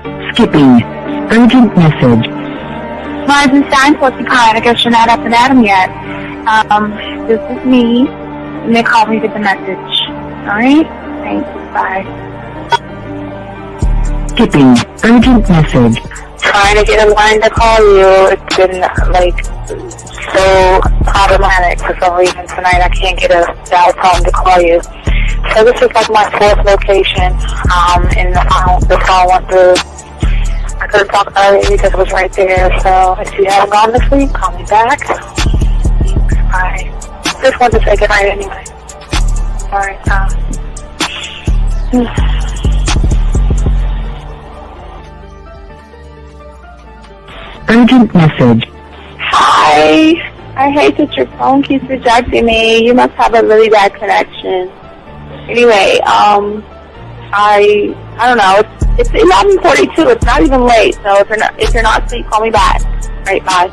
Skipping. Urgent message. Rising sign, what's the kind? I guess you're not up and at 'em yet. This is me. And they call me with the message. Alright? Thanks. Bye. Skipping. Urgent message. Trying to get a line to call you. It's been, so problematic for some reason tonight. I can't get a dial tone to call you. So this is my fourth location, and the phone went through. I couldn't talk about it because it was right there. So if you haven't gone to sleep, call me back. Thanks. Bye. Just wanted to say goodnight anyway. Alright, Urgent message. Hi. I hate that your phone keeps rejecting me. You must have a really bad connection. Anyway, I don't know. It's 11:42. It's not even late. So if you're not asleep, call me back. All right, bye.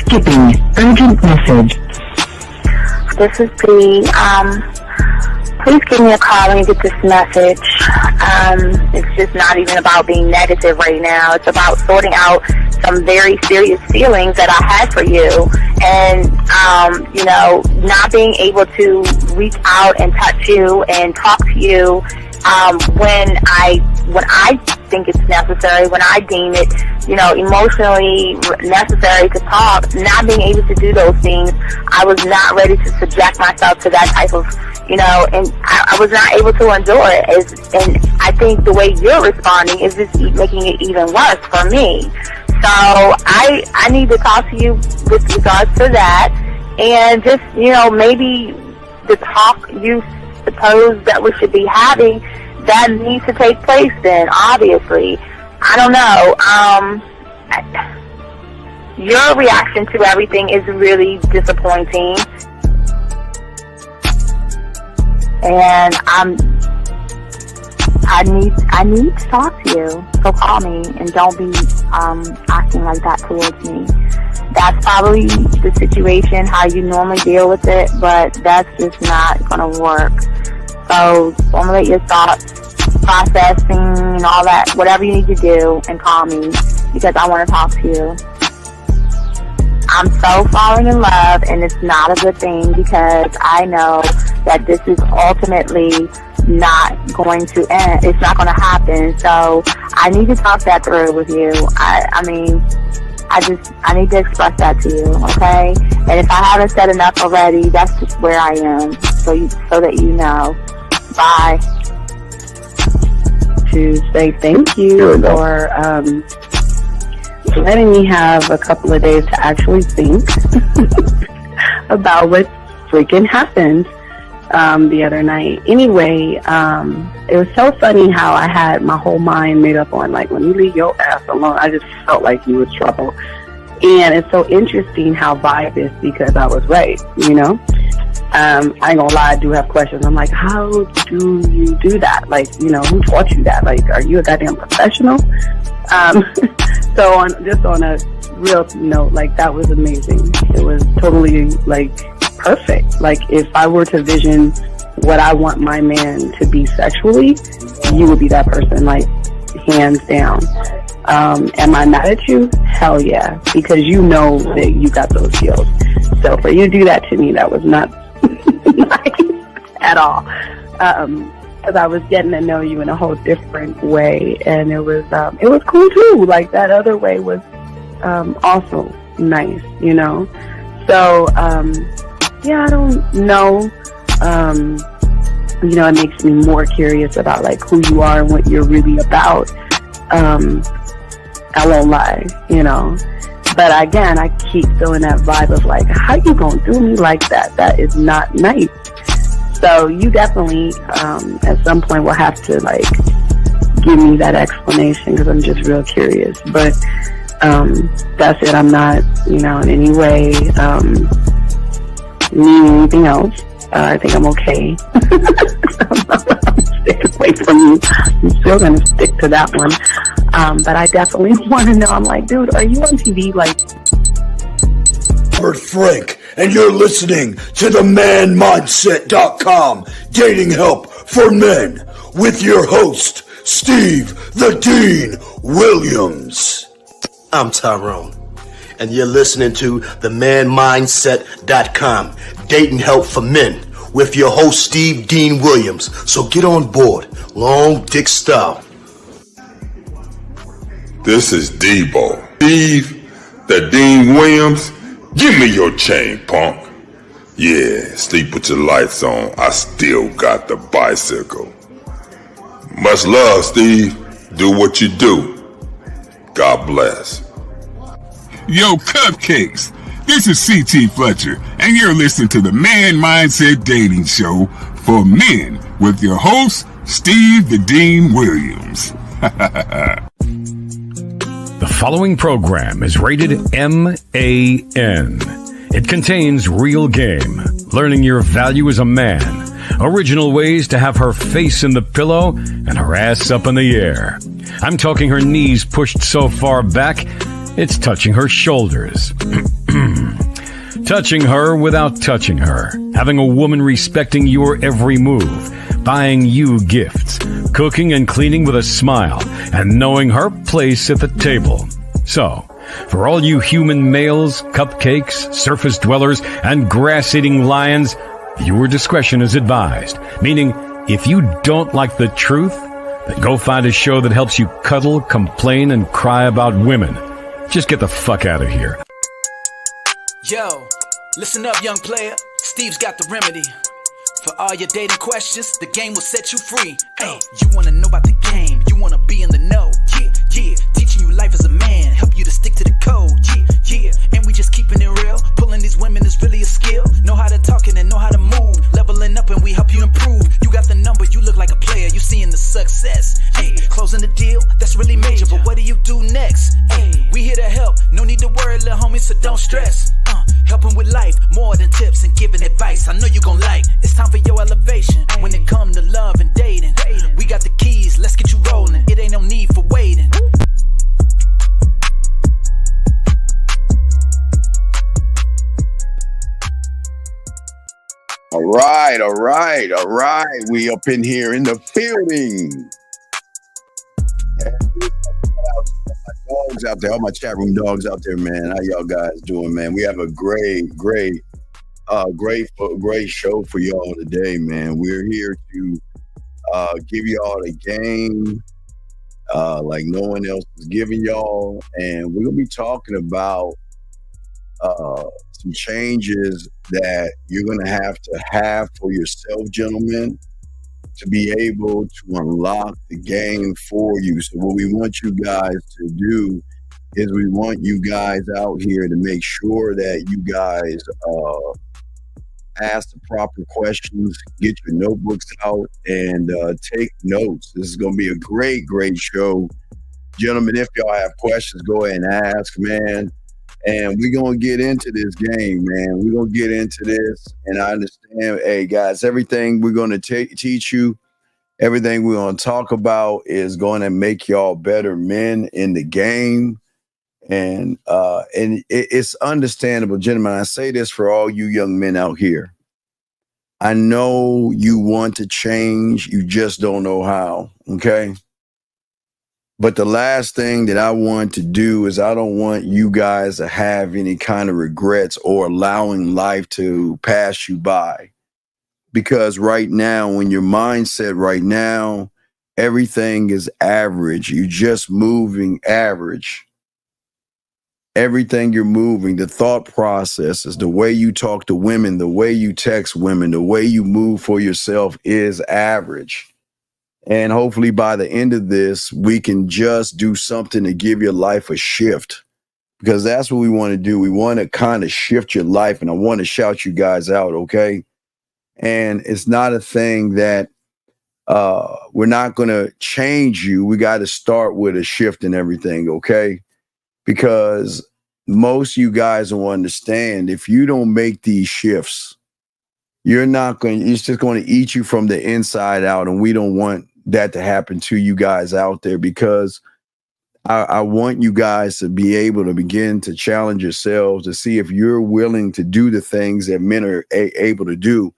Skipping. Urgent message. This is P. Please give me a call when you get this message. It's just not even about being negative right now. It's about sorting out some very serious feelings that I had for you, and not being able to reach out and touch you and talk to you when I think it's necessary, when I deem it, emotionally necessary to talk. Not being able to do those things, I was not ready to subject myself to that type of, and I was not able to endure it. And I think the way you're responding is just making it even worse for me. So I need to talk to you with regards to that, and just, maybe the talk you suppose that we should be having, that needs to take place then, obviously. I don't know. Your reaction to everything is really disappointing. And I need to talk to you. So call me, and don't be acting like that towards me. That's probably the situation, how you normally deal with it, but that's just not going to work. So formulate your thoughts, processing, and all that, whatever you need to do, and call me, because I want to talk to you. I'm so falling in love, and it's not a good thing, because I know that this is ultimately not going to end. It's not going to happen. So I need to talk that through with you. I need to express that to you, okay? And if I haven't said enough already, that's just where I am, so that you know. Bye. To say thank you for letting me have a couple of days to actually think about what freaking happened the other night. Anyway, it was so funny how I had my whole mind made up on, when you leave your ass alone, I just felt like you was trouble. And it's so interesting how vibe is, because I was right, I ain't gonna lie, I do have questions. I'm like, how do you do that? Who taught you that? Are you a goddamn professional? So on a real note, that was amazing. It was totally, perfect. If I were to vision what I want my man to be sexually, you would be that person, hands down. Am I mad at you? Hell yeah, because you know that you got those skills. So for you to do that to me, that was not nice at all. Because I was getting to know you in a whole different way, and it was cool too. That other way was also nice, So I don't know. It makes me more curious about who you are and what you're really about. I won't lie, But again, I keep feeling that vibe of how you gonna do me like that? That is not nice. So you definitely, at some point, will have to give me that explanation, because I'm just real curious. But that's it. I'm not, in any way meaning anything else. I think I'm okay. I'm staying away from you. I'm still gonna stick to that one. But I definitely want to know. I'm dude, are you on TV? Robert Frank, and you're listening to the manmindset.com dating help for men with your host, Steve the Dean Williams. I'm Tyrone, and you're listening to the manmindset.com dating help for men with your host, Steve Dean Williams. So get on board, long dick style. This is Debo. Steve the Dean Williams, give me your chain, punk. Yeah, sleep with your lights on. I still got the bicycle. Much love, Steve. Do what you do. God bless. Yo, cupcakes. This is C.T. Fletcher, and you're listening to the Man Mindset Dating Show for men with your host, Steve the Dean Williams. The following program is rated MAN. It contains real game, learning your value as a man, original ways to have her face in the pillow and her ass up in the air. I'm talking her knees pushed so far back, it's touching her shoulders. Touching her without touching her. Having a woman respecting your every move. Buying you gifts. Cooking and cleaning with a smile. And knowing her place at the table. So, for all you human males, cupcakes, surface dwellers, and grass-eating lions, viewer discretion is advised. Meaning, if you don't like the truth, then go find a show that helps you cuddle, complain, and cry about women. Just get the fuck out of here. Yo, listen up, young player. Steve's got the remedy. For all your dating questions, the game will set you free. Hey, you wanna know about the game, you wanna be in the know. Yeah, yeah, teaching you life as a man, help you to stick to the code. Yeah, yeah, and we just keeping it real. Pulling these women is really a skill. Know how to talk and know how to move. Leveling up and we help you improve. You got the number, you look like a player, you seeing the success. Hey, closing the deal, that's really major, but what do you do next? Hey, we here to help, no need to worry, little homie, so don't stress. Helping with life, more than tips and giving advice. I know you gon' like. It's time for your elevation. When it come to love and dating, we got the keys, let's get you rolling. It ain't no need for waiting. All right. We up in here in the building. Dogs out there, all my chat room dogs out there, man. How y'all guys doing, man? We have a great show for y'all today, man. We're here to give y'all a game like no one else is giving y'all, and we're gonna be talking about some changes that you're gonna have for yourself, gentlemen, to be able to unlock the game for you. So what we want you guys to do is we want you guys out here to make sure that you guys ask the proper questions, get your notebooks out, and take notes. This is going to be a great show. Gentlemen, if y'all have questions, go ahead and ask, man. And we're going to get into this game, man. We're going to get into this. And I understand, hey, guys, everything we're going to teach you, everything we're going to talk about is going to make y'all better men in the game. And it's understandable, gentlemen. I say this for all you young men out here. I know you want to change. You just don't know how, okay? But the last thing that I want to do is I don't want you guys to have any kind of regrets or allowing life to pass you by. Because right now, when your mindset right now, everything is average. You're just moving average. Everything you're moving, the thought processes, the way you talk to women, the way you text women, the way you move for yourself is average. And hopefully by the end of this, we can just do something to give your life a shift, because that's what we want to do. We want to kind of shift your life, and I want to shout you guys out, okay? And it's not a thing that we're not going to change you. We got to start with a shift in everything, okay? Because most of you guys will understand, if you don't make these shifts, it's just going to eat you from the inside out. And we don't want that to happen to you guys out there, because I want you guys to be able to begin to challenge yourselves to see if you're willing to do the things that men are able to do.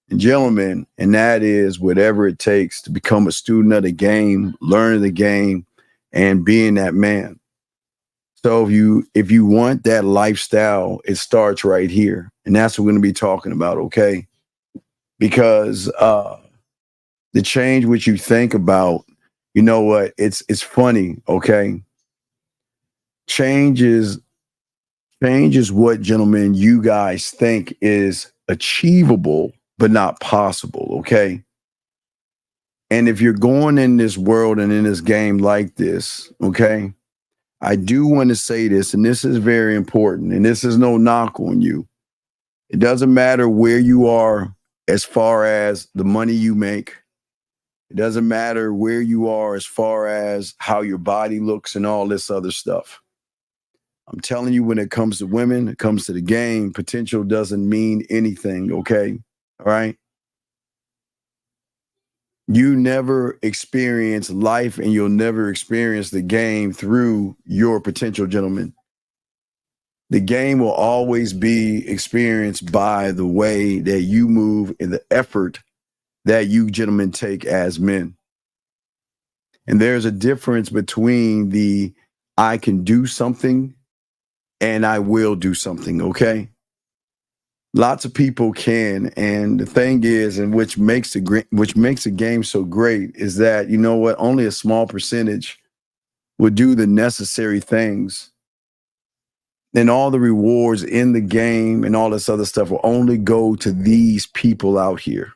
And gentlemen, and that is whatever it takes to become a student of the game, learn the game, and being that man. So if you want that lifestyle, it starts right here. And that's what we're going to be talking about, okay? Because the change what you think about, you know what, it's funny, okay? Change is what, gentlemen, you guys think is achievable but not possible, okay? And if you're going in this world and in this game like this, okay, I do want to say this, and this is very important, and this is no knock on you. It doesn't matter where you are as far as the money you make. It doesn't matter where you are as far as how your body looks and all this other stuff. I'm telling you, when it comes to women, it comes to the game, potential doesn't mean anything, okay? All right? You never experience life and you'll never experience the game through your potential, gentlemen. The game will always be experienced by the way that you move and the effort that you gentlemen take as men. And there's a difference between the I can do something and I will do something, okay? Lots of people can, and the thing is, and which makes the game so great is that, you know what, only a small percentage would do the necessary things. And all the rewards in the game and all this other stuff will only go to these people out here.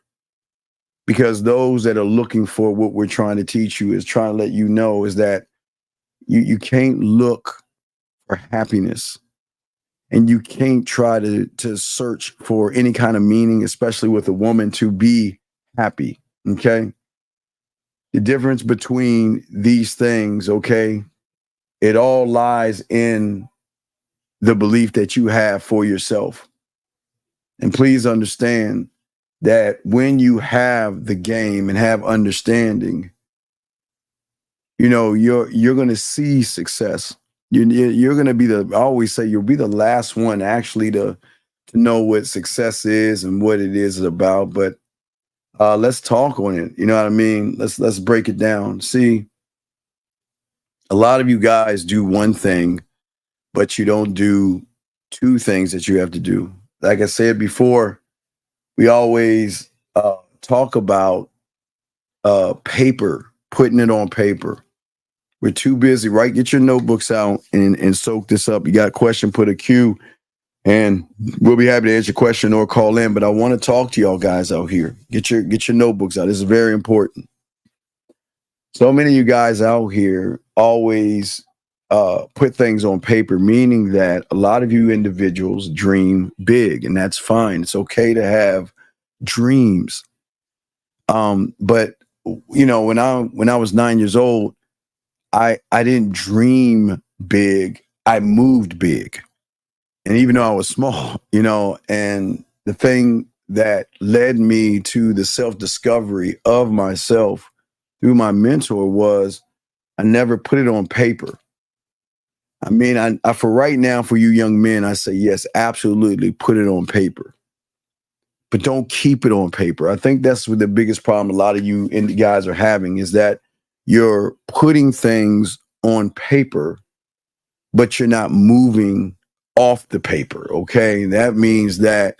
Because those that are looking for what we're trying to teach you is trying to let you know is that you can't look for happiness. And you can't try to search for any kind of meaning, especially with a woman, to be happy, okay? The difference between these things, okay, it all lies in the belief that you have for yourself. And please understand that when you have the game and have understanding, you know, you're going to see success. You're going to be I always say you'll be the last one actually to know what success is and what it is about. But let's talk on it. You know what I mean? Let's break it down. See, a lot of you guys do one thing, but you don't do two things that you have to do. Like I said before, we always talk about paper, putting it on paper. We're too busy, right? Get your notebooks out and soak this up. You got a question, put a Q, and we'll be happy to answer your question or call in. But I want to talk to y'all guys out here. Get your notebooks out. This is very important. So many of you guys out here always put things on paper, meaning that a lot of you individuals dream big, and that's fine. It's okay to have dreams. But you know, when I was 9 years old, I didn't dream big. I moved big. And even though I was small, you know, and the thing that led me to the self-discovery of myself through my mentor was I never put it on paper. I mean, I for right now, for you young men, I say, yes, absolutely, put it on paper. But don't keep it on paper. I think that's what the biggest problem a lot of you guys are having is that you're putting things on paper, but you're not moving off the paper, okay? That means that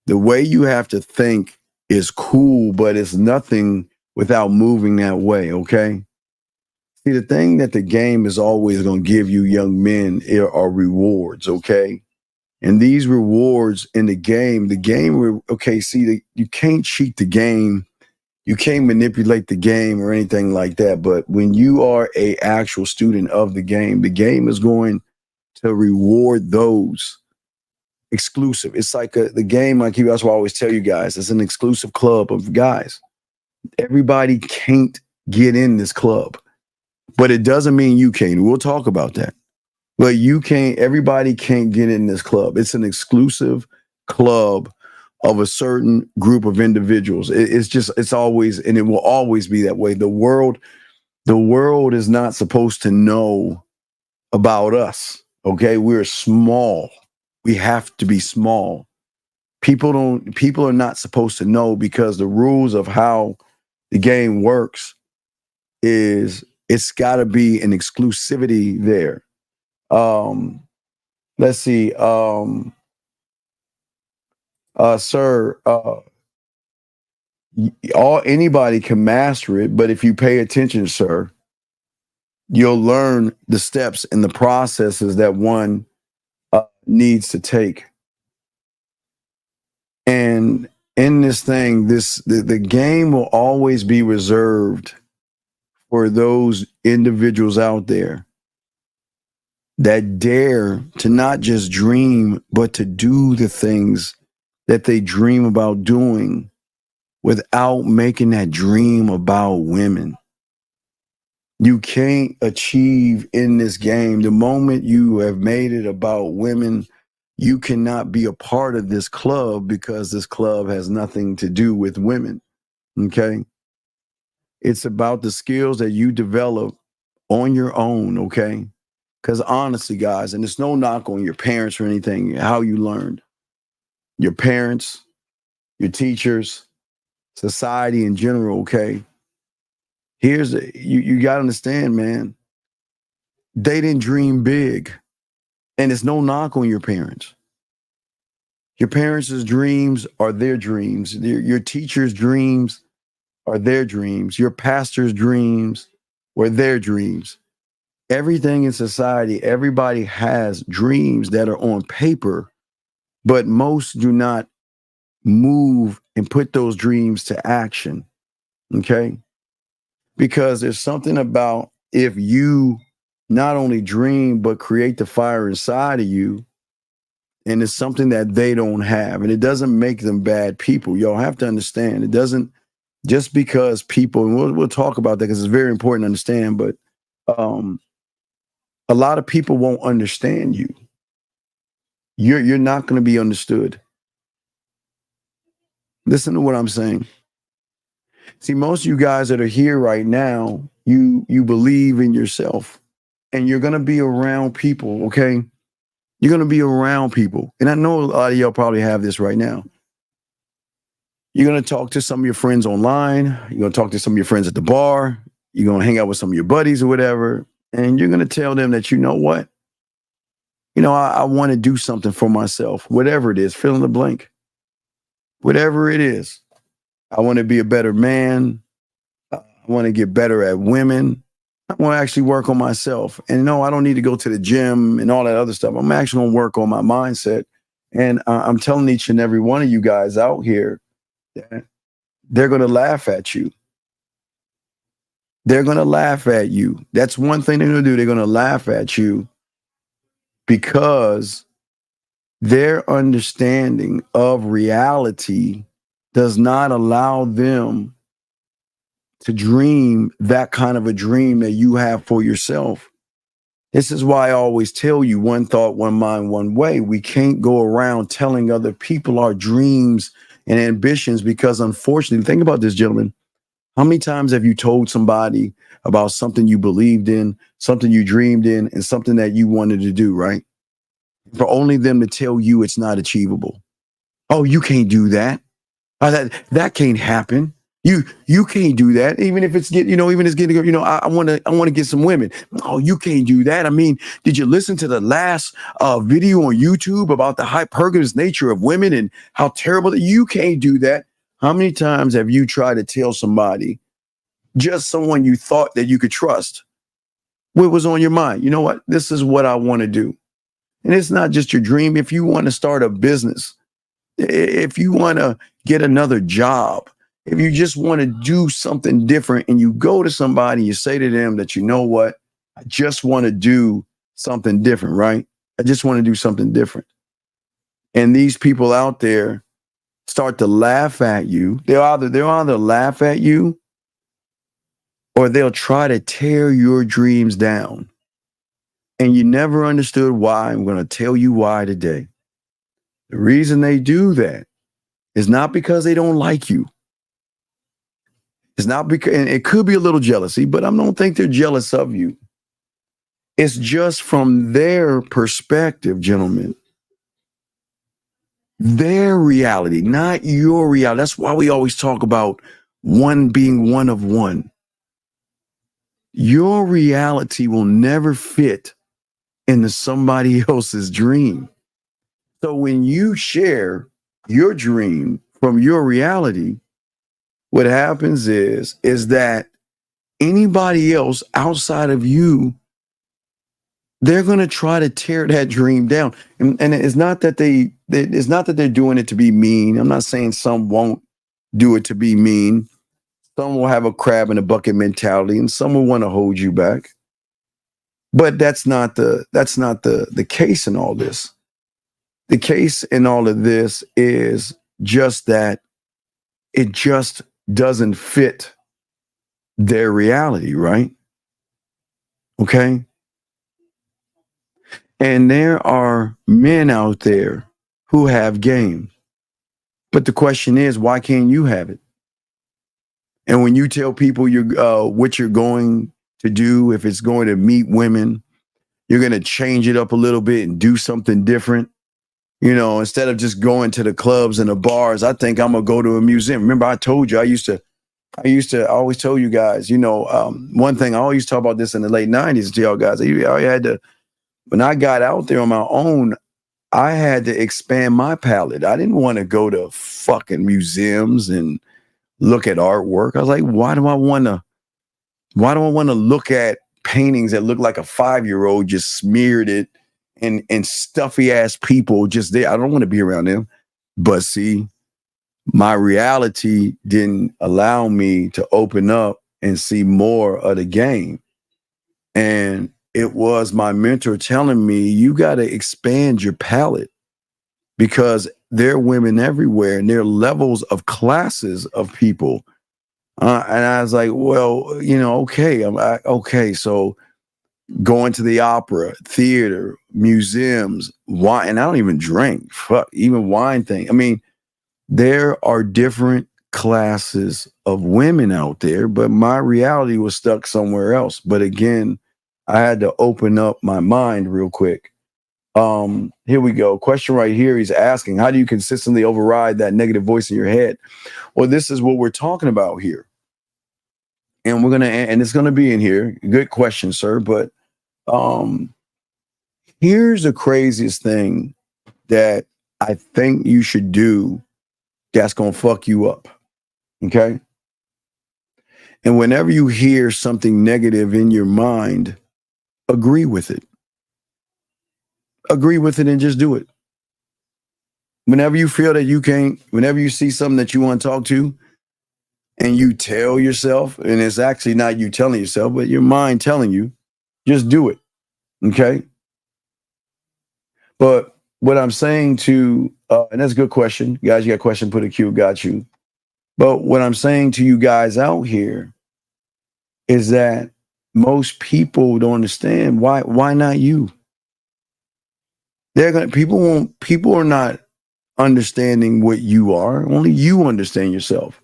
the way you have to think is cool, but it's nothing without moving that way, okay? See, the thing that the game is always going to give you young men are rewards, okay? And these rewards in the game, okay, see, you can't cheat the game. You can't manipulate the game or anything like that. But when you are a actual student of the game is going to reward those exclusive. It's like the game, that's why I always tell you guys, it's an exclusive club of guys. Everybody can't get in this club, but it doesn't mean you can't. We'll talk about that. But everybody can't get in this club. It's an exclusive club of a certain group of individuals. It's always, and it will always be that way. The world The world is not supposed to know about us. Okay, we're small. We have to be small. People are not supposed to know, because the rules of how the game works is it's got to be an exclusivity there. Let's see, sir, anybody can master it, but if you pay attention, sir, you'll learn the steps and the processes that one needs to take. And in this thing, the game will always be reserved for those individuals out there that dare to not just dream, but to do the things that they dream about doing without making that dream about women. You can't achieve in this game. The moment you have made it about women, you cannot be a part of this club, because this club has nothing to do with women. Okay? It's about the skills that you develop on your own. Okay? Because honestly, guys, and it's no knock on your parents or anything, how you learned. Your parents, your teachers, society in general, okay? You got to understand, man, they didn't dream big. And it's no knock on your parents. Your parents' dreams are their dreams. Your teachers' dreams are their dreams. Your pastor's dreams were their dreams. Everything in society, everybody has dreams that are on paper, but most do not move and put those dreams to action. Okay? Because there's something about, if you not only dream, but create the fire inside of you, and it's something that they don't have, and it doesn't make them bad people. Y'all have to understand, it doesn't, just because people, and we'll talk about that because it's very important to understand, but a lot of people won't understand you. You're not going to be understood. Listen to what I'm saying. See, most of you guys that are here right now, you believe in yourself, and you're going to be around people, okay? You're going to be around people. And I know a lot of y'all probably have this right now. You're going to talk to some of your friends online. You're going to talk to some of your friends at the bar. You're going to hang out with some of your buddies or whatever. And you're going to tell them that, you know what? You know, I want to do something for myself, whatever it is, fill in the blank. Whatever it is. I want to be a better man. I want to get better at women. I want to actually work on myself. And no, I don't need to go to the gym and all that other stuff. I'm actually going to work on my mindset. And I'm telling each and every one of you guys out here that they're going to laugh at you. They're going to laugh at you. That's one thing they're going to do. They're going to laugh at you because their understanding of reality does not allow them to dream that kind of a dream that you have for yourself. This is why I always tell you, one thought, one mind, one way. We can't go around telling other people our dreams and ambitions, because unfortunately, think about this, gentlemen. How many times have you told somebody about something you believed in, something you dreamed in, and something that you wanted to do, right? For only them to tell you it's not achievable. Oh, you can't do that. That can't happen. You can't do that. Even if it's getting, even it's getting, I want to get some women. Oh, you can't do that. I mean, did you listen to the last video on YouTube about the hypergamous nature of women and how terrible that you can't do that? How many times have you tried to tell somebody, just someone you thought that you could trust, what was on your mind? You know what? This is what I want to do. And it's not just your dream. If you want to start a business, if you want to get another job, if you just want to do something different, and you go to somebody, you say to them that, you know what, I just want to do something different, right? I just want to do something different. And these people out there start to laugh at you. They'll either laugh at you, or they'll try to tear your dreams down. And you never understood why. I'm going to tell you why today. The reason they do that is not because they don't like you. It's not because, and it could be a little jealousy, but I don't think they're jealous of you. It's just from their perspective, gentlemen. Their reality, not your reality. That's why we always talk about one being one of one. Your reality will never fit into somebody else's dream. So when you share your dream from your reality, what happens is that anybody else outside of you, they're going to try to tear that dream down. And it's not that it's not that they're doing it to be mean. I'm not saying some won't do it to be mean. Some will have a crab in a bucket mentality, and some will want to hold you back. But that's not the case in all this. The case in all of this is just that it just doesn't fit their reality, right? Okay. And there are men out there who have game. But the question is, why can't you have it? And when you tell people what you're going to do, if it's going to meet women, you're going to change it up a little bit and do something different. You know, instead of just going to the clubs and the bars, I think I'm going to go to a museum. Remember, I told you, I always tell you guys, one thing, I always talk about this in the late 90s to y'all guys. I had to, when I got out there on my own, I had to expand my palette. I didn't want to go to fucking museums and look at artwork. I was like, why do I want to look at paintings that look like a 5-year-old just smeared it and stuffy ass people just there? I don't want to be around them. But see, my reality didn't allow me to open up and see more of the game. And it was my mentor telling me, you got to expand your palette because there are women everywhere and there are levels of classes of people. And I was like, well, okay. Okay. So going to the opera, theater, museums, wine, and I don't even drink, even wine thing. I mean, there are different classes of women out there, but my reality was stuck somewhere else. But again, I had to open up my mind real quick. Here we go. Question right here. He's asking, how do you consistently override that negative voice in your head? Well, this is what we're talking about here. And and it's going to be in here. Good question, sir. But here's the craziest thing that I think you should do that's going to fuck you up. Okay. And whenever you hear something negative in your mind, agree with it. Agree with it and just do it. Whenever you feel that you can't, whenever you see something that you want to talk to and you tell yourself, and it's actually not you telling yourself, but your mind telling you, just do it. Okay. But what I'm saying to, and that's a good question. Guys, you got a question, put a Q, got you. But what I'm saying to you guys out here is that most people don't understand why not you? People are not understanding what you are. Only you understand yourself.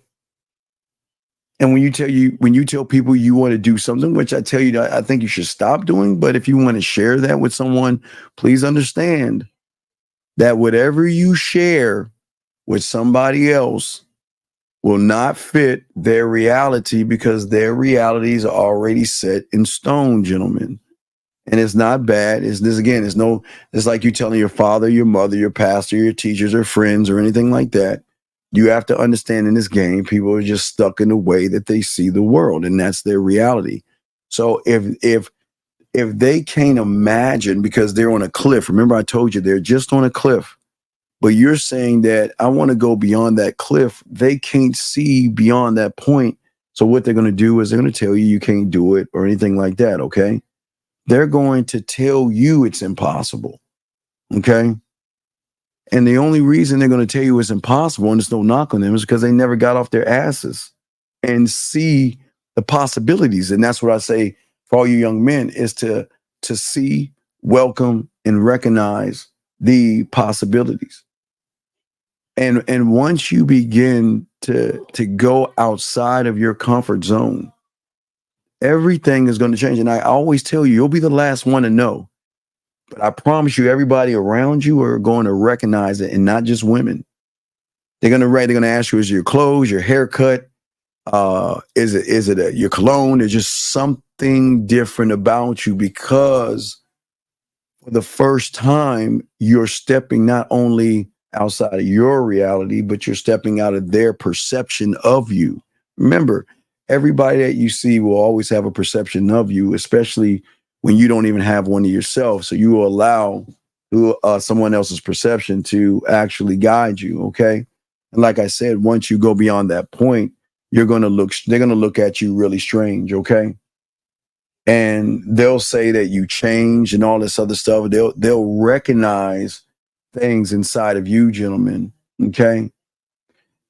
And when you tell people you want to do something, which I tell you, I think you should stop doing. But if you want to share that with someone, please understand that whatever you share with somebody else will not fit their reality because their reality is already set in stone, gentlemen. And it's not bad. It's like you telling your father, your mother, your pastor, your teachers or friends or anything like that. You have to understand in this game, people are just stuck in the way that they see the world, and that's their reality. So if they can't imagine because they're on a cliff, remember I told you they're just on a cliff, but you're saying that I want to go beyond that cliff. They can't see beyond that point. So what they're going to do is they're going to tell you can't do it or anything like that. Okay. They're going to tell you it's impossible. Okay. And the only reason they're going to tell you it's impossible, and there's no knock on them, is because they never got off their asses and see the possibilities. And that's what I say for all you young men is to see, welcome, and recognize the possibilities. And once you begin to go outside of your comfort zone, everything is going to change. And I always tell you, you'll be the last one to know. But I promise you, everybody around you are going to recognize it, and not just women. They're going to ask you, is your clothes, your haircut, is it your cologne? There's just something different about you, because for the first time, you're stepping not only outside of your reality, but you're stepping out of their perception of you. Remember, everybody that you see will always have a perception of you, especially when you don't even have one of yourself. So you will allow someone else's perception to actually guide you. Okay. And like I said, once you go beyond that point, they're going to look at you really strange. Okay. And they'll say that you change and all this other stuff. They'll recognize things inside of you, gentlemen. Okay.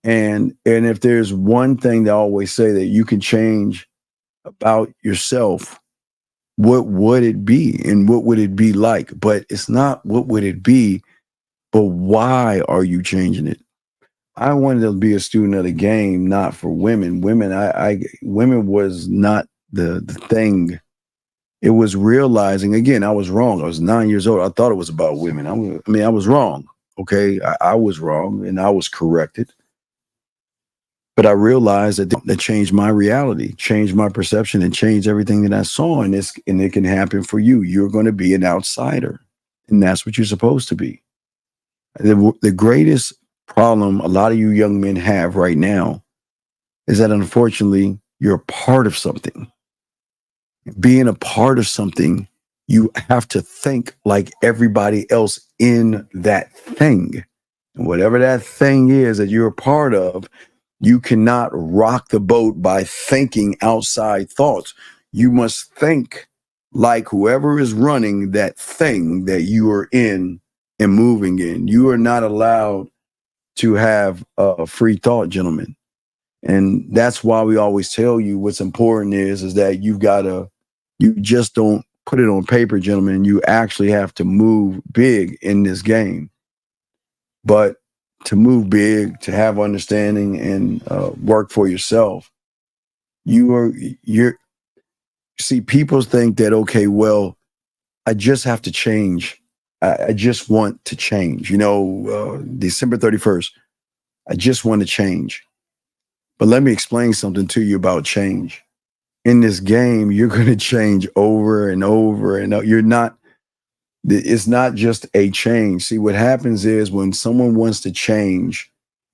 And if there's one thing they always say that you can change about yourself, what would it be, and what would it be like? But it's not what would it be, but why are you changing it? I wanted to be a student of the game, not for women. Women was not the thing. It was realizing, again, I was wrong. I was 9 years old. I thought it was about women. I was wrong. Okay. I was wrong, and I was corrected. But I realized that changed my reality, changed my perception, and changed everything that I saw. And it can happen for you. You're going to be an outsider, and that's what you're supposed to be. The greatest problem a lot of you young men have right now is that, unfortunately, you're a part of something. Being a part of something, you have to think like everybody else in that thing. And whatever that thing is that you're a part of, you cannot rock the boat by thinking outside thoughts. You must think like whoever is running that thing that you are in and moving in. You are not allowed to have a free thought, gentlemen. And that's why we always tell you what's important is that you just don't put it on paper, gentlemen. You actually have to move big in this game. But to move big, to have understanding and work for yourself, see, people think that, okay, well, I just have to change. I just want to change. December 31st, I just want to change. But let me explain something to you about change. In this game, you're going to change over and over and over. It's not just a change. See, what happens is when someone wants to change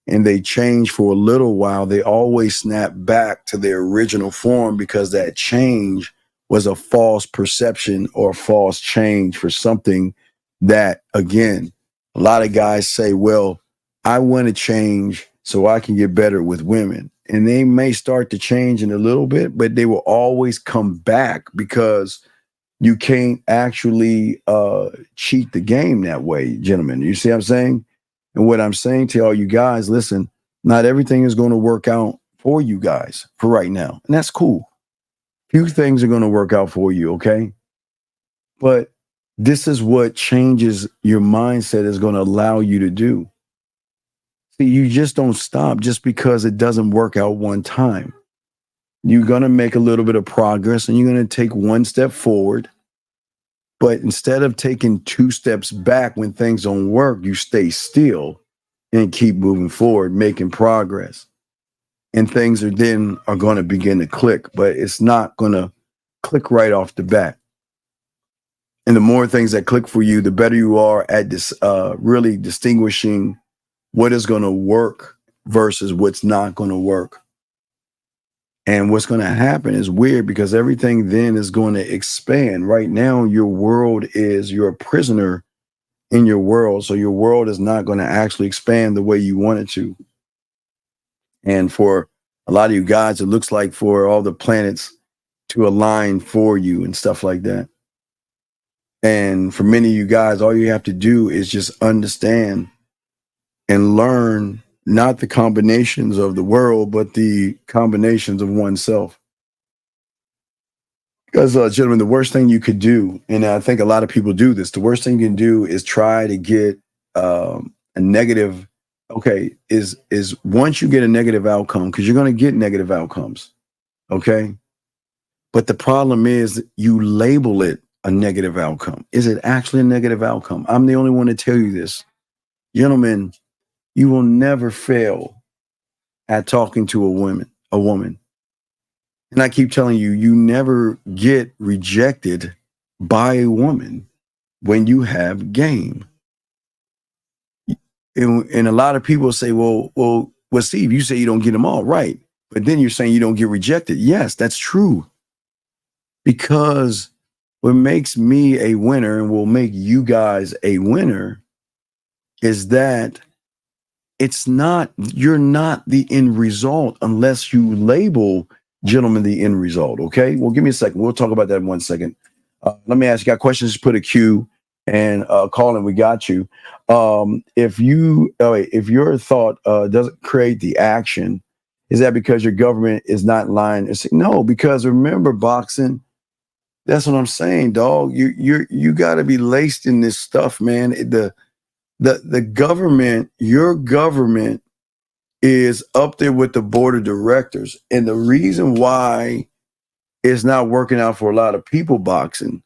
and they change for a little while, they always snap back to their original form, because that change was a false perception or a false change for something that, again, a lot of guys say, well, I want to change so I can get better with women. And they may start to change in a little bit, but they will always come back, because you can't actually cheat the game that way, gentlemen. You see what I'm saying? And what I'm saying to all you guys, listen, not everything is going to work out for you guys for right now. And that's cool. Few things are going to work out for you, okay? But this is what changes your mindset is going to allow you to do. See, you just don't stop just because it doesn't work out one time. You're going to make a little bit of progress, and you're going to take one step forward. But instead of taking 2 steps back when things don't work, you stay still and keep moving forward, making progress. And things are going to begin to click, but it's not going to click right off the bat. And the more things that click for you, the better you are at this really distinguishing what is going to work versus what's not going to work. And what's going to happen is weird, because everything then is going to expand. Right now, your world you're a prisoner in your world. So your world is not going to actually expand the way you want it to. And for a lot of you guys, it looks like for all the planets to align for you and stuff like that. And for many of you guys, all you have to do is just understand and learn not the combinations of the world, but the combinations of oneself. Because, gentlemen, the worst thing you could do, and I think a lot of people do this, the worst thing you can do is try to get a negative okay, is once you get a negative outcome, because you're going to get negative outcomes, okay? But the problem is you label it a negative outcome. Is it actually a negative outcome? I'm the only one to tell you this. Gentlemen, you will never fail at talking to a woman. And I keep telling you, you never get rejected by a woman when you have game. And a lot of people say, well, Steve, you say you don't get them all right, but then you're saying you don't get rejected. Yes, that's true. Because what makes me a winner and will make you guys a winner is that you're not the end result unless you label, gentlemen, the end result. Okay. Well, give me a second. We'll talk about that in 1 second. Let me ask you, got questions? Just put a Q and call in. We got you. If your thought doesn't create the action, is that because your government is not in line? No, because remember, boxing. That's what I'm saying, dog. You got to be laced in this stuff, man. The government, your government, is up there with the board of directors, and the reason why it's not working out for a lot of people boxing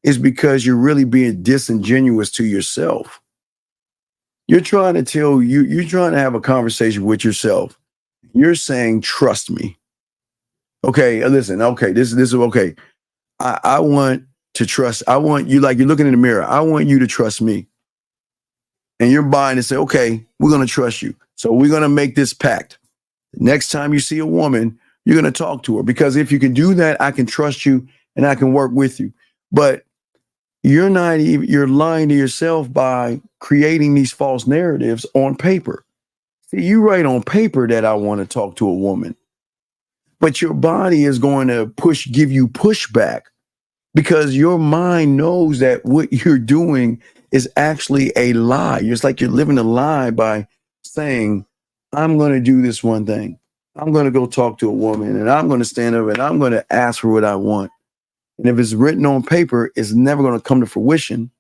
is because you're really being disingenuous to yourself. You're trying to have a conversation with yourself. You're saying, "Trust me." Okay, listen. Okay, this is okay. I want to trust. I want you, like you're looking in the mirror. I want you to trust me. And you're buying and say, okay, we're going to trust you. So we're going to make this pact. Next time you see a woman, you're going to talk to her, because if you can do that, I can trust you and I can work with you. But you're lying to yourself by creating these false narratives on paper. See, you write on paper that I want to talk to a woman, but your body is going to give you pushback, because your mind knows that what you're doing is actually a lie. It's like you're living a lie by saying, I'm going to do this one thing. I'm going to go talk to a woman, and I'm going to stand up and I'm going to ask for what I want. And if it's written on paper, it's never going to come to fruition,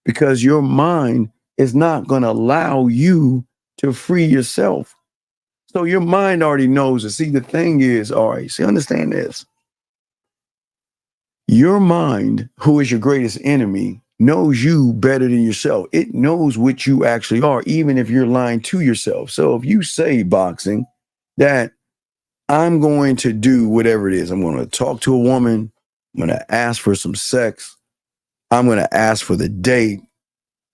because your mind is not going to allow you to free yourself. So your mind already knows it. See, the thing is, all right, see, understand this. Your mind, who is your greatest enemy, knows you better than yourself. It knows what you actually are, even if you're lying to yourself. So if you say, boxing, that I'm going to do whatever it is, I'm going to talk to a woman, I'm going to ask for some sex, I'm going to ask for the date,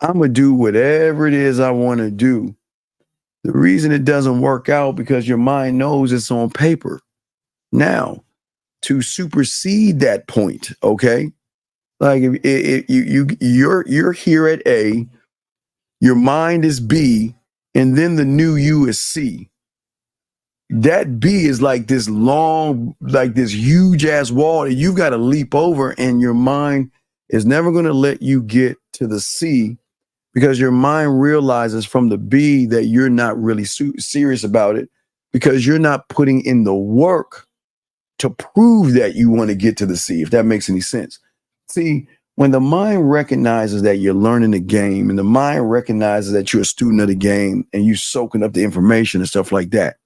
I'm going to do whatever it is I want to do. The reason it doesn't work out because your mind knows it's on paper. Now, to supersede that point, okay? Like if you're here at A, your mind is B, and then the new you is C. That B is like this long, like this huge ass wall that you've got to leap over, and your mind is never going to let you get to the C, because your mind realizes from the B that you're not really serious about it, because you're not putting in the work to prove that you want to get to the C, if that makes any sense. See, when the mind recognizes that you're learning the game, and the mind recognizes that you're a student of the game and you're soaking up the information and stuff like that,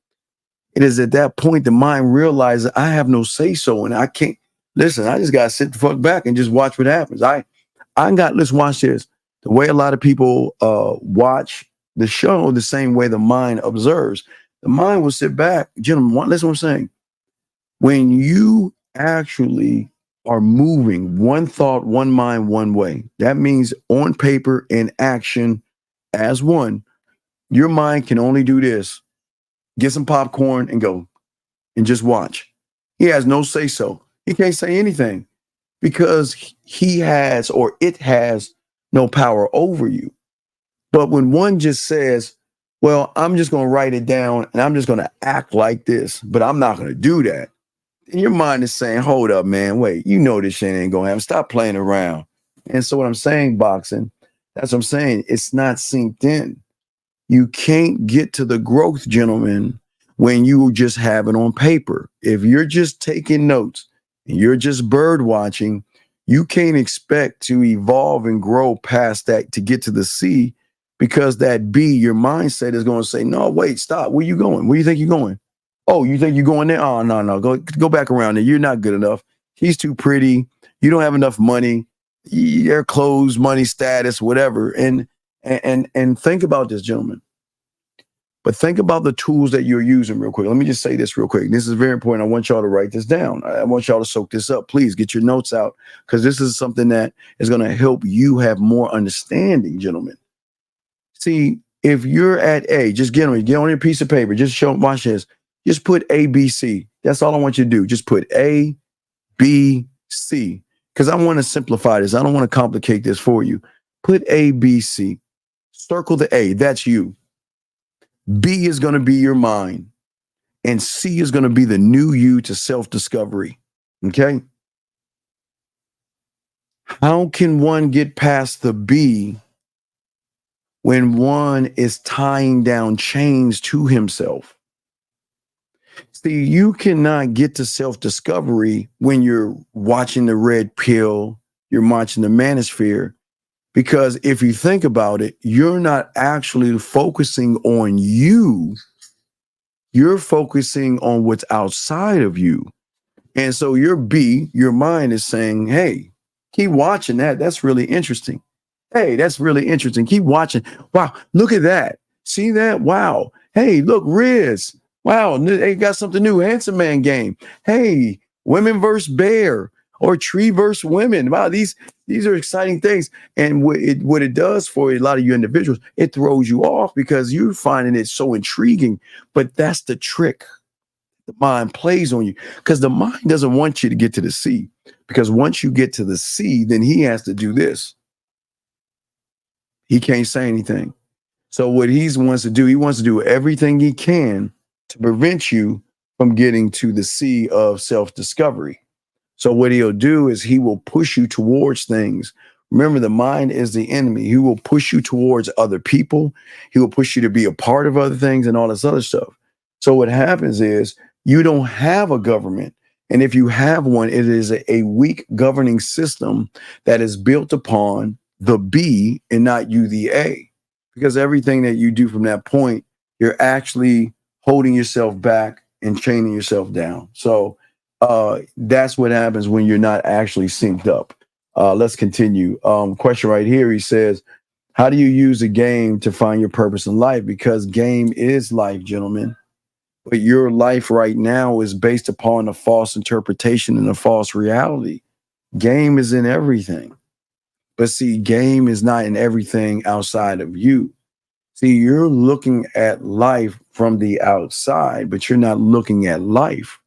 it is at that point the mind realizes I have no say-so, and I can't listen. I just got to sit the fuck back and just watch what happens. Let's watch this. The way a lot of people watch the show, the same way the mind observes. The mind will sit back. Gentlemen, listen what I'm saying. When you actually are moving one thought, one mind, one way, that means on paper, in action, as one, your mind can only do this: get some popcorn and go and just watch. He has no say so. He can't say anything, because he has, or it has, no power over you. But when one just says, well, I'm just going to write it down and I'm just going to act like this, but I'm not going to do that, and your mind is saying, hold up, man, wait, you know this shit ain't going to happen. Stop playing around. And so what I'm saying, boxing, that's what I'm saying. It's not synced in. You can't get to the growth, gentlemen, when you just have it on paper. If you're just taking notes and you're just bird watching, you can't expect to evolve and grow past that to get to the C, because that B, your mindset is going to say, no, wait, stop. Where you going? Where you think you're going? Oh, you think you're going there? Oh, no. Go back around there. You're not good enough. He's too pretty. You don't have enough money. Their clothes, money, status, whatever. And think about this, gentlemen. But think about the tools that you're using real quick. Let me just say this real quick. This is very important. I want y'all to write this down. I want y'all to soak this up. Please get your notes out, because this is something that is going to help you have more understanding, gentlemen. See, if you're at A, just get on your piece of paper. Just watch this. Just put A, B, C. That's all I want you to do. Just put A, B, C. Because I want to simplify this. I don't want to complicate this for you. Put A, B, C. Circle the A. That's you. B is going to be your mind. And C is going to be the new you to self-discovery. Okay? How can one get past the B when one is tying down chains to himself? See, you cannot get to self-discovery when you're watching the red pill, you're watching the manosphere, because if you think about it, you're not actually focusing on you. You're focusing on what's outside of you. And so your B, your mind is saying, hey, keep watching that. That's really interesting. Hey, that's really interesting. Keep watching. Wow, look at that. See that? Wow. Hey, look, Riz. Wow, they got something new. Handsome Man game. Hey, women versus bear or tree versus women. Wow, these are exciting things. And what it does for a lot of you individuals, it throws you off because you're finding it so intriguing. But that's the trick. The mind plays on you because the mind doesn't want you to get to the C, because once you get to the C, then he has to do this. He can't say anything. So what he wants to do everything he can to prevent you from getting to the C of self-discovery. So what he'll do is he will push you towards things. Remember, the mind is the enemy. He will push you towards other people. He will push you to be a part of other things and all this other stuff. So what happens is you don't have a government. And if you have one, it is a weak governing system that is built upon the B and not you, the A. Because everything that you do from that point, you're actually holding yourself back and chaining yourself down. So that's what happens when you're not actually synced up. Let's continue. Question right here. He says, how do you use a game to find your purpose in life? Because game is life, gentlemen. But your life right now is based upon a false interpretation and a false reality. Game is in everything. But see, game is not in everything outside of you. See, you're looking at life from the outside, but you're not looking at life.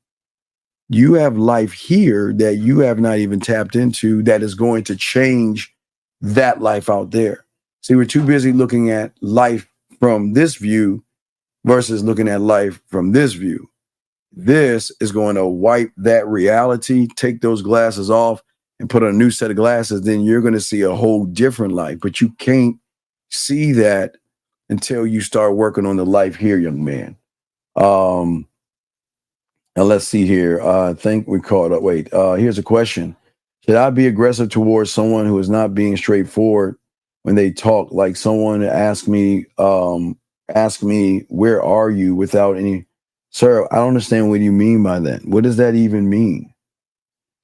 You have life here that you have not even tapped into that is going to change that life out there. See, we're too busy looking at life from this view versus looking at life from this view. This is going to wipe that reality, take those glasses off and put on a new set of glasses. Then you're going to see a whole different life, but you can't see that until you start working on the life here, young man. And let's see here. I think we caught up. Wait, here's a question. Should I be aggressive towards someone who is not being straightforward when they talk? Like someone ask me, where are you without any, sir, I don't understand what you mean by that. What does that even mean?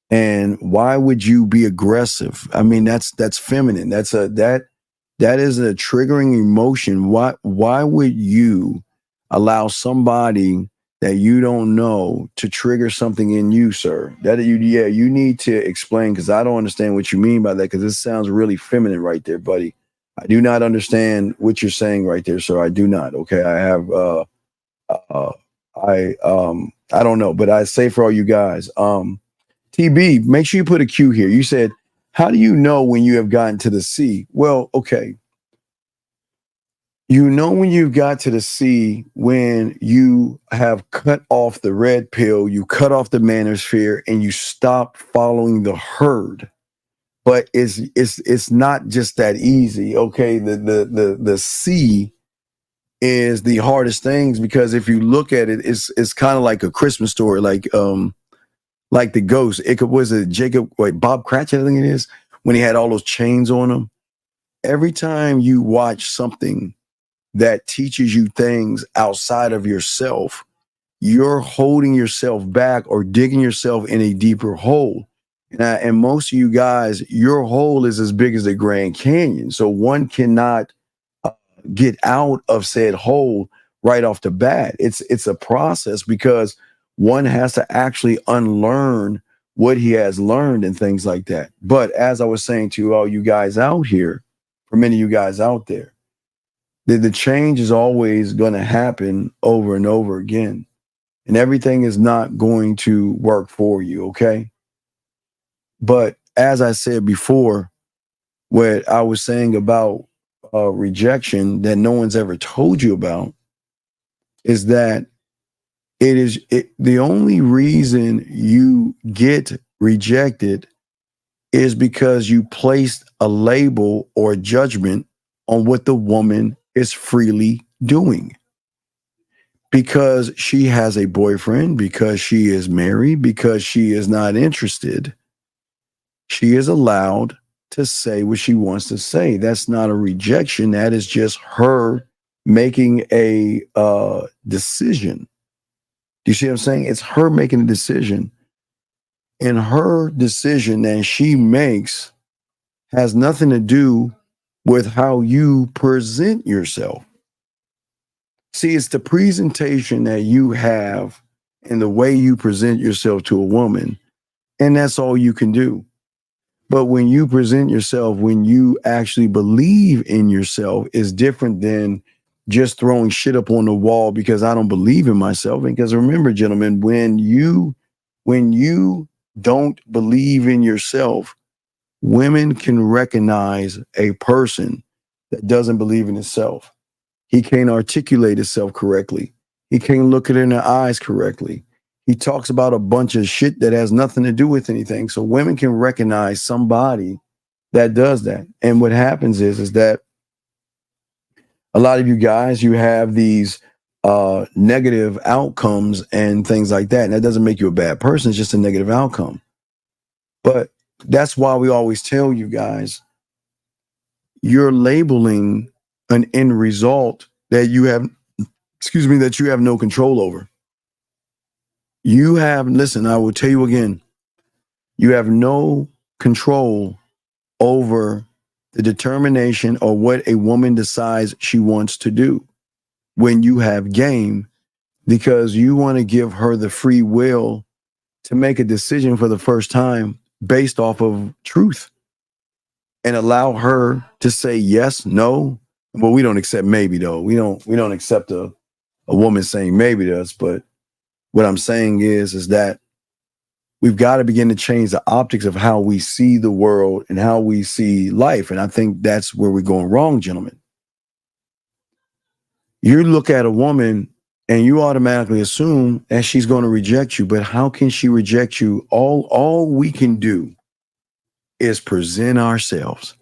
And why would you be aggressive? I mean, that's feminine. That is a triggering emotion. Why would you allow somebody that you don't know to trigger something in you, sir? You need to explain, because I don't understand what you mean by that, because this sounds really feminine right there, buddy. I do not understand what you're saying right there, sir. I do not. Okay. I have I don't know, but I say for all you guys, TB, make sure you put a Q here. You said, how do you know when you have gotten to the C? Well, okay. You know when you've got to the C when you have cut off the red pill, you cut off the manosphere, and you stop following the herd. But it's not just that easy. Okay, the C is the hardest things, because if you look at it, it's kind of like a Christmas story, like the ghost. Was it Jacob, Bob Cratchit, I think it is, when he had all those chains on him. every time you watch something that teaches you things outside of yourself, you're holding yourself back or digging yourself in a deeper hole. And most of you guys, your hole is as big as the Grand Canyon. So one cannot get out of said hole right off the bat. It's a process because one has to actually unlearn what he has learned and things like that. But as I was saying to all you guys out here, for many of you guys out there, the change is always going to happen over and over again. And everything is not going to work for you, okay? But as I said before, what I was saying about rejection that no one's ever told you about is that the only reason you get rejected is because you placed a label or judgment on what the woman is freely doing. Because she has a boyfriend, because she is married, because she is not interested, she is allowed to say what she wants to say. That's not a rejection. That is just her making a decision. Do you see what I'm saying? It's her making a decision. And her decision that she makes has nothing to do with how you present yourself. See, it's the presentation that you have and the way you present yourself to a woman, and that's all you can do. But when you present yourself, when you actually believe in yourself, is different than just throwing shit up on the wall because I don't believe in myself. Because remember, gentlemen, when you don't believe in yourself, women can recognize a person that doesn't believe in itself. He can't articulate himself correctly. He can't look it in the eyes correctly. He talks about a bunch of shit that has nothing to do with anything. So women can recognize somebody that does that. And what happens is that a lot of you guys, you have these negative outcomes and things like that. And that doesn't make you a bad person. It's just a negative outcome. But that's why we always tell you guys, you're labeling an end result that you have, that you have no control over. You have, listen, I will tell you again, you have no control over the determination or what a woman decides she wants to do when you have game, because you want to give her the free will to make a decision for the first time based off of truth and allow her to say yes, no. Well, we don't accept maybe though. We don't accept a woman saying maybe to us. But what I'm saying is that we've got to begin to change the optics of how we see the world and how we see life. And I think that's where we're going wrong, gentlemen. You look at a woman and you automatically assume that she's going to reject you. But how can she reject you? All we can do is present ourselves.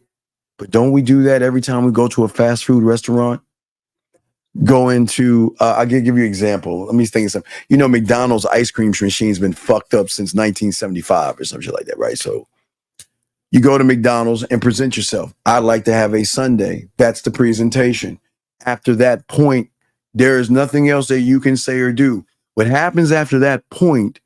But don't we do that every time we go to a fast food restaurant? Go into, I'll give you an example. Let me think of something. You know, McDonald's ice cream machine's been fucked up since 1975 or some shit like that, right? So you go to McDonald's and present yourself. I'd like to have a sundae. That's the presentation. After that point, there is nothing else that you can say or do. What happens after that point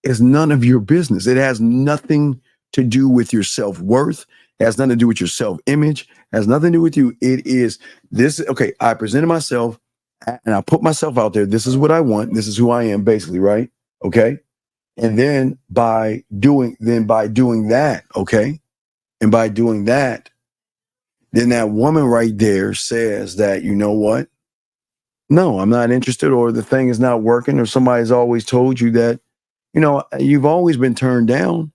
is none of your business. It has nothing to do with your self-worth. It has nothing to do with your self-image. It has nothing to do with you. It is this. Okay, I presented myself and I put myself out there. This is what I want. This is who I am, basically, right? Okay. And then by doing that, okay, and by doing that, then that woman right there says that, you know what? No, I'm not interested, or the thing is not working, or somebody's always told you that, you know, you've always been turned down.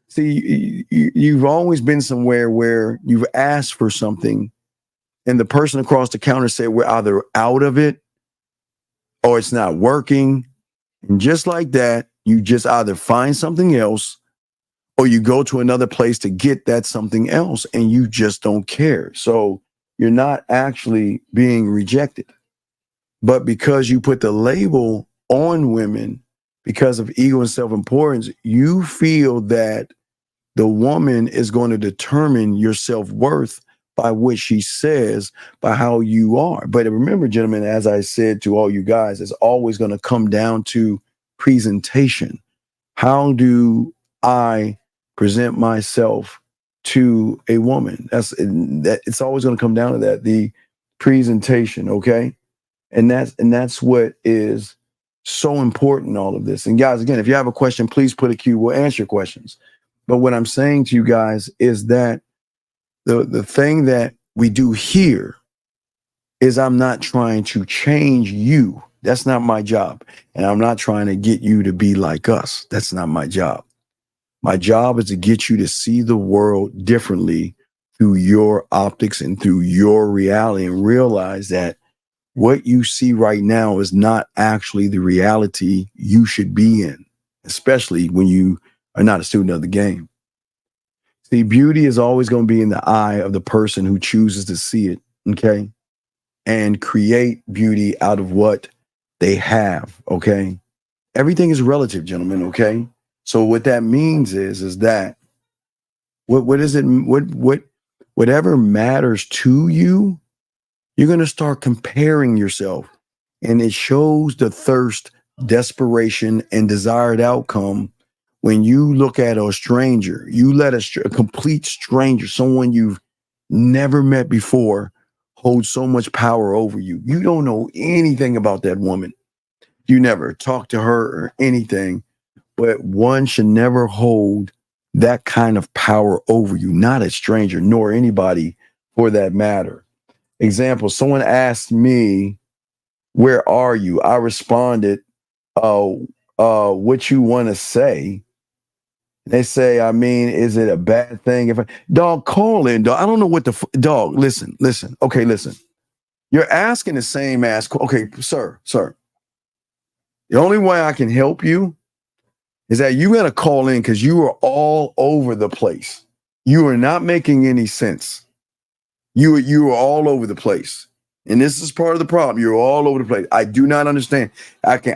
See, you've always been somewhere where you've asked for something and the person across the counter said, we're either out of it or it's not working. And just like that, you just either find something else or you go to another place to get that something else, and you just don't care. So you're not actually being rejected. But because you put the label on women because of ego and self-importance, you feel that the woman is going to determine your self-worth by what she says, by how you are. But remember, gentlemen, as I said to all you guys, it's always going to come down to presentation. How do I present myself to a woman? It's always going to come down to that, the presentation, okay? And that's what is so important in all of this. And guys, again, if you have a question, please put a Q. We'll answer your questions. But what I'm saying to you guys is that the thing that we do here is I'm not trying to change you. That's not my job. And I'm not trying to get you to be like us. That's not my job. My job is to get you to see the world differently through your optics and through your reality, and realize that what you see right now is not actually the reality you should be in, especially when you are not a student of the game. See, beauty is always going to be in the eye of the person who chooses to see it, okay? And create beauty out of what they have, okay? Everything is relative, gentlemen, okay? So what that means is that whatever matters to you, you're going to start comparing yourself. And it shows the thirst, desperation, and desired outcome when you look at a stranger. You let a complete stranger, someone you've never met before, hold so much power over you. You don't know anything about that woman. You never talked to her or anything, but one should never hold that kind of power over you, not a stranger, nor anybody for that matter. Example, someone asked me, "Where are you?" I responded, what you want to say? They say, I mean, is it a bad thing if dog, call in, dog? I don't know what the dog, listen. Okay, listen. You're asking the same ask. Okay, sir. The only way I can help you is that you got to call in, because you are all over the place. You are not making any sense. You are all over the place. And this is part of the problem. You're all over the place. I do not understand. I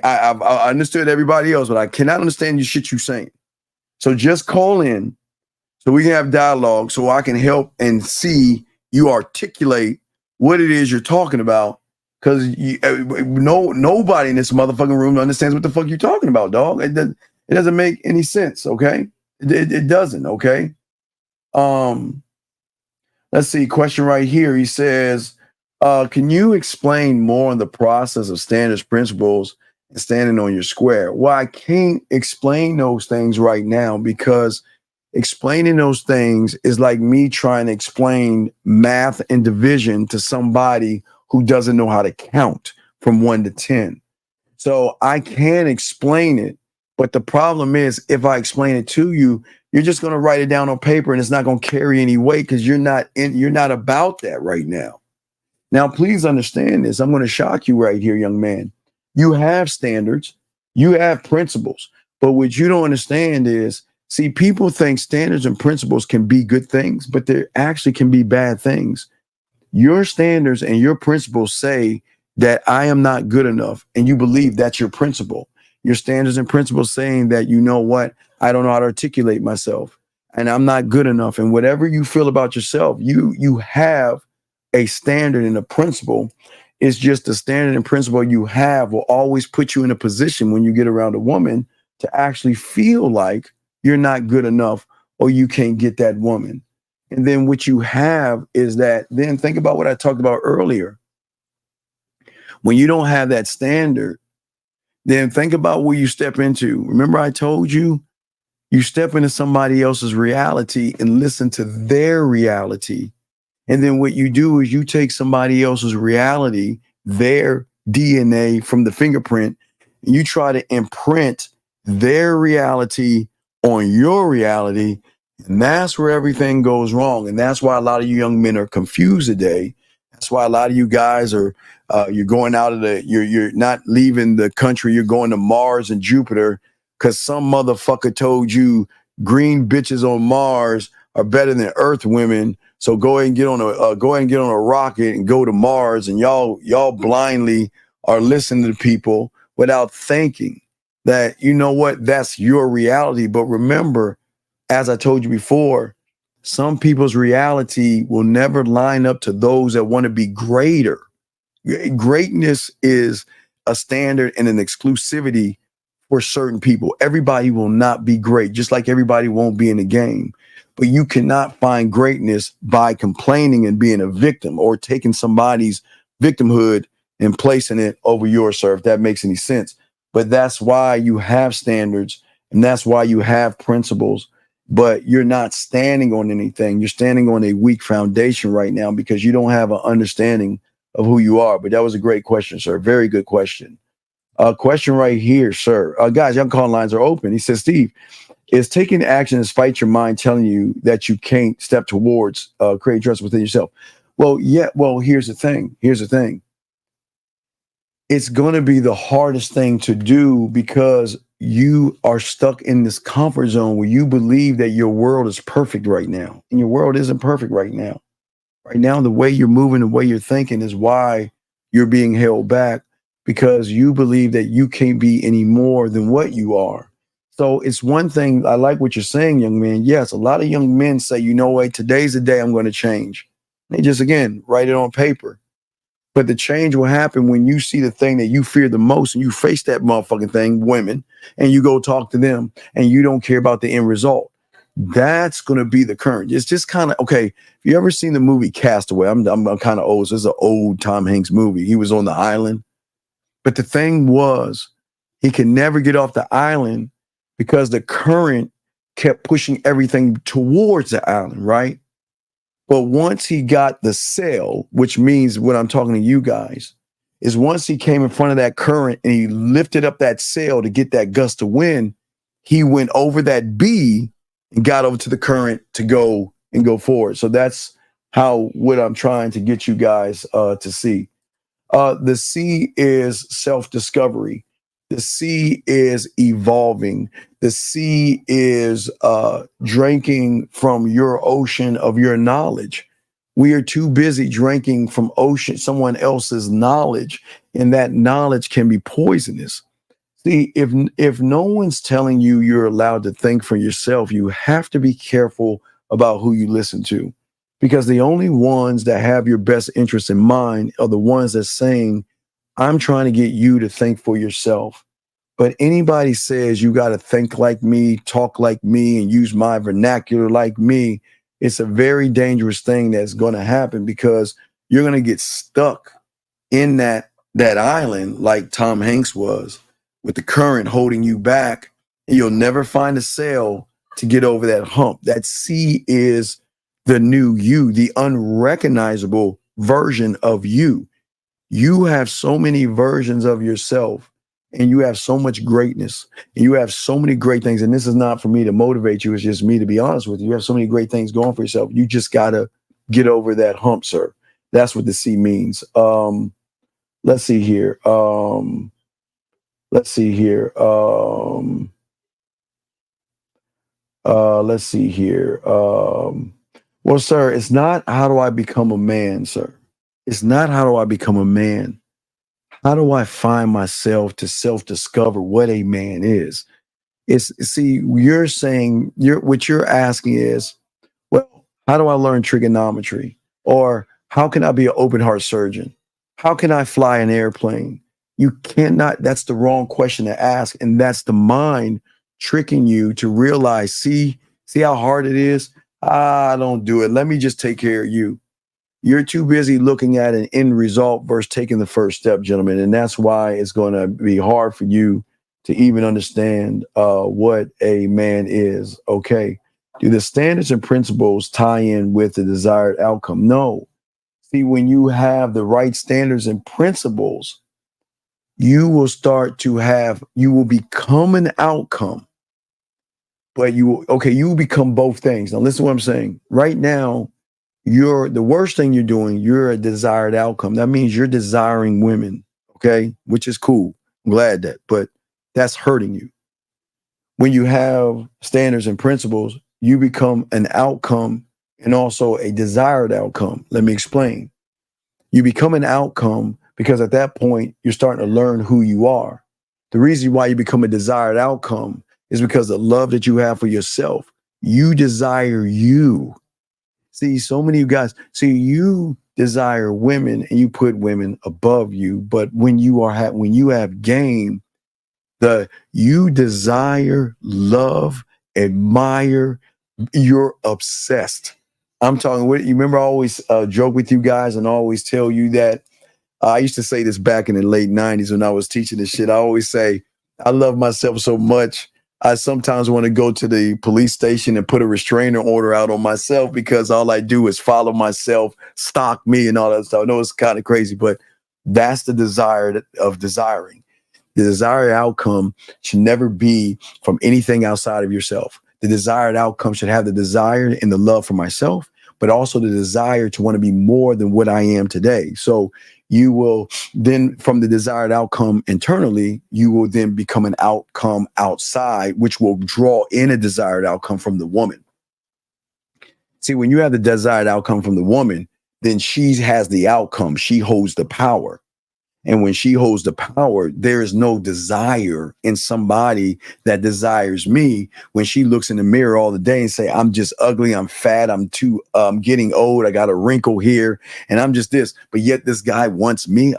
understood everybody else, but I cannot understand the shit you're saying. So just call in so we can have dialogue, so I can help and see you articulate what it is you're talking about. Because nobody in this motherfucking room understands what the fuck you're talking about, dog. It doesn't make any sense, okay? It doesn't, okay? Let's see, question right here. He says, can you explain more on the process of standards, principles, and standing on your square? Well, I can't explain those things right now, because explaining those things is like me trying to explain math and division to somebody who doesn't know how to count from 1 to 10. So I can explain it, but the problem is, if I explain it to you, you're just going to write it down on paper, and it's not going to carry any weight, because you're not about that right now. Now, please understand this. I'm going to shock you right here, young man. You have standards, you have principles, but what you don't understand is, see, people think standards and principles can be good things, but they actually can be bad things. Your standards and your principles say that I am not good enough, and you believe that's your principle. Your standards and principles saying that, you know what, I don't know how to articulate myself, and I'm not good enough. And whatever you feel about yourself, you have a standard and a principle. It's just the standard and principle you have will always put you in a position when you get around a woman to actually feel like you're not good enough, or you can't get that woman. And then what you have is that, then think about what I talked about earlier. When you don't have that standard, then think about where you step into. Remember, I told you, you step into somebody else's reality and listen to their reality. And then what you do is you take somebody else's reality, their DNA from the fingerprint, and you try to imprint their reality on your reality. And that's where everything goes wrong. And that's why a lot of you young men are confused today. That's why a lot of you guys are, you're going out of you're not leaving the country. You're going to Mars and Jupiter, because some motherfucker told you green bitches on Mars are better than Earth women. So go ahead and get on a rocket and go to Mars. And y'all blindly are listening to people without thinking that, you know what, that's your reality. But remember, as I told you before, some people's reality will never line up to those that want to be greater. Greatness is a standard and an exclusivity for certain people. Everybody will not be great, just like everybody won't be in the game. But you cannot find greatness by complaining and being a victim or taking somebody's victimhood and placing it over yours, sir, if that makes any sense. But that's why you have standards and that's why you have principles. But you're not standing on anything. You're standing on a weak foundation right now because you don't have an understanding of who you are. But that was a great question, sir. Very good question. Question right here, sir. Guys, young call lines are open. He says, Steve, is taking action despite your mind telling you that you can't step towards creating trust within yourself? Well, yeah. Well, here's the thing. It's going to be the hardest thing to do because you are stuck in this comfort zone where you believe that your world is perfect right now. And your world isn't perfect right now. Right now, the way you're moving, the way you're thinking is why you're being held back, because you believe that you can't be any more than what you are. So it's one thing. I like what you're saying, young man. Yes, a lot of young men say, you know what, today's the day I'm going to change. They just, again, write it on paper. But the change will happen when you see the thing that you fear the most and you face that motherfucking thing, women, and you go talk to them and you don't care about the end result. That's going to be the current. It's just kind of, okay, if you ever seen the movie Castaway, I'm kind of old. So it's an old Tom Hanks movie. He was on the island. But the thing was, he could never get off the island because the current kept pushing everything towards the island, right? But once he got the sail, which means what I'm talking to you guys, is once he came in front of that current and he lifted up that sail to get that gust of wind, he went over that B and got over to the current to go forward. So that's what I'm trying to get you guys to see. The C is self-discovery. The C is evolving. The C is drinking from your ocean of your knowledge. We are too busy drinking from someone else's knowledge, and that knowledge can be poisonous. See, if no one's telling you you're allowed to think for yourself, you have to be careful about who you listen to, because the only ones that have your best interest in mind are the ones that saying, I'm trying to get you to think for yourself. But anybody says you got to think like me, talk like me, and use my vernacular like me, it's a very dangerous thing that's going to happen, because you're going to get stuck in that island like Tom Hanks was, with the current holding you back, and you'll never find a sail to get over that hump. That C is the new you, the unrecognizable version of you. You have so many versions of yourself, and you have so much greatness, and you have so many great things. And this is not for me to motivate you. It's just me to be honest with you. You have so many great things going for yourself. You just got to get over that hump, sir. That's what the C means. Let's see here. Let's see here. Well, sir, it's not how do I become a man, sir. It's not how do I become a man. How do I find myself to self-discover what a man is? You're saying, what you're asking is, well, how do I learn trigonometry? Or how can I be an open heart surgeon? How can I fly an airplane? You cannot, that's the wrong question to ask. And that's the mind tricking you to realize, see how hard it is? Don't do it. Let me just take care of you. You're too busy looking at an end result versus taking the first step, gentlemen. And that's why it's going to be hard for you to even understand what a man is. Okay. Do the standards and principles tie in with the desired outcome? No. See, when you have the right standards and principles, you will become an outcome, but you will become both things. Now, listen to what I'm saying. Right now, the worst thing you're doing, you're a desired outcome. That means you're desiring women, okay? Which is cool. I'm glad that, but that's hurting you. When you have standards and principles, you become an outcome and also a desired outcome. Let me explain. You become an outcome because at that point, you're starting to learn who you are. The reason why you become a desired outcome is because the love that you have for yourself. You desire you. See, so many of you guys, see, you desire women and you put women above you, but when you have game, you desire, love, admire, you're obsessed. I'm talking with you. Remember, I always joke with you guys and always tell you that I used to say this back in the late 90s when I was teaching this shit. I always say, I love myself so much. I sometimes want to go to the police station and put a restraining order out on myself because all I do is follow myself, stalk me, and all that stuff. I know it's kind of crazy, but that's the desire of desiring. The desired outcome should never be from anything outside of yourself. The desired outcome should have the desire and the love for myself, but also the desire to want to be more than what I am today. So you will then, from the desired outcome internally, you will then become an outcome outside, which will draw in a desired outcome from the woman. See, when you have the desired outcome from the woman, then she has the outcome. She holds the power. And when she holds the power, there is no desire in somebody that desires me when she looks in the mirror all the day and say, I'm just ugly, I'm fat, I'm getting old, I got a wrinkle here, and I'm just this. But yet this guy wants me.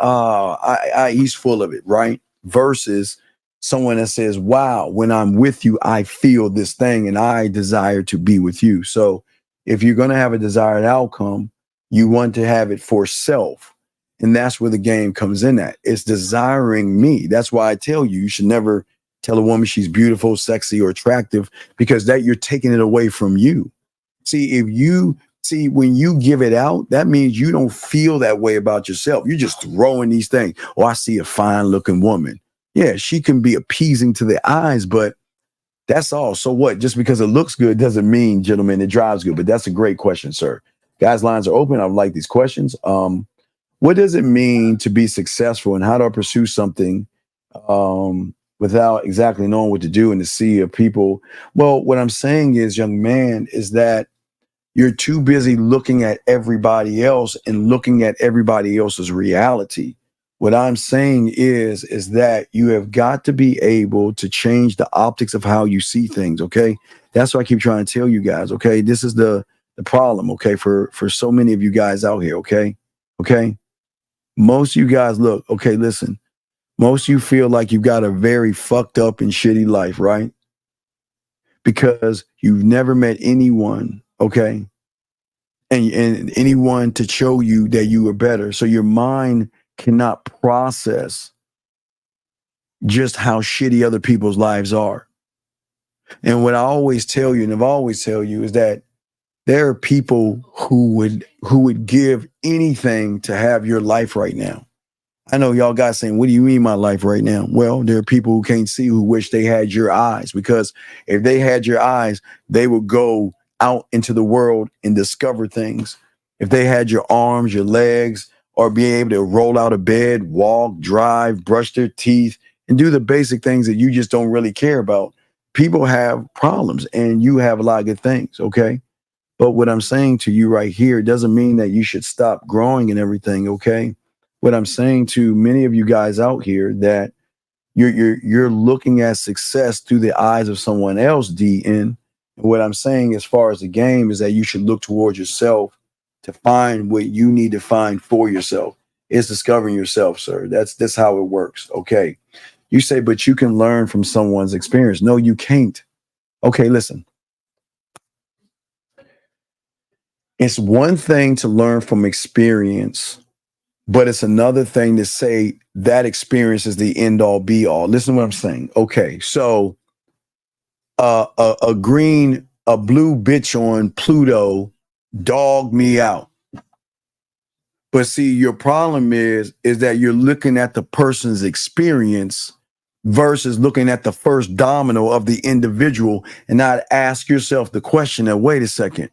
He's full of it, right? Versus someone that says, wow, when I'm with you, I feel this thing and I desire to be with you. So if you're going to have a desired outcome, you want to have it for self. And that's where the game comes in at. It's desiring me. That's why I tell you, you should never tell a woman she's beautiful, sexy, or attractive, because that you're taking it away from you. See, when you give it out, that means you don't feel that way about yourself. You're just throwing these things. Oh, I see a fine looking woman. Yeah, she can be appeasing to the eyes, but that's all. So what? Just because it looks good doesn't mean, gentlemen, it drives good. But that's a great question, sir. Guys, lines are open. I would like these questions. What does it mean to be successful, and how do I pursue something without exactly knowing what to do in the sea of people? Well, what I'm saying is, young man, is that you're too busy looking at everybody else and looking at everybody else's reality. What I'm saying is that you have got to be able to change the optics of how you see things. Okay. That's what I keep trying to tell you guys. Okay. This is the problem. Okay. For so many of you guys out here. Okay. Okay. Most of you guys, look, okay, listen, most of you feel like you've got a very fucked up and shitty life, right? Because you've never met anyone, okay, and anyone to show you that you are better. So your mind cannot process just how shitty other people's lives are. And what I always tell you, and I've always tell you, is that there are people who would give anything to have your life right now. I know y'all guys saying, what do you mean my life right now? Well, there are people who can't see who wish they had your eyes, because if they had your eyes, they would go out into the world and discover things. If they had your arms, your legs, or be able to roll out of bed, walk, drive, brush their teeth, and do the basic things that you just don't really care about, people have problems and you have a lot of good things, okay? But what I'm saying to you right here doesn't mean that you should stop growing and everything, okay? What I'm saying to many of you guys out here, that you're looking at success through the eyes of someone else, DN. And what I'm saying as far as the game is that you should look towards yourself to find what you need to find for yourself. It's discovering yourself, sir. That's how it works, okay? You say, but you can learn from someone's experience. No, you can't. Okay, listen. It's one thing to learn from experience, but it's another thing to say that experience is the end all be all. Listen to what I'm saying. Okay, so a blue bitch on Pluto dogged me out. But see, your problem is that you're looking at the person's experience versus looking at the first domino of the individual, and not ask yourself the question that, wait a second,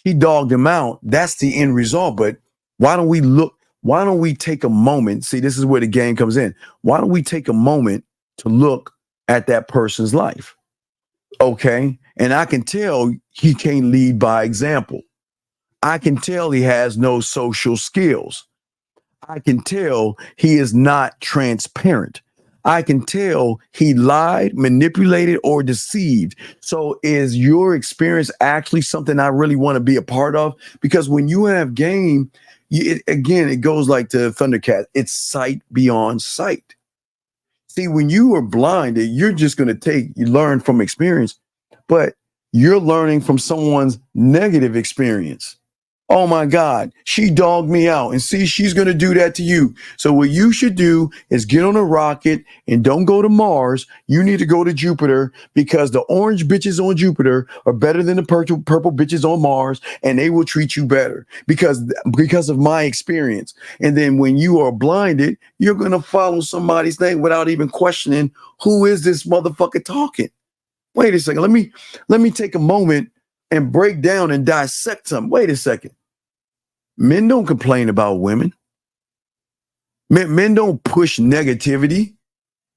he dogged him out. That's the end result. But why don't we take a moment? See, this is where the game comes in. Why don't we take a moment to look at that person's life? Okay. And I can tell he can't lead by example. I can tell he has no social skills. I can tell he is not transparent. I can tell he lied, manipulated, or deceived. So is your experience actually something I really want to be a part of? Because when you have game, it goes like to Thundercat. It's sight beyond sight. See, when you are blinded, you're just going to you learn from experience, but you're learning from someone's negative experience. Oh my God, she dogged me out, and see, she's going to do that to you. So what you should do is get on a rocket and don't go to Mars. You need to go to Jupiter, because the orange bitches on Jupiter are better than the purple bitches on Mars, and they will treat you better because of my experience. And then when you are blinded, you're going to follow somebody's thing without even questioning, who is this motherfucker talking? Wait a second. Let me take a moment and break down and dissect them. Wait a second. Men don't complain about women. Men don't push negativity.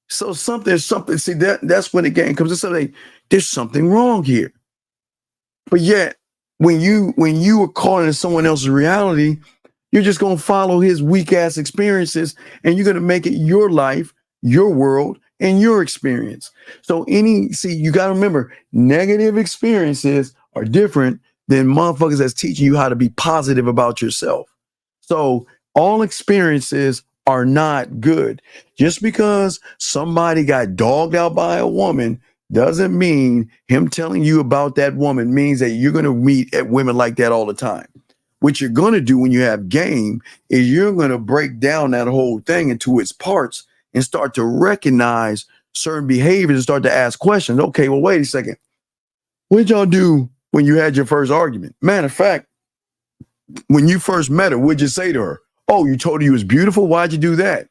So something. See, that's when the game comes to something. There's something wrong here. But yet, when you are caught in someone else's reality, you're just gonna follow his weak ass experiences, and you're gonna make it your life, your world, and your experience. So you gotta remember, negative experiences are different than motherfuckers that's teaching you how to be positive about yourself. So all experiences are not good. Just because somebody got dogged out by a woman doesn't mean him telling you about that woman means that you're going to meet at women like that all the time. What you're going to do when you have game is you're going to break down that whole thing into its parts and start to recognize certain behaviors and start to ask questions. Okay, well, wait a second. What did y'all do when you had your first argument? Matter of fact, when you first met her, what'd you say to her? Oh, you told her you was beautiful? Why'd you do that?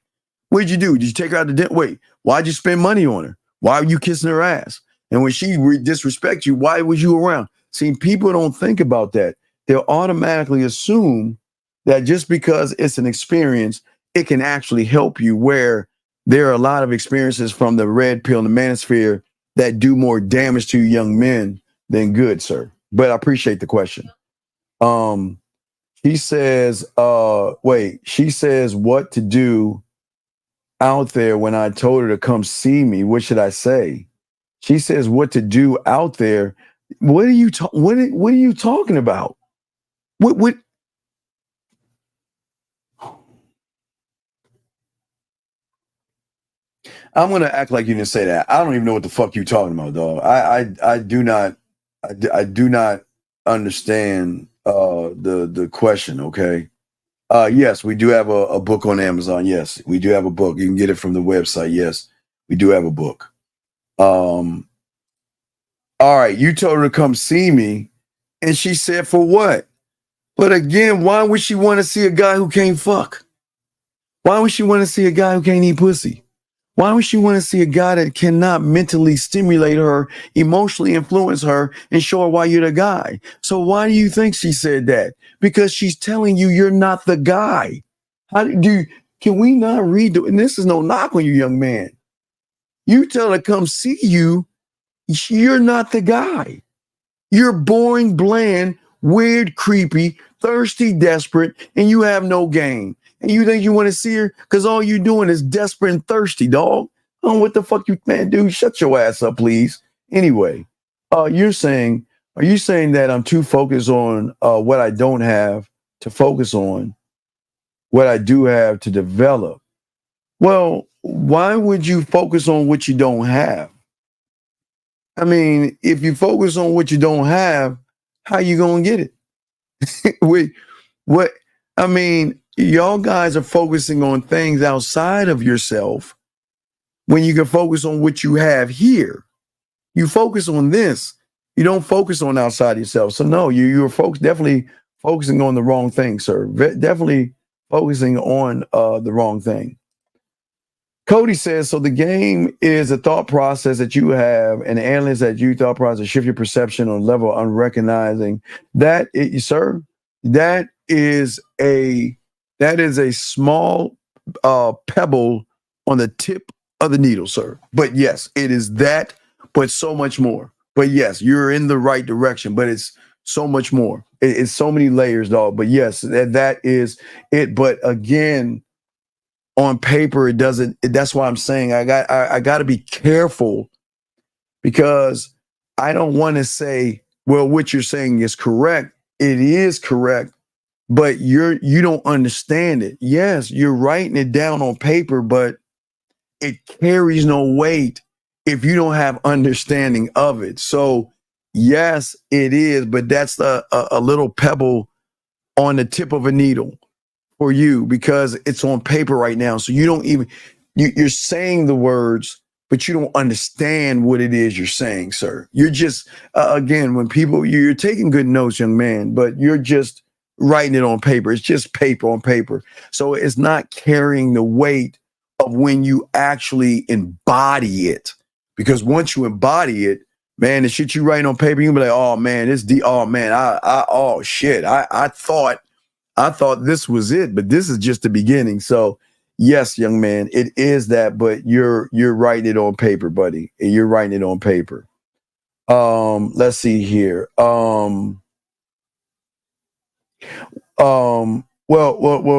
What'd you do? Did you take her out to dinner? Wait, why'd you spend money on her? Why were you kissing her ass? And when she disrespect you, why was you around? See, people don't think about that. They'll automatically assume that just because it's an experience, it can actually help you, where there are a lot of experiences from the red pill and the manosphere that do more damage to young men than good, sir. But I appreciate the question. She says, she says what to do out there when I told her to come see me. What should I say? She says what to do out there. What are you talking about? What I'm gonna act like you didn't say that. I don't even know what the fuck you're talking about, dog. I do not understand the question. Okay. Yes, we do have a book on Amazon. Yes, we do have a book. You can get it from the website. Yes, we do have a book. All right, you told her to come see me, and she said for what? But again, why would she want to see a guy who can't fuck? Why would she want to see a guy who can't eat pussy? Why would she want to see a guy that cannot mentally stimulate her, emotionally influence her, and show her why you're the guy? So why do you think she said that? Because she's telling you you're not the guy. Can we not read and this is no knock on you, young man. You tell her to come see you, you're not the guy. You're boring, bland, weird, creepy, thirsty, desperate, and you have no game. And you think you want to see her because all you doing is desperate and thirsty, dog. Oh, what the fuck you, man, dude? Shut your ass up, please. Anyway, are you saying that I'm too focused on what I don't have to focus on what I do have to develop? Well, why would you focus on what you don't have? I mean, if you focus on what you don't have, how you gonna get it? What? I mean, y'all guys are focusing on things outside of yourself when you can focus on what you have here. You focus on this. You don't focus on outside yourself. So no, you're folks definitely focusing on the wrong thing, sir. Definitely focusing on the wrong thing. Cody says, so the game is a thought process that you have and the analysis that you thought process shift your perception on level of unrecognizing. That is a small pebble on the tip of the needle, sir. But yes, it is that, but so much more. But yes, you're in the right direction, but it's so much more. It's so many layers, dog. But yes, that is it. But again, on paper, it doesn't. That's why I'm saying I got to be careful, because I don't want to say, well, what you're saying is correct. It is correct, but you don't understand it. Yes, you're writing it down on paper, but it carries no weight if you don't have understanding of it. So yes, it is, but that's a little pebble on the tip of a needle for you, because it's on paper right now. So you don't even, you're saying the words, but you don't understand what it is you're saying, sir. You're just, again, when people, you're taking good notes, young man, but you're just writing it on paper. It's just paper on paper. So it's not carrying the weight of when you actually embody it. Because once you embody it, man, the shit you write on paper, you'll be like, oh man, oh man, oh shit, I thought this was it, but this is just the beginning. So yes, young man, it is that, but you're writing it on paper, buddy. You're writing it on paper. Let's see here. Well,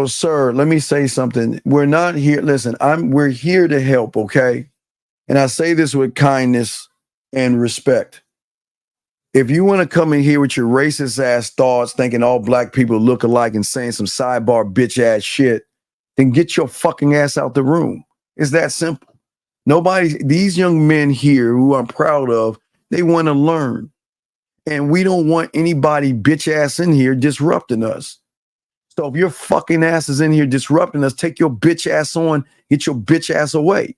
sir, let me say something. We're not here. Listen, we're here to help, okay? And I say this with kindness and respect. If you want to come in here with your racist ass thoughts, thinking all black people look alike and saying some sidebar bitch ass shit, then get your fucking ass out the room. It's that simple. These young men here who I'm proud of, they want to learn. And we don't want anybody bitch ass in here disrupting us. So if your fucking ass is in here disrupting us, take your bitch ass on, get your bitch ass away.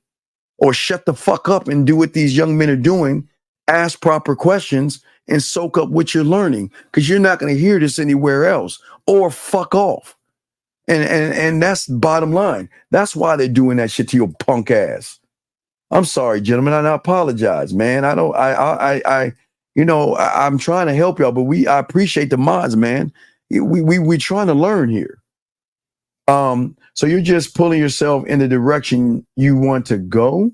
Or shut the fuck up and do what these young men are doing. Ask proper questions and soak up what you're learning, because you're not going to hear this anywhere else. Or fuck off. And that's bottom line. That's why they're doing that shit to your punk ass. I'm sorry, gentlemen. I apologize, man. I'm trying to help y'all, but I appreciate the mods, man. We're trying to learn here. So you're just pulling yourself in the direction you want to go.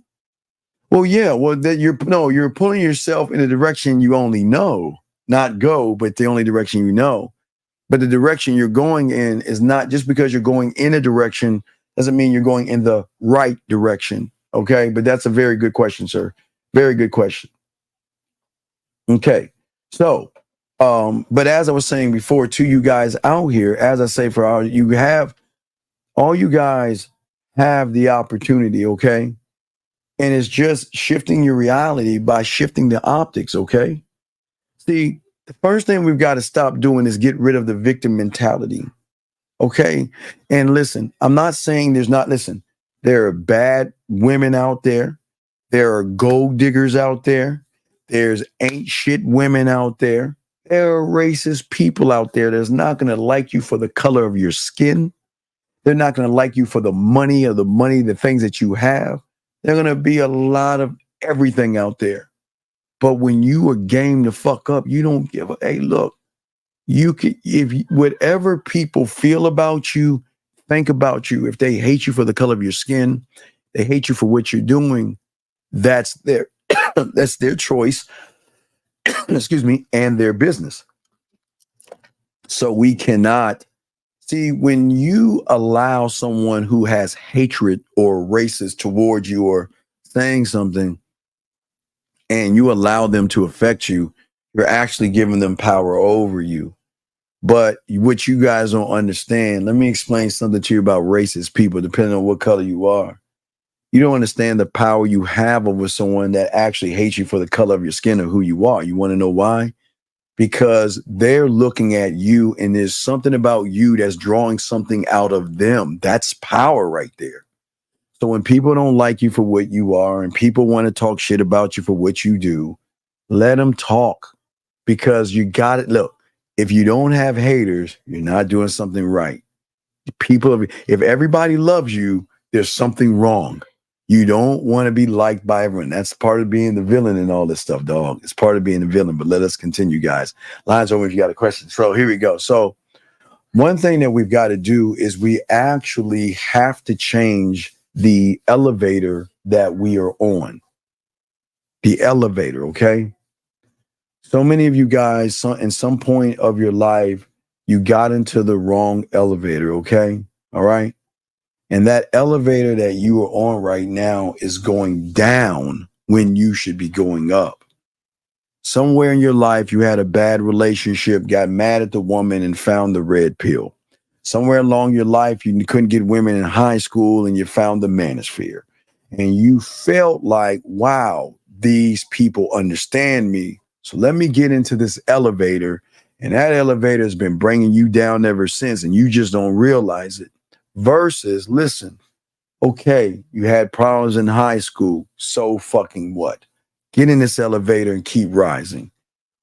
Well, yeah. Well, you're pulling yourself in the direction you only know, not go, but the only direction you know. But the direction you're going in is not just because you're going in a direction doesn't mean you're going in the right direction. Okay. But that's a very good question, sir. Very good question. Okay. So, but as I was saying before to you guys out here, as I say for all you guys have the opportunity. Okay. And it's just shifting your reality by shifting the optics. Okay. See, the first thing we've got to stop doing is get rid of the victim mentality. Okay. And listen, I'm not saying there are bad women out there. There are gold diggers out there. There's ain't shit women out there. There are racist people out there that's not going to like you for the color of your skin. They're not going to like you for the things that you have. They're going to be a lot of everything out there. But when you are game to fuck up, you don't give a, hey, look, whatever people feel about you, think about you. If they hate you for the color of your skin, they hate you for what you're doing, that's their choice, excuse me, and their business. So we cannot see, when you allow someone who has hatred or racist towards you or saying something, and you allow them to affect you, you're actually giving them power over you. But what you guys don't understand, let me explain something to you about racist people, depending on what color you are. You don't understand the power you have over someone that actually hates you for the color of your skin or who you are. You want to know why? Because they're looking at you and there's something about you that's drawing something out of them. That's power right there. So when people don't like you for what you are and people want to talk shit about you for what you do, let them talk, because you got it. Look, if you don't have haters, you're not doing something right. If everybody loves you, there's something wrong. You don't want to be liked by everyone. That's part of being the villain and all this stuff, dog. It's part of being the villain, but let us continue, guys. Lines over if you got a question. So here we go. So one thing that we've got to do is we actually have to change the elevator that we are on. The elevator, okay? So many of you guys, in some point of your life, you got into the wrong elevator, okay? All right? And that elevator that you are on right now is going down when you should be going up. Somewhere in your life, you had a bad relationship, got mad at the woman, and found the red pill. Somewhere along your life, you couldn't get women in high school, and you found the manosphere. And you felt like, wow, these people understand me. So let me get into this elevator. And that elevator has been bringing you down ever since, and you just don't realize it. Versus, listen, okay, you had problems in high school. So fucking what? Get in this elevator and keep rising.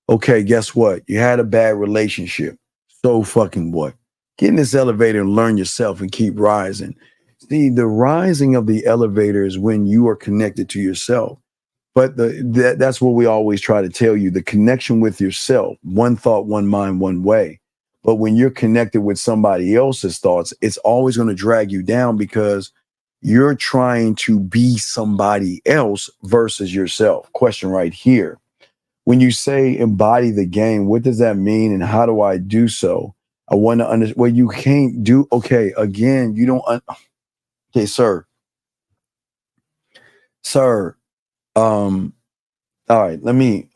Okay, guess what? You had a bad relationship. So fucking what? Get in this elevator and learn yourself and keep rising. See, the rising of the elevator is when you are connected to yourself. But that's what we always try to tell you, the connection with yourself, one thought, one mind, one way. But when you're connected with somebody else's thoughts, it's always going to drag you down because you're trying to be somebody else versus yourself. Question right here. When you say embody the game, what does that mean and how do I do so? I want to understand. Well, you can't do. Okay, again, you don't. Okay, sir. All right, let me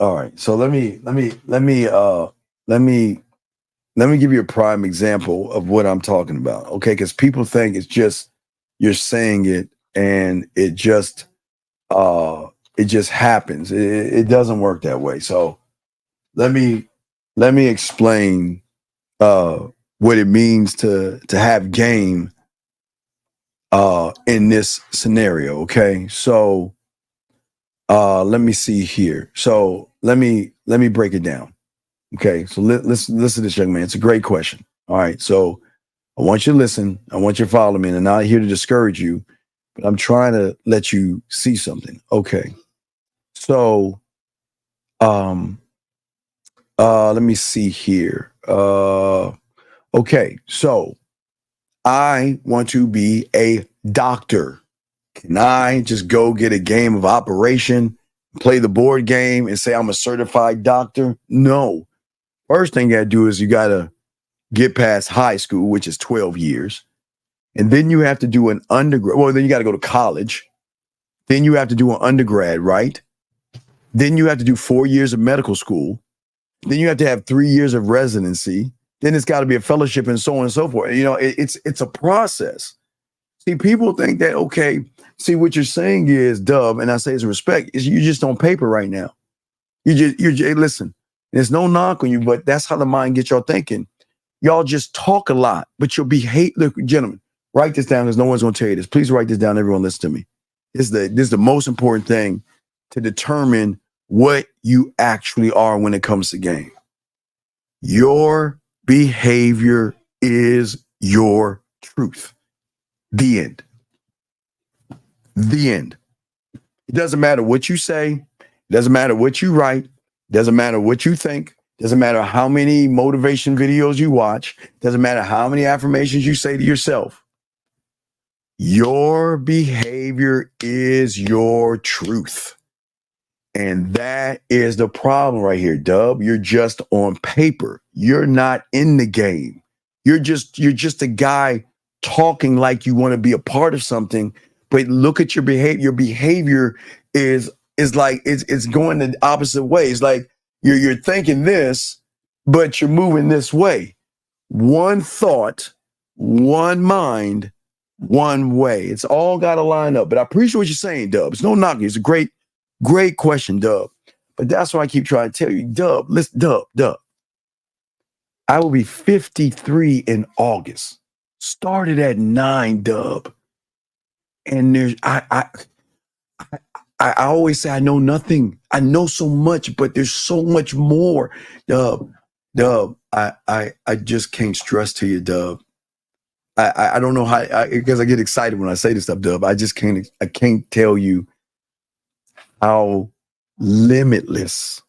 give you a prime example of what I'm talking about. Okay, because people think it's just you're saying it and it just happens. It doesn't work that way. So let me explain what it means to have game in this scenario. Okay, so let me see here. So let me break it down. Okay, so listen to this, young man. It's a great question. All right, so I want you to listen. I want you to follow me, and I'm not here to discourage you, but I'm trying to let you see something. Okay, so let me see here. Okay, so I want to be a doctor. Can I just go get a game of Operation, play the board game, and say I'm a certified doctor? No. First thing you gotta do is you gotta get past high school, which is 12 years. And then you have to do an undergrad. Well, then you gotta go to college. Then you have to do an undergrad, right? Then you have to do 4 years of medical school. Then you have to have 3 years of residency. Then it's got to be a fellowship and so on and so forth. You know, it's a process. See, people think that, okay, see, what you're saying is, Dub, and I say it's respect, is you just on paper right now. You're just listen, there's no knock on you, but that's how the mind gets y'all thinking. Y'all just talk a lot, but you'll look, gentlemen, write this down because no one's going to tell you this. Please write this down. Everyone listen to me. This is the most important thing to determine what you actually are when it comes to game. Your behavior is your truth. The end. The end. It doesn't matter what you say. It doesn't matter what you write. It doesn't matter what you think. It doesn't matter how many motivation videos you watch. It doesn't matter how many affirmations you say to yourself. Your behavior is your truth. And that is the problem right here, Dub. You're just on paper. You're not in the game. You're just a guy talking like you want to be a part of something, but look at your behavior. Your behavior is like it's going the opposite way. It's like you're thinking this, but you're moving this way. One thought, one mind, one way. It's all got to line up. But I appreciate what you're saying, Dub. It's no knocking. It's a great question, Dub. But that's why I keep trying to tell you, Dub. Listen, Dub. I will be 53 in August. Started at 9, Dub. And there's I always say I know nothing. I know so much, but there's so much more. Dub. I just can't stress to you, Dub. I don't know how, because I get excited when I say this stuff, Dub. I can't tell you how limitless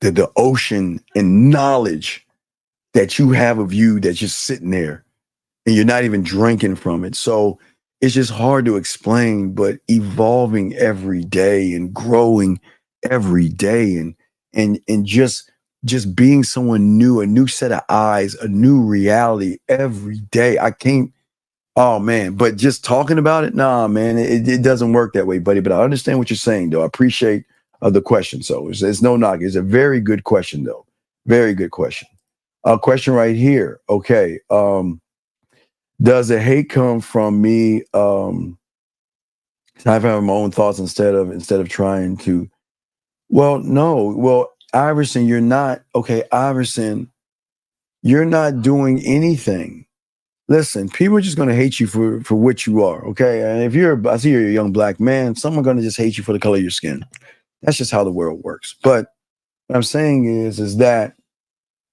the ocean and knowledge that you have of you that's just sitting there and you're not even drinking from it. So it's just hard to explain, but evolving every day and growing every day and just being someone new, a new set of eyes, a new reality every day. I can't Oh man, but just talking about it, nah, man, it doesn't work that way, buddy. But I understand what you're saying, though. I appreciate the question. So it's no knock. It's a very good question, though. Very good question. Question right here. Okay. Does the hate come from me? I've had my own thoughts instead of trying to. Well, no. Well, Iverson, you're not okay. Iverson, you're not doing anything. Listen, people are just going to hate you for what you are, okay? And if I see you're a young black man, some are going to just hate you for the color of your skin. That's just how the world works. But what I'm saying is that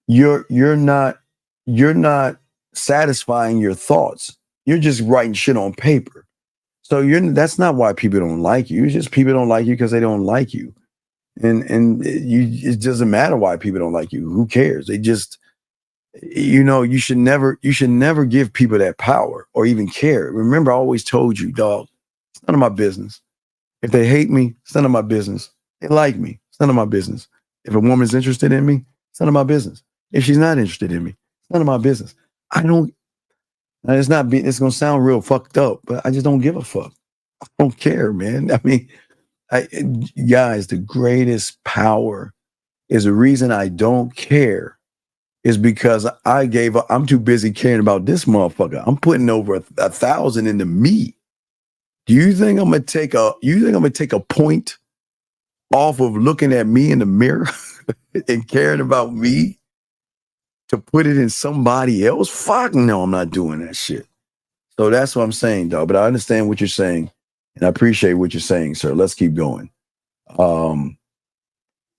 you're not satisfying your thoughts. You're just writing shit on paper. So that's not why people don't like you. It's just people don't like you because they don't like you. And it doesn't matter why people don't like you. Who cares? They just, you should never give people that power or even care. Remember, I always told you, dog, it's none of my business. If they hate me, it's none of my business. They like me, it's none of my business. If a woman's interested in me, it's none of my business. If she's not interested in me, it's none of my business. It's going to sound real fucked up, but I just don't give a fuck. I don't care, man. I mean, guys, the greatest power is the reason I don't care is because I'm too busy caring about this motherfucker. I'm putting over 1,000 into me. Do you think I'm gonna take a point off of looking at me in the mirror and caring about me to put it in somebody else? Fuck no, I'm not doing that shit. So that's what I'm saying, dog. But I understand what you're saying, and I appreciate what you're saying, sir. Let's keep going.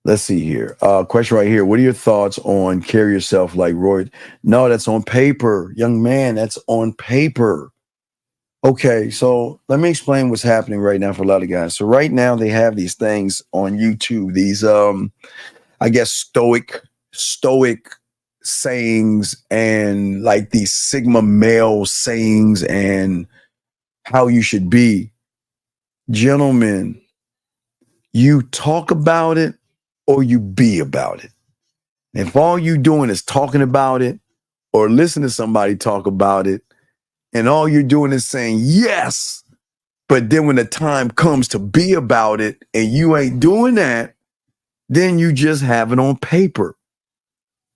Let's see here. Question right here. What are your thoughts on carry yourself like Roy? No, that's on paper. Young man, that's on paper. Okay, so let me explain what's happening right now for a lot of guys. So right now they have these things on YouTube, these I guess stoic sayings and like these Sigma male sayings and how you should be. Gentlemen, you talk about it or you be about it. If all you doing is talking about it or listen to somebody talk about it, and all you're doing is saying yes, but then when the time comes to be about it and you ain't doing that, then you just have it on paper.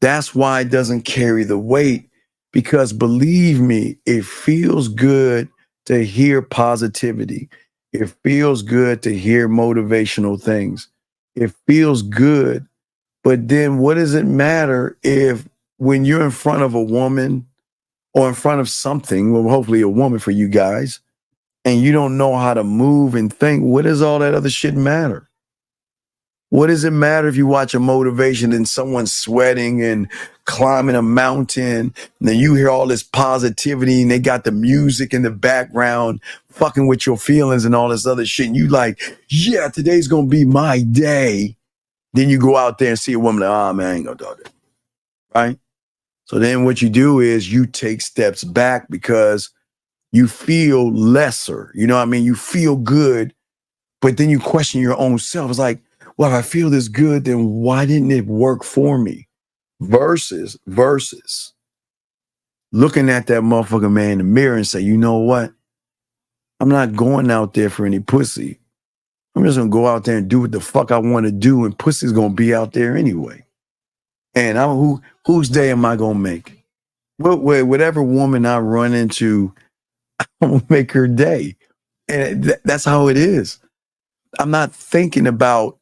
That's why it doesn't carry the weight, because believe me, it feels good to hear positivity. It feels good to hear motivational things. It feels good. But then what does it matter if when you're in front of a woman or in front of something, well, hopefully a woman for you guys, and you don't know how to move and think, what does all that other shit matter? What does it matter if you watch a motivation and someone's sweating and climbing a mountain, and then you hear all this positivity and they got the music in the background fucking with your feelings and all this other shit, and you like, yeah, today's gonna be my day. Then you go out there and see a woman like, oh man, I ain't gonna do that. Right? So then what you do is you take steps back because you feel lesser. You know what I mean? You feel good, but then you question your own self. It's like, well, if I feel this good, then why didn't it work for me? Versus looking at that motherfucking man in the mirror and say, you know what? I'm not going out there for any pussy. I'm just gonna go out there and do what the fuck I want to do, and pussy's gonna be out there anyway. And whose day am I gonna make? Whatever woman I run into, I'm gonna make her day. And that's how it is. I'm not thinking about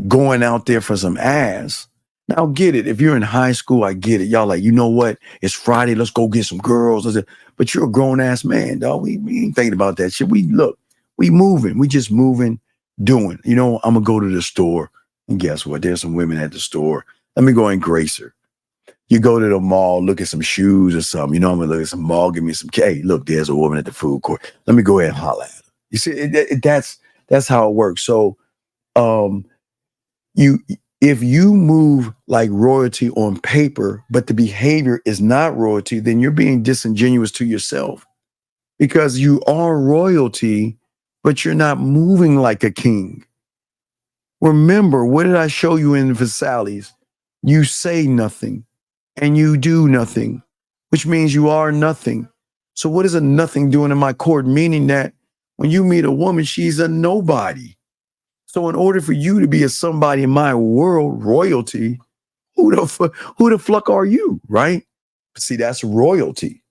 going out there for some ass. Now get it. If you're in high school, I get it. Y'all like, you know what? It's Friday. Let's go get some girls. But you're a grown ass man, dog. We ain't thinking about that shit. We moving. We just moving, doing. You know, I'm gonna go to the store, and guess what? There's some women at the store. Let me go and grace her. You go to the mall, look at some shoes or something. You know, I'm gonna look at some mall, give me some. Hey, look, there's a woman at the food court. Let me go ahead and holler at her. You see, that's how it works. So, if you move like royalty on paper, but the behavior is not royalty, then you're being disingenuous to yourself, because you are royalty, but you're not moving like a king. Remember, what did I show you in Versailles? You say nothing and you do nothing, which means you are nothing. So what is a nothing doing in my court? Meaning that when you meet a woman, she's a nobody. So in order for you to be a somebody in my world, royalty, who the fuck are you, right? See, that's royalty.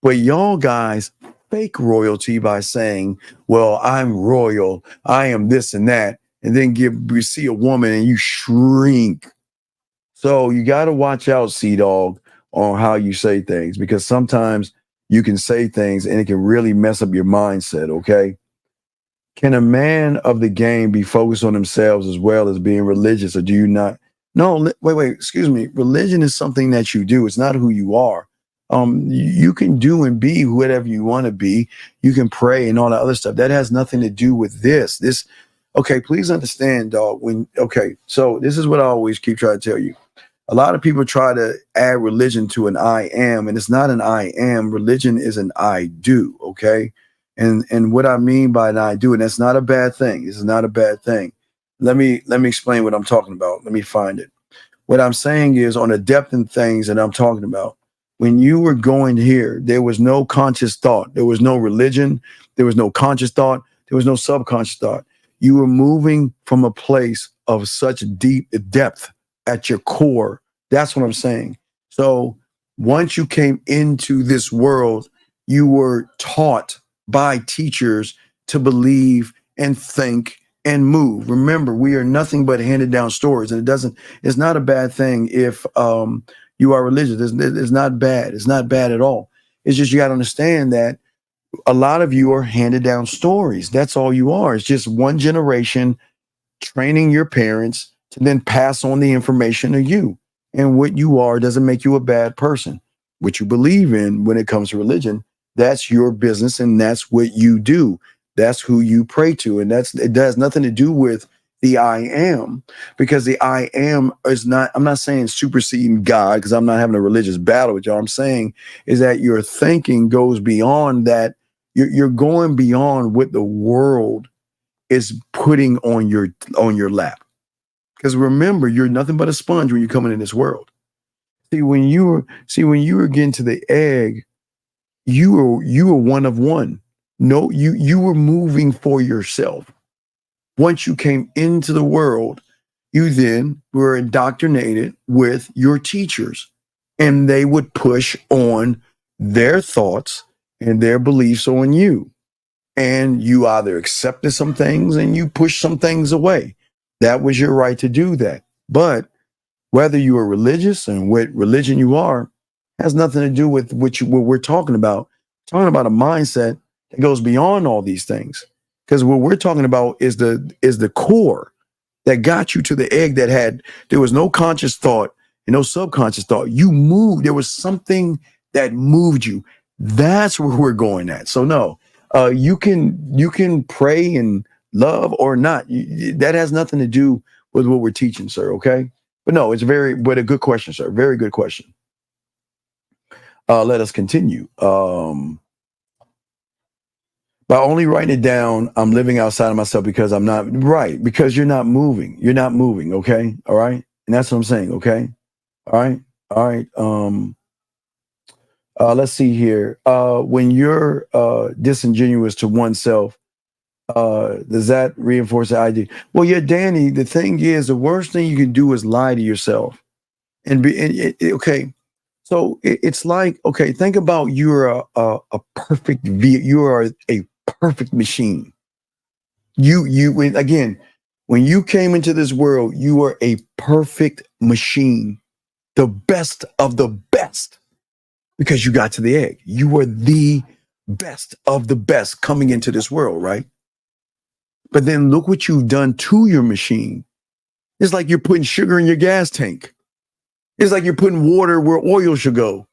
But y'all guys fake royalty by saying, well, I'm royal, I am this and that, and then you see a woman and you shrink. So you got to watch out, Sea-Dog, on how you say things, because sometimes you can say things and it can really mess up your mindset, okay? Can a man of the game be focused on themselves as well as being religious, or do you not? No, wait, excuse me. Religion is something that you do. It's not who you are. You can do and be whatever you want to be. You can pray and all that other stuff. That has nothing to do with this. Okay, please understand, dog. So this is what I always keep trying to tell you. A lot of people try to add religion to an I am, and it's not an I am. Religion is an I do, okay? And what I mean by an I do, and that's not a bad thing. This is not a bad thing. Let me explain what I'm talking about. Let me find it. What I'm saying is, on the depth in things that I'm talking about, when you were going here, there was no conscious thought. There was no religion. There was no conscious thought. There was no subconscious thought. You were moving from a place of such deep depth at your core. That's what I'm saying. So once you came into this world, you were taught by teachers to believe and think and move. Remember, we are nothing but handed down stories, and it's not a bad thing if you are religious. It's not bad. It's not bad at all. It's just, you got to understand that a lot of you are handed down stories. That's all you are. It's just one generation training your parents to then pass on the information to you. And what you are doesn't make you a bad person. What you believe in when it comes to religion, that's your business, and that's what you do. That's who you pray to. And it has nothing to do with the I am, because the I am is not, I'm not saying superseding God, because I'm not having a religious battle with y'all. I'm saying is that your thinking goes beyond that. You're going beyond what the world is putting on your lap. Because remember, you're nothing but a sponge when you're coming in this world. See, when you were getting to the egg, you were one of one. No, you were moving for yourself. Once you came into the world, you then were indoctrinated with your teachers, and they would push on their thoughts and their beliefs on you. And you either accepted some things and you pushed some things away. That was your right to do that. But whether you are religious and what religion you are has nothing to do with what we're talking about. We're talking about a mindset that goes beyond all these things. Because what we're talking about is the core that got you to the egg there was no conscious thought and no subconscious thought. You moved. There was something that moved you. That's where we're going at. So no, you can pray and love or not. That has nothing to do with what we're teaching, sir. Okay. But no, but a good question, sir. Very good question. Let us continue. By only writing it down, I'm living outside of myself because I'm not right. Because you're not moving. You're not moving. Okay. All right. And that's what I'm saying. Okay. All right. All right. Let's see here. When you're disingenuous to oneself, does that reinforce the idea? Well, yeah, Danny, the thing is, the worst thing you can do is lie to yourself. Okay. So it's like, okay, think about you're a perfect you are a perfect machine. When you came into this world, you were a perfect machine, the best of the best, because you got to the egg. You were the best of the best coming into this world, right? But then look what you've done to your machine. It's like you're putting sugar in your gas tank. It's like you're putting water where oil should go.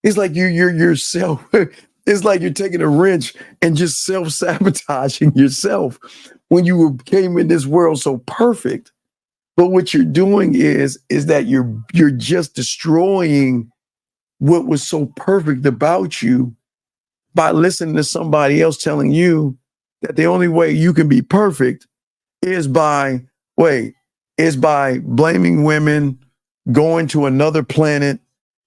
It's like you're yourself. It's like you're taking a wrench and just self-sabotaging yourself when you came in this world so perfect. But what you're doing is that you're just destroying what was so perfect about you by listening to somebody else telling you that the only way you can be perfect is by blaming women, going to another planet,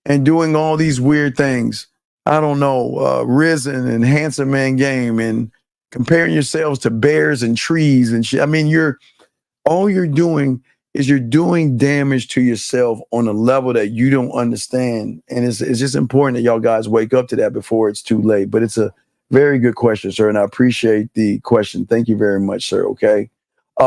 and doing all these weird things. I don't know, Risen and Handsome Man Game and comparing yourselves to bears and trees and shit. I mean, all you're doing is you're doing damage to yourself on a level that you don't understand. And it's just important that y'all guys wake up to that before it's too late. But it's a very good question, sir. And I appreciate the question. Thank you very much, sir. Okay.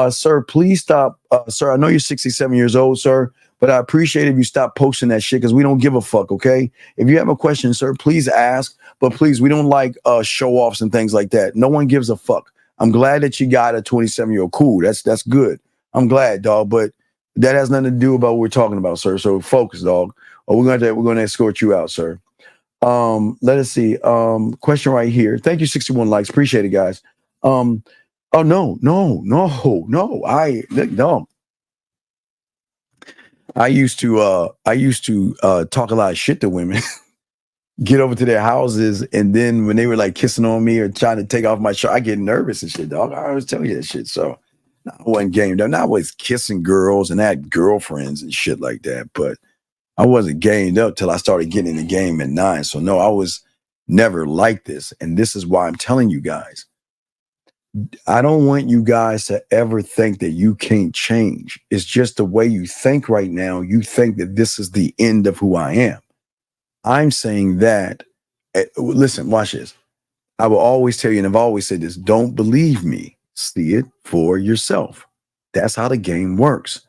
Sir, please stop. Sir, I know you're 67 years old, sir, but I appreciate if you stop posting that shit because we don't give a fuck, okay? If you have a question, sir, please ask. But please, we don't like show-offs and things like that. No one gives a fuck. I'm glad that you got a 27-year-old. Cool. That's good. I'm glad, dog. But that has nothing to do about what we're talking about, sir. So focus, dog. Or we're gonna escort you out, sir. Let us see. Question right here. Thank you, 61 likes. Appreciate it, guys. Oh no. I used to talk a lot of shit to women, get over to their houses, and then when they were like kissing on me or trying to take off my shirt, I get nervous and shit, dog. I always tell you that shit. So I wasn't game, though. Not always kissing girls and I had girlfriends and shit like that, but I wasn't gamed up till I started getting in the game at 9. So no, I was never like this. And this is why I'm telling you guys. I don't want you guys to ever think that you can't change. It's just the way you think right now. You think that this is the end of who I am. I'm saying that, listen, watch this. I will always tell you, and I've always said this, don't believe me. See it for yourself. That's how the game works.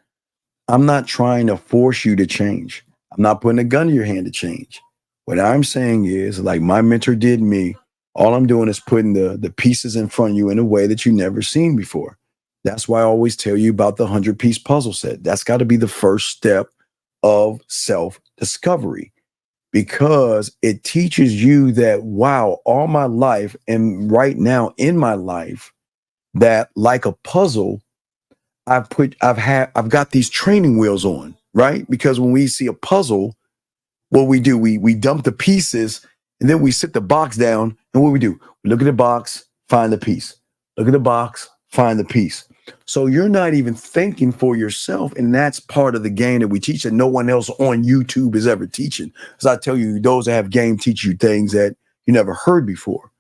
I'm not trying to force you to change. I'm not putting a gun in your hand to change. What I'm saying is, like my mentor did me, all I'm doing is putting the pieces in front of you in a way that you've never seen before. That's why I always tell you about the 100-piece puzzle set. That's got to be the first step of self-discovery, because it teaches you that, wow, all my life and right now in my life, that like a puzzle, I've got these training wheels on, right? Because when we see a puzzle, what we do, we dump the pieces and then we sit the box down. And what we do, we look at the box, find the piece. Look at the box, find the piece. So you're not even thinking for yourself. And that's part of the game that we teach that no one else on YouTube is ever teaching. As I tell you, those that have game teach you things that you never heard before.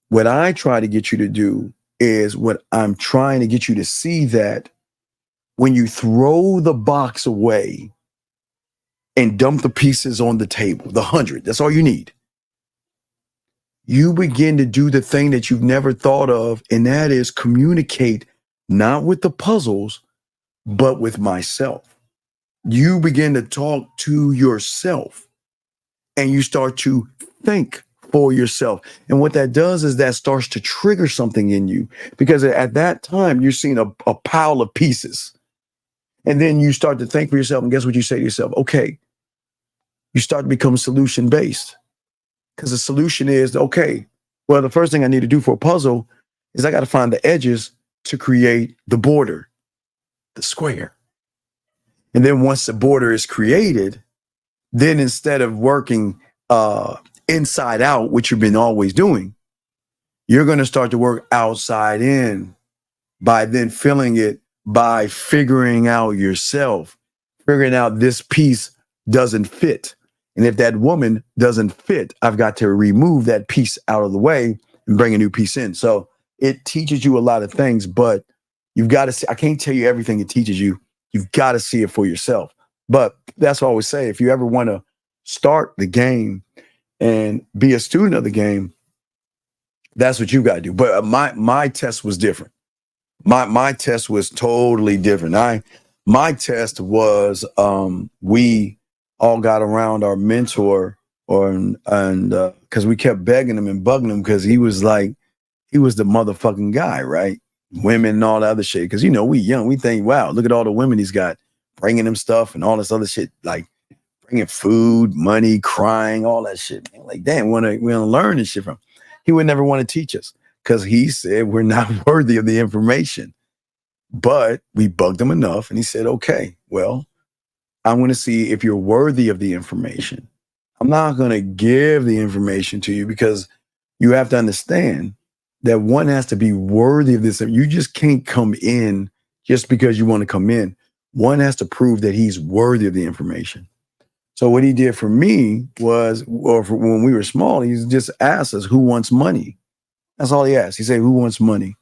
What I try to get you to do is what I'm trying to get you to see, that when you throw the box away and dump the pieces on the table, the 100, that's all you need. You begin to do the thing that you've never thought of, and that is communicate not with the puzzles, but with myself. You begin to talk to yourself and you start to think for yourself. And what that does is that starts to trigger something in you, because at that time you're seeing a pile of pieces. And then you start to think for yourself, and guess what you say to yourself? Okay, you start to become solution based. Because the solution is, okay, well, the first thing I need to do for a puzzle is I got to find the edges to create the border, the square. And then once the border is created, then instead of working inside out, which you've been always doing, you're going to start to work outside in by then filling it, by figuring out yourself, figuring out this piece doesn't fit. And if that woman doesn't fit, I've got to remove that piece out of the way and bring a new piece in. So it teaches you a lot of things, but you've got to see. I can't tell you everything it teaches you. You've got to see it for yourself. But that's what I always say. If you ever want to start the game and be a student of the game, that's what you got to do. But my test was different. My test was totally different. My test was we all got around our mentor, and because we kept begging him and bugging him, because he was the motherfucking guy, right? Women and all the other shit. Because we young, we think, wow, look at all the women he's got, bringing him stuff and all this other shit, like bringing food, money, crying, all that shit. Man, like, damn, we want to learn this shit from. He would never want to teach us because he said we're not worthy of the information. But we bugged him enough, and he said, okay, well, I want to see if you're worthy of the information. I'm not going to give the information to you, because you have to understand that one has to be worthy of this. You just can't come in just because you want to come in. One has to prove that he's worthy of the information. So what he did for me was, or for when we were small, he just asked us, who wants money? That's all he asked. He said, who wants money?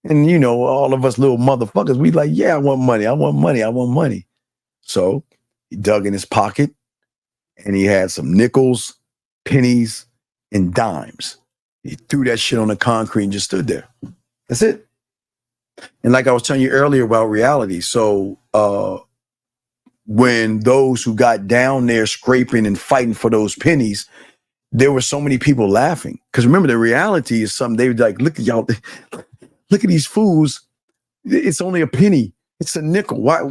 And, you know, all of us little motherfuckers, we like, yeah, I want money. I want money. I want money. So he dug in his pocket and he had some nickels, pennies, and dimes. He threw that shit on the concrete and just stood there. That's it. And like I was telling you earlier about reality. So when those who got down there scraping and fighting for those pennies, there were so many people laughing. Because remember, the reality is something they would like, look at y'all, look at these fools. It's only a penny. It's a nickel. Why?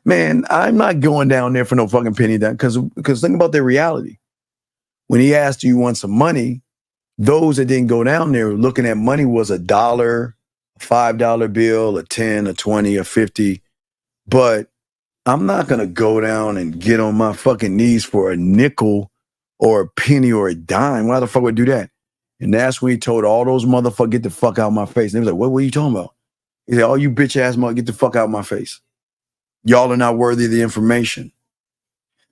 Man, I'm not going down there for no fucking penny down. Because think about their reality. When he asked, do you want some money? Those that didn't go down there looking at money was $1, a $5 bill, a 10, a 20, a 50. But I'm not going to go down and get on my fucking knees for a nickel or a penny or a dime. Why the fuck would I do that? And that's when he told all those motherfuckers, get the fuck out of my face. And they was like, what are you talking about? He said, oh, you bitch ass mother, get the fuck out of my face. Y'all are not worthy of the information.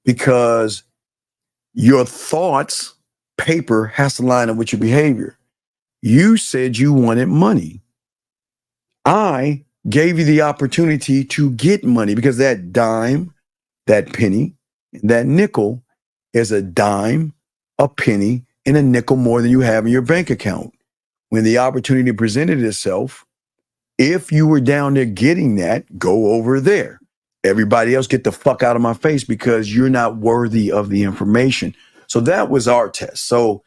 Because your thoughts, paper, has to line up with your behavior. You said you wanted money. I gave you the opportunity to get money because that dime, that penny, that nickel is a dime, a penny, and a nickel more than you have in your bank account. When the opportunity presented itself, if you were down there getting that, go over there. Everybody else get the fuck out of my face because you're not worthy of the information. So that was our test. So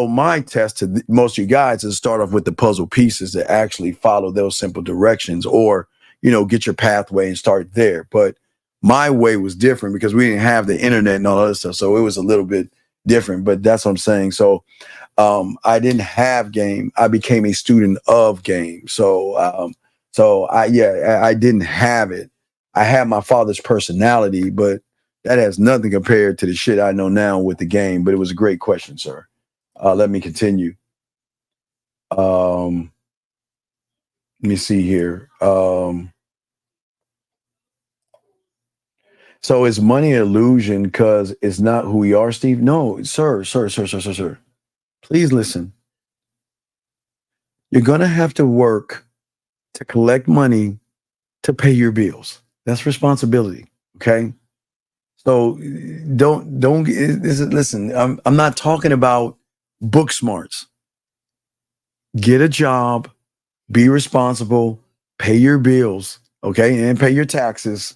my test to most of you guys is start off with the puzzle pieces that actually follow those simple directions, or, you know, get your pathway and start there. But my way was different because we didn't have the internet and all that stuff. So it was a little bit different, but that's what I'm saying. So I didn't have game. I became a student of game. So I didn't have it. I had my father's personality, but that has nothing compared to the shit I know now with the game. But it was a great question, sir. Let me continue. Let me see here. So is money an illusion because it's not who we are, Steve? No, sir. Please listen. You're going to have to work to collect money to pay your bills. That's responsibility. Okay. So listen, I'm not talking about book smarts. Get a job, be responsible, pay your bills, okay, and pay your taxes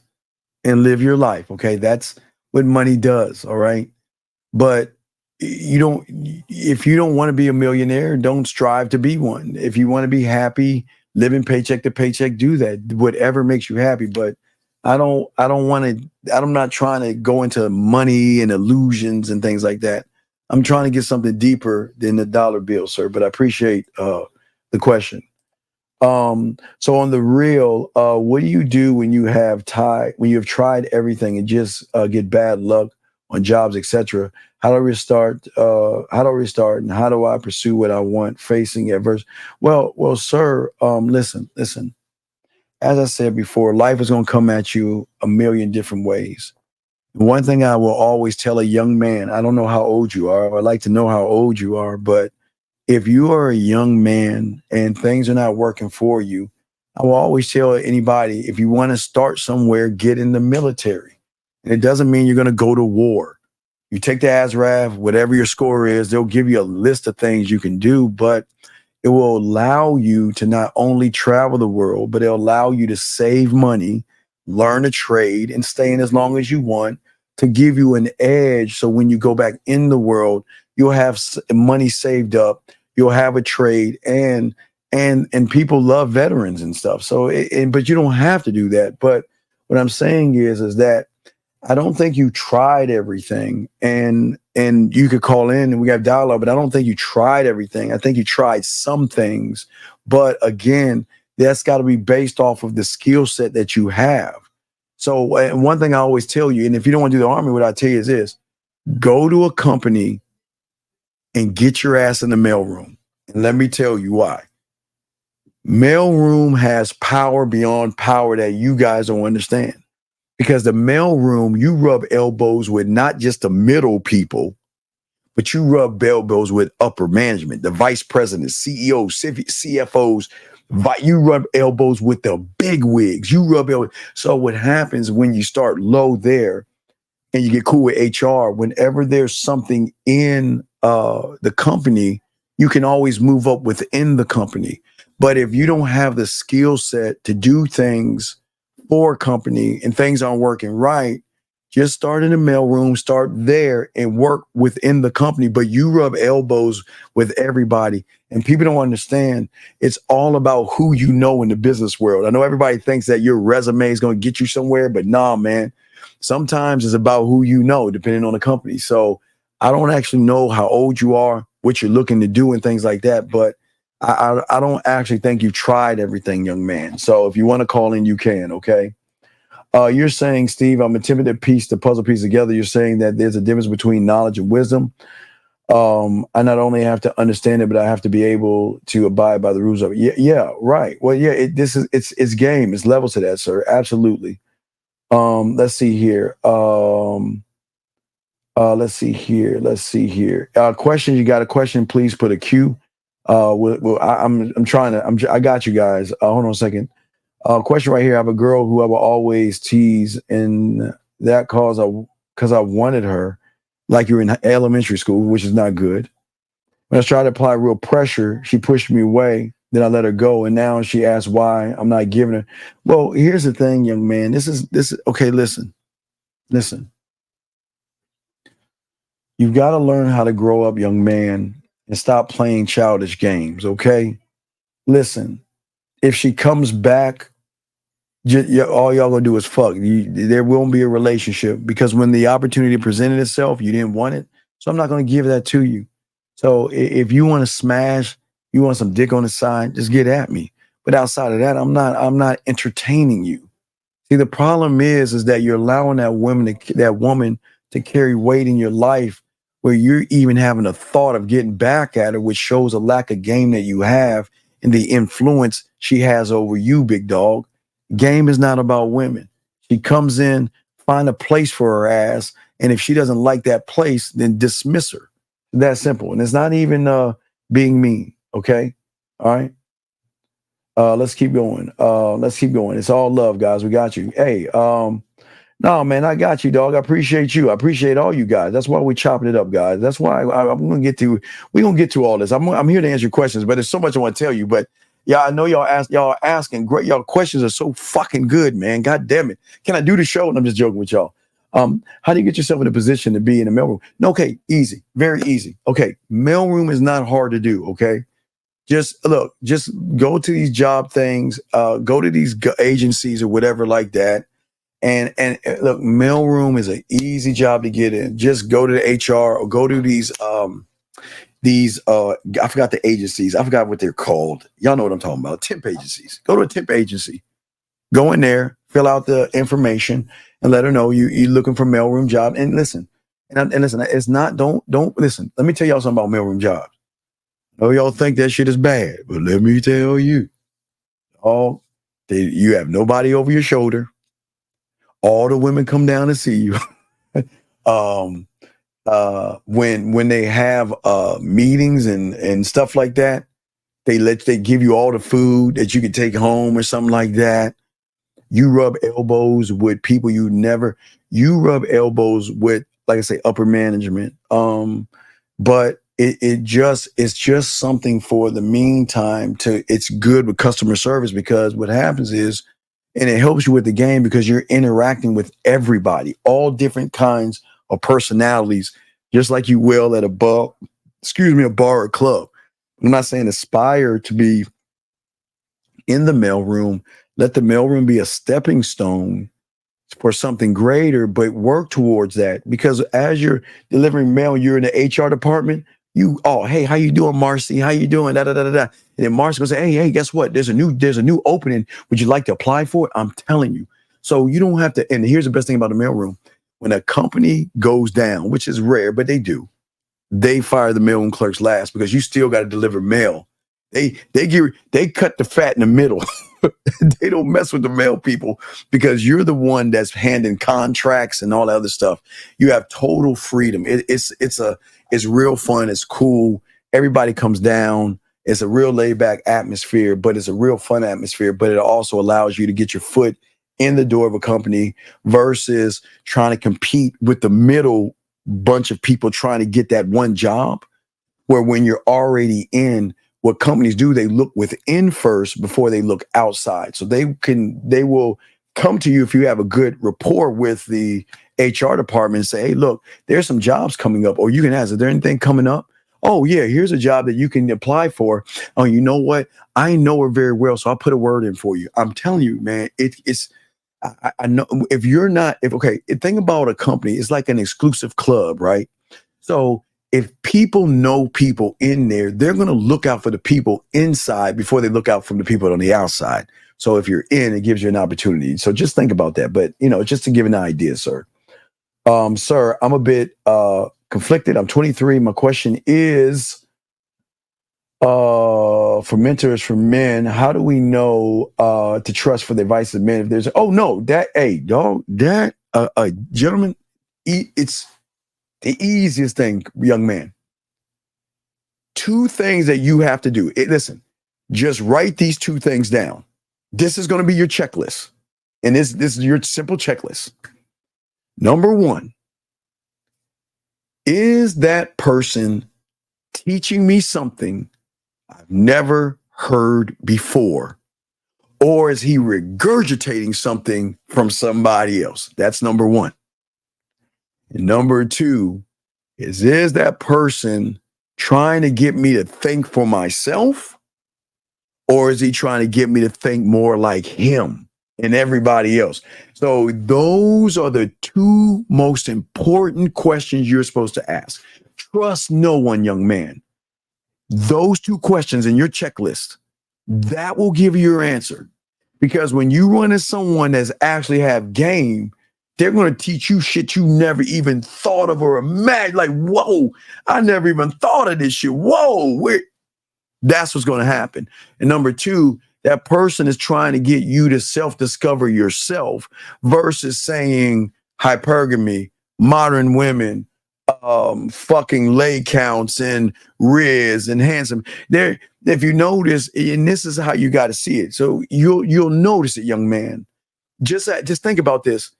and live your life, okay? That's what money does, all right? But if you don't want to be a millionaire, don't strive to be one. If you want to be happy, living paycheck to paycheck, do that. Whatever makes you happy, but I'm not trying to go into money and illusions and things like that. I'm trying to get something deeper than the dollar bill, sir, but I appreciate the question. So on the real, what do you do when you have tried everything and just get bad luck on jobs, etc.? How do I restart? And how do I pursue what I want facing adversity? Well, sir, listen. As I said before, life is going to come at you a million different ways. One thing I will always tell a young man, I don't know how old you are, I'd like to know how old you are, but if you are a young man and things are not working for you, I will always tell anybody, if you want to start somewhere, get in the military. And it doesn't mean you're going to go to war. You take the ASRAF, whatever your score is, they'll give you a list of things you can do, but it will allow you to not only travel the world, but it'll allow you to save money, learn a trade, and stay in as long as you want to give you an edge. So when you go back in the world, you'll have money saved up, you'll have a trade, and people love veterans and stuff. So, but you don't have to do that. But what I'm saying is that I don't think you tried everything, and you could call in and we have dialogue, but I don't think you tried everything. I think you tried some things, but again, that's got to be based off of the skill set that you have. So one thing I always tell you, and if you don't want to do the Army, what I tell you is this: go to a company and get your ass in the mailroom. And let me tell you why. Mailroom has power beyond power that you guys don't understand. Because the mailroom, you rub elbows with not just the middle people, but you rub elbows with upper management, the vice presidents, CEOs, CFOs. You rub elbows with the big wigs. You rub elbows. So what happens when you start low there and you get cool with HR, whenever there's something in the company, you can always move up within the company. But if you don't have the skill set to do things for a company and things aren't working right, just start in the mailroom, start there and work within the company. But you rub elbows with everybody. And people don't understand it's all about who you know in the business world. I know everybody thinks that your resume is going to get you somewhere, but nah, man. Sometimes it's about who you know, depending on the company. So I don't actually know how old you are, what you're looking to do and things like that. But I don't actually think you tried everything, young man. So if you want to call in, you can, okay? You're saying, Steve, I'm attempting to piece the puzzle piece together. You're saying that there's a difference between knowledge and wisdom. I not only have to understand it, but I have to be able to abide by the rules of it. Yeah, right. Well, yeah, it's game. It's levels to that, sir. Absolutely. Let's see here. Let's see here. Question. You got a question? Please put a Q. I got you guys. Hold on a second. Question right here. I have a girl who I will always tease, and that because I wanted her, like you're in elementary school, which is not good. When I tried to apply real pressure, she pushed me away. Then I let her go, and now she asks why I'm not giving her. Well, here's the thing, young man. This is okay. Listen. You've got to learn how to grow up, young man, and stop playing childish games. Okay. Listen. If she comes back, all y'all gonna do is fuck. There won't be a relationship because when the opportunity presented itself, you didn't want it. So I'm not gonna give that to you. So if you want to smash, you want some dick on the side, just get at me. But outside of that, I'm not entertaining you. See, the problem is that you're allowing that woman to carry weight in your life where you're even having a thought of getting back at her, which shows a lack of game that you have and the influence she has over you, big dog. Game is not about women. She comes in, find a place for her ass, and if she doesn't like that place, then dismiss her. That simple. And it's not even being mean, okay? All right? Let's keep going. It's all love, guys. We got you. Hey, no, man, I got you, dog. I appreciate you. I appreciate all you guys. That's why we're chopping it up, guys. That's why we're going to get to all this. I'm here to answer your questions, but there's so much I want to tell you. But yeah, I know y'all asking great. Y'all questions are so fucking good, man. God damn it. Can I do the show? And I'm just joking with y'all. How do you get yourself in a position to be in a mailroom? No, okay, easy. Very easy. Okay, mailroom is not hard to do, okay? Just go to these job things, go to these agencies or whatever like that. And look, mailroom is an easy job to get in. Just go to the HR or go to these I forgot the agencies. I forgot what they're called. Y'all know what I'm talking about. Temp agencies. Go to a temp agency. Go in there, fill out the information, and let her know you're looking for mailroom job. And listen, and listen, it's not. Don't listen. Let me tell y'all something about mailroom jobs. I know y'all think that shit is bad, but let me tell you, you have nobody over your shoulder. All the women come down to see you. When they have meetings and stuff like that, they give you all the food that you can take home or something like that. You rub elbows with people you rub elbows with, like I say, upper management. But it's just something for the meantime it's good with customer service because what happens is, and it helps you with the game because you're interacting with everybody, all different kinds of personalities, just like you will at a bar or club. I'm not saying aspire to be in the mailroom. Let the mailroom be a stepping stone for something greater, but work towards that. Because as you're delivering mail, you're in the HR department. Hey, how you doing, Marcy? How you doing? Da, da, da, da, da. And then Marcy goes, hey, guess what? There's a new opening. Would you like to apply for it? I'm telling you. So you don't have to. And here's the best thing about the mailroom. When a company goes down, which is rare, but they do, they fire the mailroom clerks last because you still got to deliver mail. They cut the fat in the middle. They don't mess with the male people because you're the one that's handing contracts and all that other stuff. You have total freedom. It's real fun. It's cool. Everybody comes down. It's a real laid back atmosphere, but it's a real fun atmosphere. But it also allows you to get your foot in the door of a company versus trying to compete with the middle bunch of people trying to get that one job. Where when you're already in, what companies do, they look within first before they look outside. So they will come to you if you have a good rapport with the HR department and say, hey, look, there's some jobs coming up. Or you can ask, is there anything coming up? Oh, yeah, here's a job that you can apply for. Oh, you know what? I know her very well, so I'll put a word in for you. I'm telling you, man, I know think about a company, it's like an exclusive club, right? So if people know people in there, they're going to look out for the people inside before they look out for the people on the outside. So if you're in, it gives you an opportunity. So just think about that. But, just to give an idea, sir. Sir, I'm a bit conflicted. I'm 23. My question is for mentors for men, how do we know to trust for the advice of men? If there's, gentlemen, it's the easiest thing, young man. 2 things that you have to do. Listen, just write these 2 things down. This is going to be your checklist. And this is your simple checklist. Number 1, is that person teaching me something I've never heard before? Or is he regurgitating something from somebody else? That's number 1. And number 2 is that person trying to get me to think for myself? Or is he trying to get me to think more like him and everybody else? So those are the 2 most important questions you're supposed to ask. Trust no one, young man. Those 2 questions in your checklist, that will give you your answer. Because when you run into someone that's actually have game, they're going to teach you shit you never even thought of or imagined. Like, whoa, I never even thought of this shit. Whoa, that's what's going to happen. And number 2, that person is trying to get you to self-discover yourself versus saying hypergamy, modern women, fucking lay counts and Riz and handsome. There, if you notice, and this is how you got to see it. So you'll notice it, young man. Just think about this.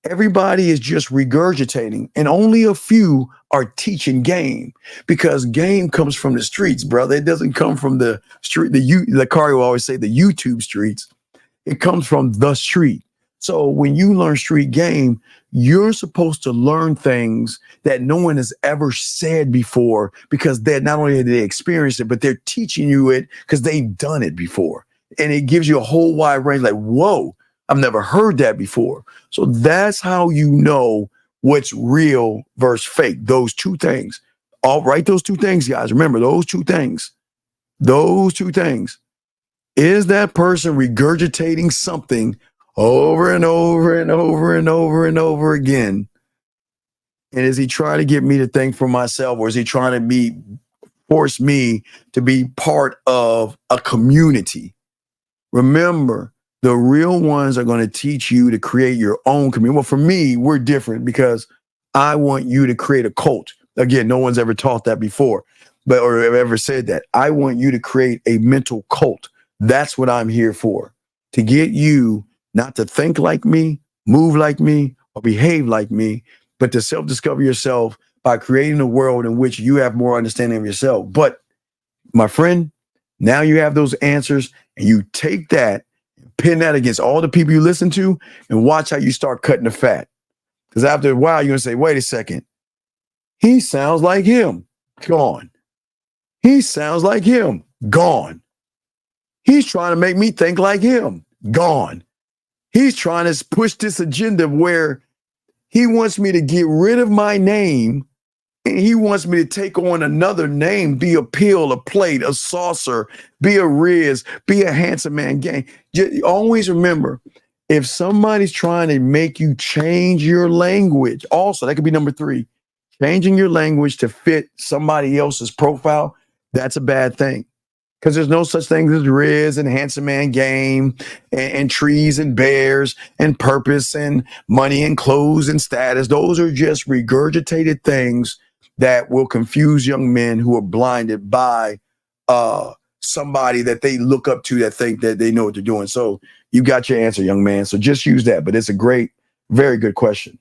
Everybody is just regurgitating, and only a few are teaching game, because game comes from the streets, brother. It doesn't come from the street. The Kari will always say the YouTube streets. It comes from the street. So when you learn street game, you're supposed to learn things that no one has ever said before, because they're not only have they experienced it, but they're teaching you it because they've done it before. And it gives you a whole wide range, like, whoa, I've never heard that before. So that's how you know what's real versus fake. Those 2 things. All right, those 2 things, guys. Remember those 2 things. Those 2 things. Is that person regurgitating something over and over and over and over and over again? And is he trying to get me to think for myself, or is he trying to force me to be part of a community? Remember, the real ones are going to teach you to create your own community. Well, for me, we're different because I want you to create a cult. Again, no one's ever taught that before, or ever said that. I want you to create a mental cult. That's what I'm here for, to get you not to think like me, move like me, or behave like me, but to self-discover yourself by creating a world in which you have more understanding of yourself. But my friend, now you have those answers, and you take that, pin that against all the people you listen to, and watch how you start cutting the fat. Because after a while, you're going to say, wait a second. He sounds like him. Gone. He sounds like him. Gone. He's trying to make me think like him. Gone. He's trying to push this agenda where he wants me to get rid of my name, and he wants me to take on another name, be a pill, a plate, a saucer, be a Riz, be a handsome man gang. Just always remember, if somebody's trying to make you change your language, also, that could be number 3, changing your language to fit somebody else's profile, that's a bad thing. because there's no such thing as Riz and Handsome Man Game and trees and bears and purpose and money and clothes and status. Those are just regurgitated things that will confuse young men who are blinded by somebody that they look up to that think that they know what they're doing. So you got your answer, young man. So just use that. But it's a great, very good question.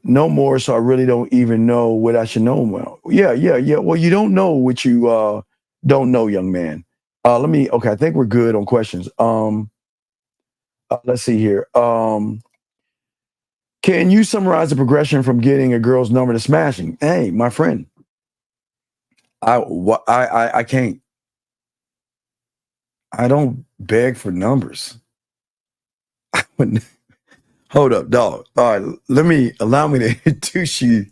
No more, so I really don't even know what I should know. Well, yeah. Well, you don't know what you don't know, young man. Okay, I think we're good on questions. Let's see here. Can you summarize the progression from getting a girl's number to smashing? Hey, my friend, I can't. I don't beg for numbers. Hold up, dog. All right, allow me to introduce you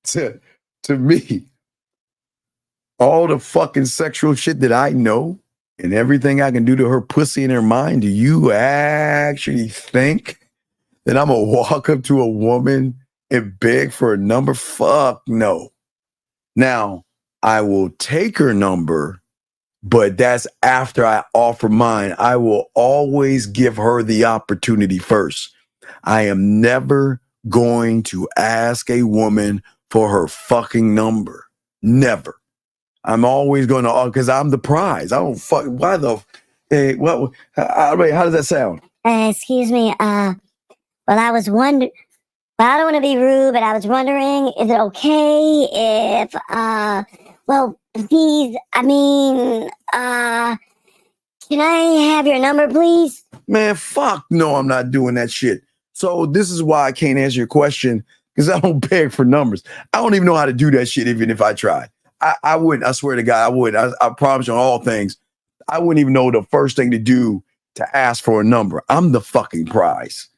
to me. All the fucking sexual shit that I know and everything I can do to her pussy in her mind. Do you actually think that I'm gonna walk up to a woman and beg for a number? Fuck no. Now, I will take her number, but that's after I offer mine. I will always give her the opportunity first. I am never going to ask a woman for her fucking number. Never. I'm always going to, because I'm the prize. I don't fuck. Why the? Hey, what? How does that sound? Excuse me. Well, I was wondering. Well, I don't want to be rude, but I was wondering, is it okay if, well, please, I mean, can I have your number, please? Man, fuck no, I'm not doing that shit. So this is why I can't answer your question, because I don't beg for numbers. I don't even know how to do that shit, even if I tried. I wouldn't. I swear to God, I would. I promise you on all things. I wouldn't even know the first thing to do to ask for a number. I'm the fucking prize.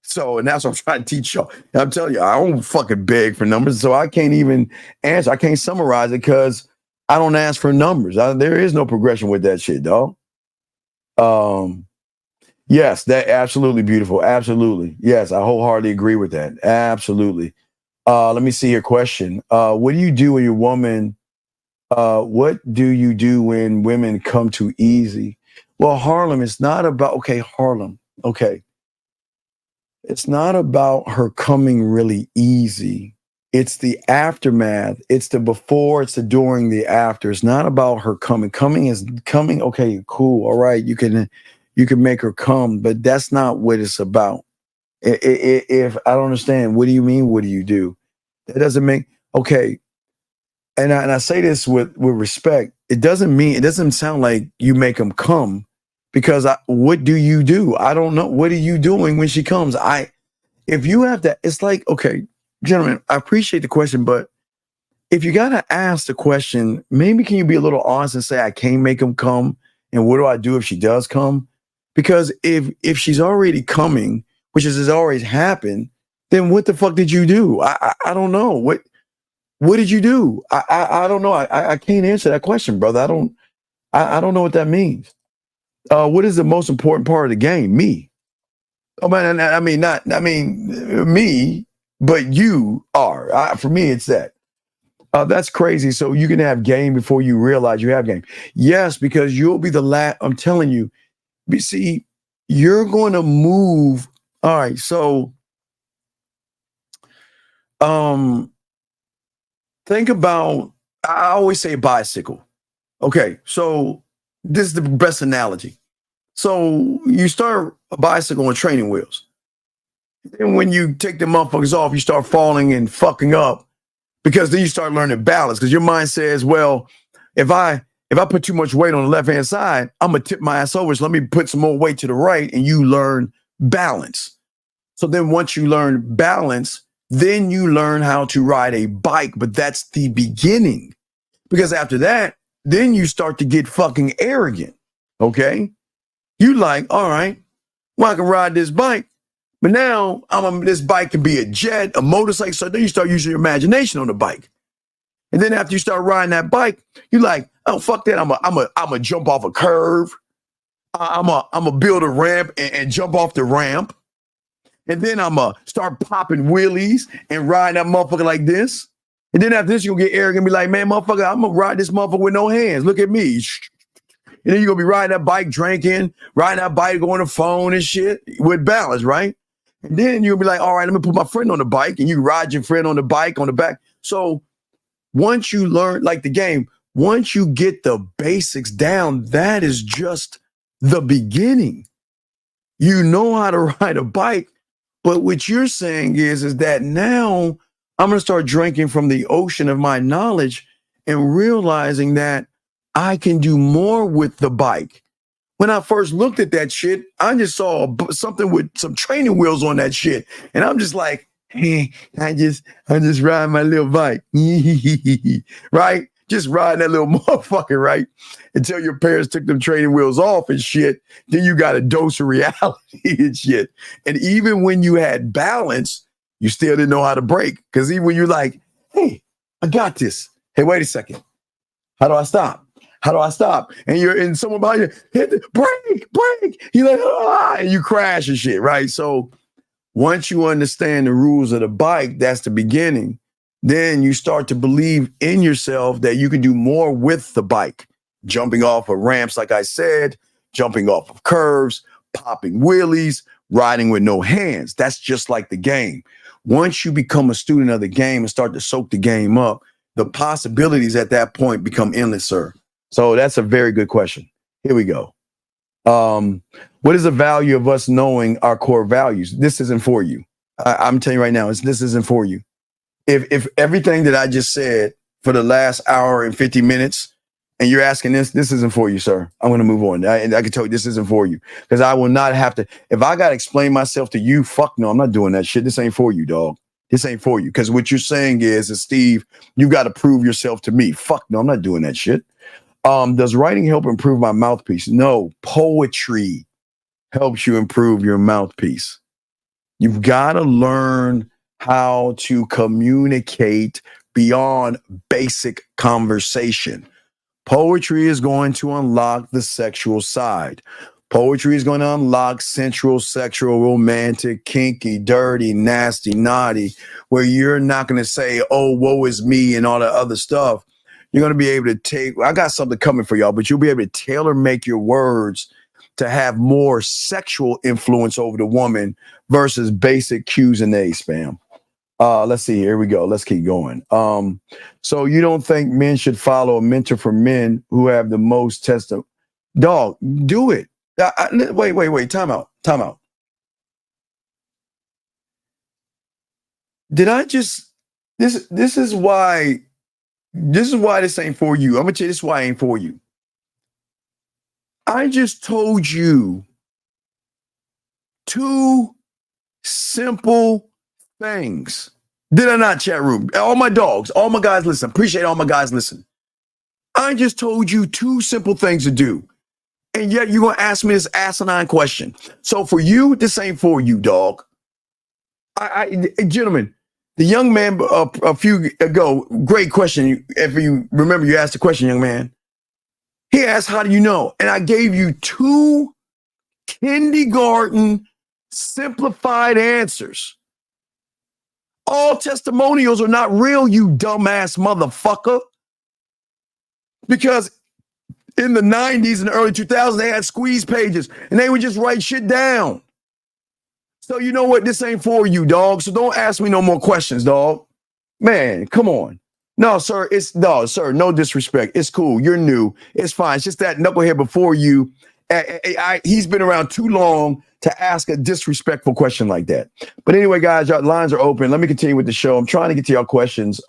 So, and that's what I'm trying to teach y'all. I'm telling you, I don't fucking beg for numbers. So I can't even answer. I can't summarize it because I don't ask for numbers. There is no progression with that shit, dog. Yes, that absolutely beautiful. Absolutely. Yes, I wholeheartedly agree with that. Absolutely. Let me see your question. What do you do when your woman, what do you do when women come too easy? Well, Harlem, it's not about, Harlem. Okay. It's not about her coming really easy. It's the aftermath. It's the before, it's the during, the after. It's not about her coming. Coming is coming. Okay, cool. All right. You can make her come, but that's not what it's about. If I don't understand, what do you mean? What do you do? That doesn't make, okay. And I say this with respect. It doesn't sound like you make them come, because what do you do? I don't know. What are you doing when she comes? If you have that, it's like, okay, gentlemen, I appreciate the question, but if you got to ask the question, maybe can you be a little honest and say, I can't make them come. And what do I do if she does come? Because if she's already coming, which has always happened, then what the fuck did you do? I don't know. What did you do? I don't know. I can't answer that question, brother. I don't know what that means. What is the most important part of the game? Me. Oh man, me, but you are. For me, it's that. That's crazy. So you can have game before you realize you have game. Yes, because you'll be the last. I'm telling you. See, you're going to move. All right. So, think about. I always say bicycle. Okay, so this is the best analogy. So you start a bicycle on training wheels. And when you take the motherfuckers off, you start falling and fucking up, because then you start learning balance, because your mind says, well, if I put too much weight on the left-hand side, I'm going to tip my ass over. So let me put some more weight to the right, and you learn balance. So then once you learn balance, then you learn how to ride a bike. But that's the beginning, because after that, then you start to get fucking arrogant. Okay. You like, all right, well, I can ride this bike, but now this bike can be a jet, a motorcycle. So then you start using your imagination on the bike. And then after you start riding that bike, you like, oh, fuck that. I'm a jump off a curve. I'm a build a ramp and jump off the ramp. And then I'm start popping wheelies and riding that motherfucker like this. And then after this, you're gonna get arrogant and be like, man, motherfucker, I'm gonna ride this motherfucker with no hands. Look at me. And then you're gonna be riding that bike, drinking, riding that bike, going on the phone and shit with balance, right? And then you'll be like, all right, let me put my friend on the bike, and you ride your friend on the bike on the back. So once you learn, like the game, once you get the basics down, that is just the beginning. You know how to ride a bike, but what you're saying is that now I'm going to start drinking from the ocean of my knowledge and realizing that I can do more with the bike. When I first looked at that shit, I just saw something with some training wheels on that shit. And I'm just like, hey, I just ride my little bike. Right? Just riding that little motherfucker, right? Until your parents took them training wheels off and shit. Then you got a dose of reality and shit. And even when you had balance, you still didn't know how to brake. Because even when you're like, hey, I got this. Hey, wait a second. How do I stop? How do I stop? And you're in someone behind you, hit the brake. You're like, ah, and you crash and shit, right? So once you understand the rules of the bike, that's the beginning. Then you start to believe in yourself that you can do more with the bike. Jumping off of ramps, like I said, jumping off of curves, popping wheelies, riding with no hands. That's just like the game. Once you become a student of the game and start to soak the game up, the possibilities at that point become endless, sir. So that's a very good question. Here we go. What is the value of us knowing our core values? This isn't for you. I'm telling you right now, this isn't for you. If everything that I just said for the last hour and 50 minutes, and you're asking this isn't for you, sir. I'm going to move on. I can tell you this isn't for you because I will not have to. If I got to explain myself to you, fuck no, I'm not doing that shit. This ain't for you, dog. This ain't for you. Because what you're saying is, Steve, you've got to prove yourself to me. Fuck no, I'm not doing that shit. Does writing help improve my mouthpiece? No, poetry helps you improve your mouthpiece. You've got to learn how to communicate beyond basic conversation. Poetry is going to unlock the sexual side. Poetry is going to unlock sensual, sexual, romantic, kinky, dirty, nasty, naughty, where you're not going to say, oh, woe is me and all that other stuff. You're going to be able to take, I got something coming for y'all, but you'll be able to tailor make your words to have more sexual influence over the woman versus basic Q's and A's, spam. Let's see. Here we go. Let's keep going. So you don't think men should follow a mentor for men who have the most testimony? Dog, do it. Wait. Time out. Did I just, this is why this ain't for you. I'm going to tell you this is why it ain't for you. I just told you two simple things. Did I not, chat room? All my dogs, all my guys listen. Appreciate all my guys listen. I just told you two simple things to do. And yet you're going to ask me this asinine question. So for you, this ain't for you, dog. Gentlemen, the young man a few ago, great question. If you remember, you asked the question, young man. He asked, how do you know? And I gave you two kindergarten simplified answers. All testimonials are not real, you dumbass motherfucker. Because in the 90s and the early 2000s, they had squeeze pages and they would just write shit down. So you know what? This ain't for you, dog. So don't ask me no more questions, dog. Man, come on. No, sir. No disrespect. It's cool. You're new. It's fine. It's just that knucklehead before you. He's been around too long to ask a disrespectful question like that. But anyway, guys, your lines are open. Let me continue with the show. I'm trying to get to your questions.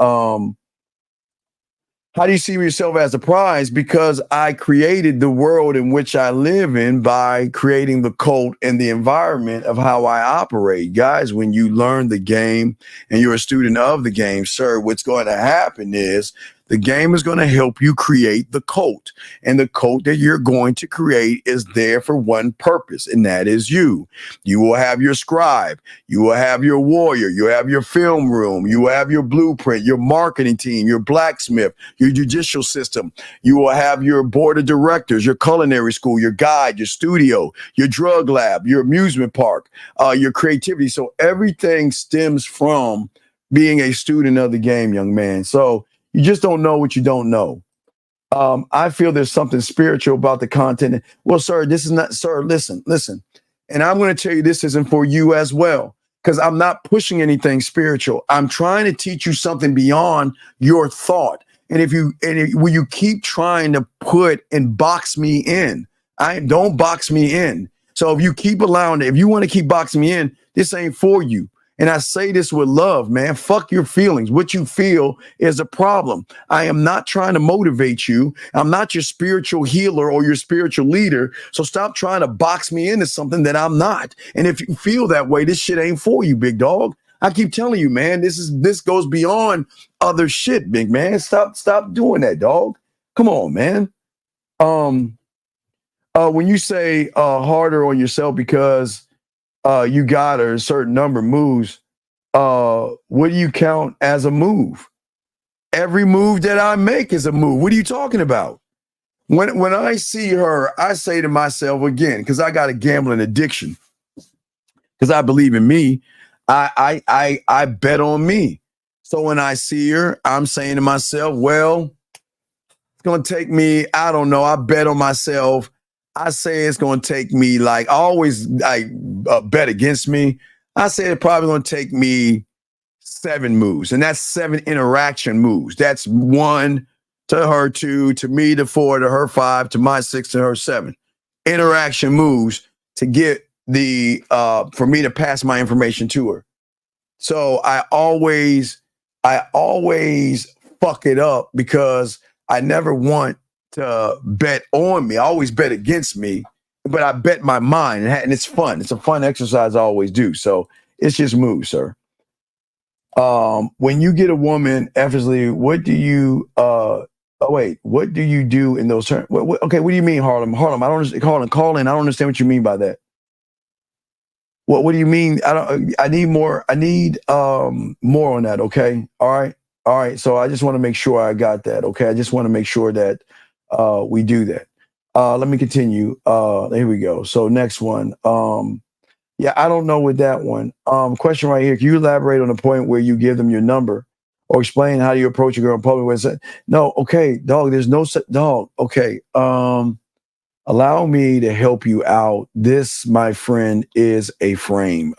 How do you see yourself as a prize? Because I created the world in which I live in by creating the cult and the environment of how I operate. Guys, when you learn the game and you're a student of the game, sir, what's going to happen is the game is going to help you create the cult. And the cult that you're going to create is there for one purpose, and that is you. You will have your scribe. You will have your warrior. You have your film room. You will have your blueprint, your marketing team, your blacksmith, your judicial system. You will have your board of directors, your culinary school, your guide, your studio, your drug lab, your amusement park, your creativity. So everything stems from being a student of the game, young man. So you just don't know what you don't know. I feel there's something spiritual about the content. Well, sir, this is not, sir, listen. And I'm going to tell you this isn't for you as well, because I'm not pushing anything spiritual. I'm trying to teach you something beyond your thought. And when you keep trying to put and box me in, don't box me in. So if you keep allowing it, if you want to keep boxing me in, this ain't for you. And I say this with love, man. Fuck your feelings. What you feel is a problem. I am not trying to motivate you. I'm not your spiritual healer or your spiritual leader. So stop trying to box me into something that I'm not. And if you feel that way, this shit ain't for you, big dog. I keep telling you, man, this goes beyond other shit, big man. Stop doing that, dog. Come on, man. When you say harder on yourself because you got a certain number of moves, what do you count as a move? Every move that I make is a move. What are you talking about? When I see her, I say to myself again, because I got a gambling addiction, because I believe in me, I bet on me. So when I see her, I'm saying to myself, well, it's gonna take me, I don't know, I bet on myself. I say it's going to take me, like, I always bet against me. I say it's probably going to take me 7 moves, and that's 7 interaction moves. That's 1 to her 2, to me to 4, to her 5, to my 6, to her 7. Interaction moves to get for me to pass my information to her. So I always fuck it up because I never want to bet on me. I always bet against me, but I bet my mind, and it's fun. It's a fun exercise I always do. So it's just moves, sir. When you get a woman effortlessly, what do you what do you do in those terms? Okay, what do you mean, Harlem? I don't understand. Call in. I don't understand what you mean by that. What do you mean? I need more on that, okay? All right. So I just want to make sure I got that, okay? I just want to make sure that we do that. Let me continue. Here we go. So next one. Yeah, I don't know with that one. Question right here. Can you elaborate on the point where you give them your number or explain how you approach a girl in public? No, okay, dog, there's no dog. Okay. Allow me to help you out. This, my friend, is a frame.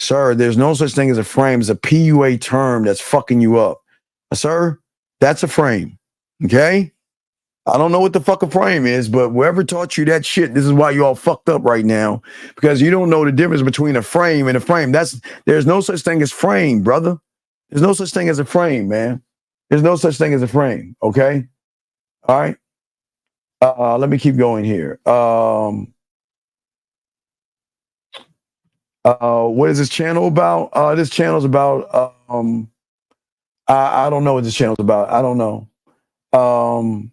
Sir, there's no such thing as a frame. It's a PUA term that's fucking you up. Sir, that's a frame. Okay? I don't know what the fuck a frame is, but whoever taught you that shit, this is why you all fucked up right now, because you don't know the difference between a frame and a frame. There's no such thing as frame, brother. There's no such thing as a frame, man. There's no such thing as a frame. Okay? All right. Let me keep going here. What is this channel about? This channel's about I don't know what this channel's about. I don't know. No.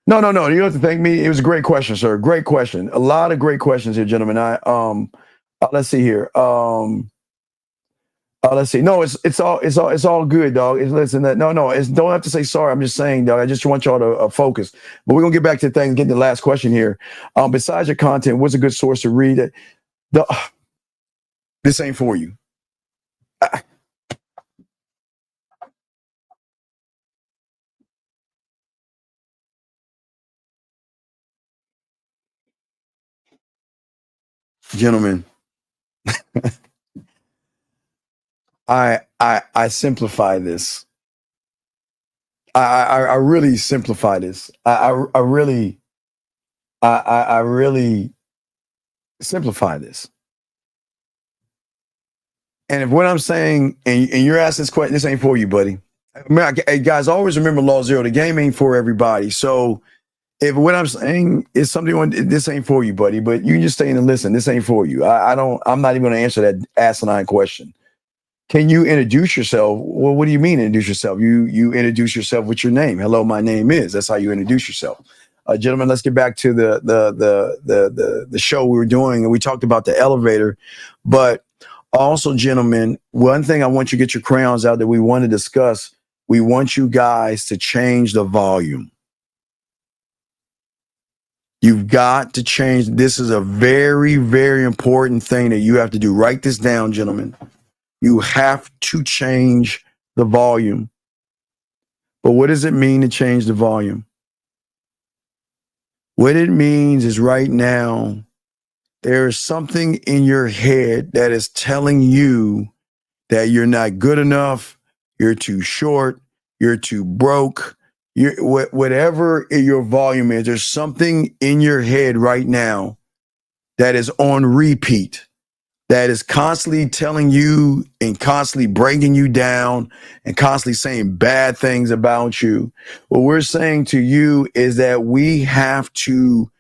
You don't have to thank me. It was a great question, sir. Great question. A lot of great questions here, gentlemen. Let's see here. Let's see. No, it's all good, dog. Don't have to say sorry. I'm just saying, dog. I just want y'all to focus. But we're gonna get back to things. Get the last question here. Besides your content, what's a good source to read it? This ain't for you. Gentlemen, I simplify this. I really simplify this. I really simplify this. And if what I'm saying, and you're asking this question, this ain't for you, buddy. Hey, guys, always remember Law Zero. The game ain't for everybody. So if what I'm saying is something, this ain't for you, buddy. But you can just stay in and listen. This ain't for you. I'm not even going to answer that asinine question. Can you introduce yourself? Well, what do you mean introduce yourself? You introduce yourself with your name. Hello, my name is. That's how you introduce yourself. Gentlemen, let's get back to the show we were doing, and we talked about the elevator. But also, gentlemen, one thing I want you to get your crayons out that we want to discuss. We want you guys to change the volume. You've got to change. This is a very, very important thing that you have to do. Write this down, gentlemen. You have to change the volume. But what does it mean to change the volume? What it means is right now, there is something in your head that is telling you that you're not good enough, you're too short, you're too broke, whatever your volume is, there's something in your head right now that is on repeat, that is constantly telling you and constantly breaking you down and constantly saying bad things about you. What we're saying to you is that we have to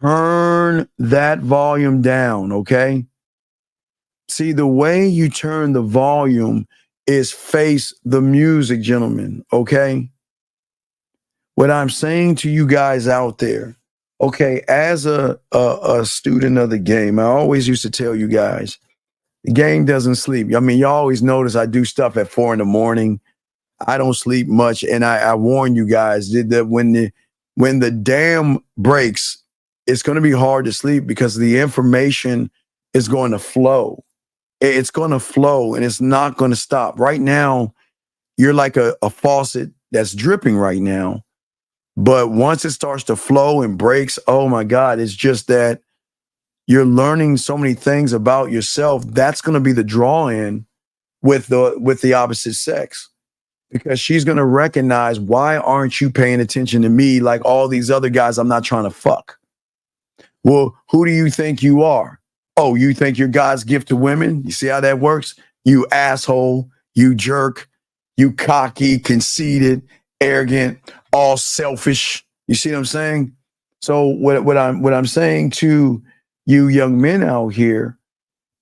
turn that volume down, okay? See, the way you turn the volume is face the music, gentlemen, okay? What I'm saying to you guys out there, okay, as a student of the game, I always used to tell you guys, the game doesn't sleep. I mean, you always notice I do stuff at 4 a.m. I don't sleep much, and I warn you guys that when the dam breaks, it's going to be hard to sleep because the information is going to flow. It's going to flow, and it's not going to stop. Right now, you're like a faucet that's dripping right now. But once it starts to flow and breaks, oh my God, it's just that you're learning so many things about yourself. That's going to be the draw in with the opposite sex, because she's going to recognize, why aren't you paying attention to me like all these other guys I'm not trying to fuck? Well, who do you think you are? Oh, you think you're God's gift to women? You see how that works? You asshole, you jerk, you cocky, conceited, arrogant, all selfish. You see what I'm saying? So what I'm saying to you young men out here